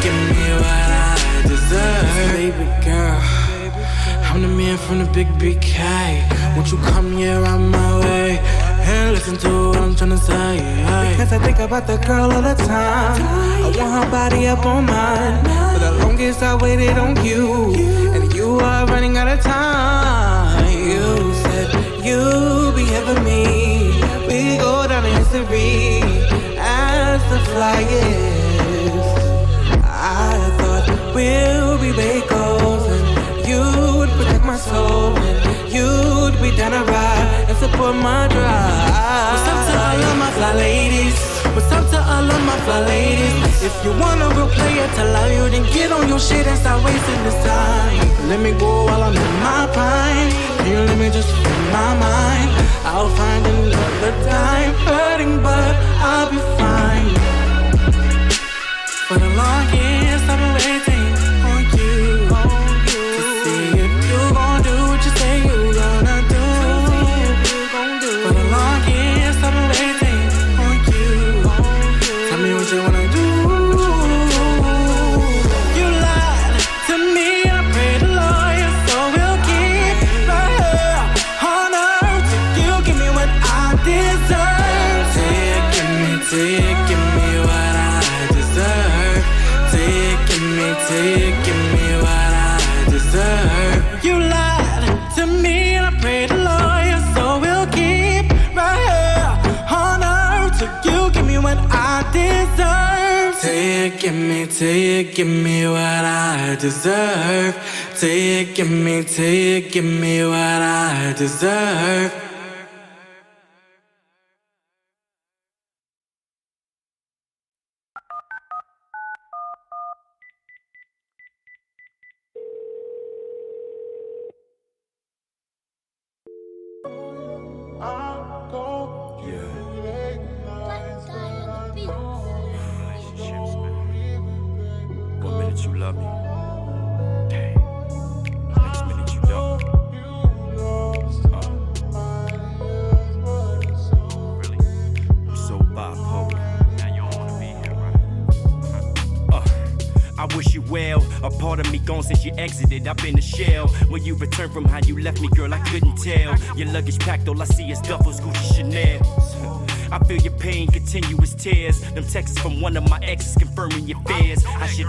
B: Give me what I deserve. Baby girl, I'm the man from the big BK. Won't you come here on my way and listen to what I'm tryna say? Because I think about the girl all the time. I want her body up on mine. For the longest I waited on you, and you are running out of time. You said you'll be here for me. We go down in history as the flyers. I thought we'll be bakers, and you would protect my soul, and you'd be down to ride and support my drive.
A: fly ladies. What's up to all of my fly ladies? If you want a real player to love you, then get on your shit and stop wasting this time. Let me go while I'm in my prime. Can you let me just free my mind? I'll find another time. Hurting, but I'll be fine. For the longest I've been waiting on you to see if you gon' do what you say you gonna do. For the longest I've been waiting on you. Tell me what you wanna do. You lied to me, I prayed the lawyer, so we'll keep my hair on earth till you give me what I deserve. Give me what I deserve. Give me what I deserve. You lied to me and I prayed the lawyer, so we'll keep right here on earth till you give me what I deserve. Give me what I deserve. Give me what I deserve.
J: One minute you love me, next minute you don't. Really, I'm so bipolar. Now you don't wanna be here, right? I wish you well. A part of me gone since you exited. I've been a shell. When you returned from how you left me, girl, I couldn't tell. Your luggage packed, all I see is duffels, Gucci, Chanel. I feel your pain, continuous tears. Them texts from one of my exes confirming your fears. I should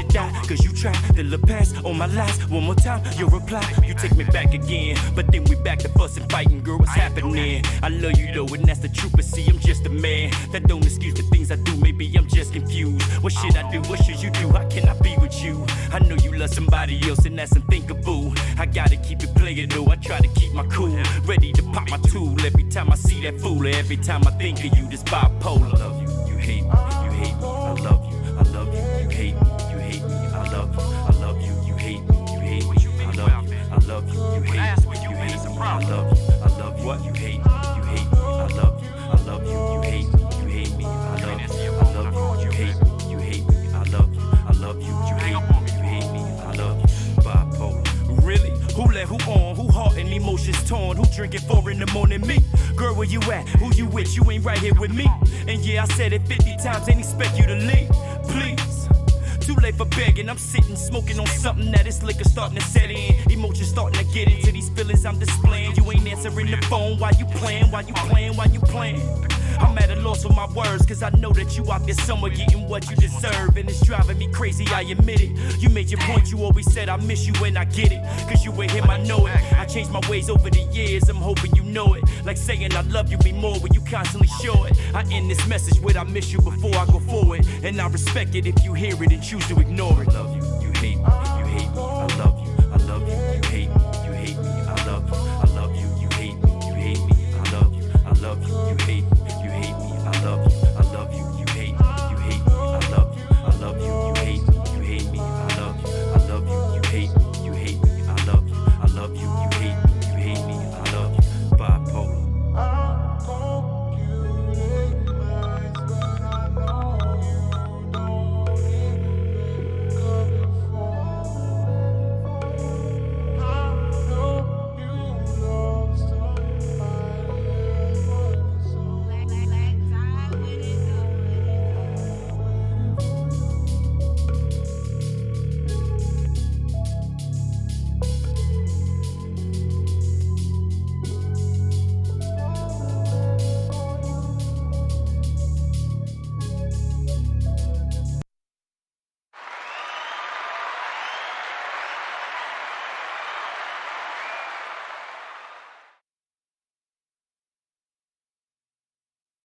J: die, cause you tried to look past on my lies. One more time, your reply, you take me back again. But then we back to fussing, fighting, girl, what's happening? I love you though, and that's the truth, but see, I'm just a man. That don't excuse the things I do, maybe I'm just confused. What should I do, what should you do, how can I be with you? I know you love somebody else, and that's unthinkable. I gotta keep it playing though, I try to keep my cool. Ready to pop my tool, every time I see that fool. Every time I think of you, this bipolar. I love you, you hate me, you hate me. I love you, you hate me, you hate me. I love you, you hate me, you hate me. I love you, you hate me, you hate me. I love you, you hate me, you hate me. I love you, you hate me, you hate me. I love you, you hate me, you hate me. I love you, you hate me, you hate me. I love you, bipolar. Really? Who let who on? Who heart and emotions torn? Who drinking 4 in the morning? Me. Girl, where you at? Who you with? You ain't right here with me. And yeah, I said it 50 times, ain't expect you to leave. Please. Too late for begging, I'm sitting smoking on something that is liquor starting to set in. Emotions starting to get into these feelings I'm displaying. You ain't answering the phone, why you playing? I'm at a loss with my words, cause I know that you out there somewhere getting what you deserve. And it's driving me crazy, I admit it. You made your point, you always said I miss you and I get it. Cause you with him, I know it. I changed my ways over the years, I'm hoping you know it. Like saying I love you mean more when you constantly show it. I end this message with I miss you before I go forward. And I respect it if you hear it and choose to ignore it. I love you, you hate me.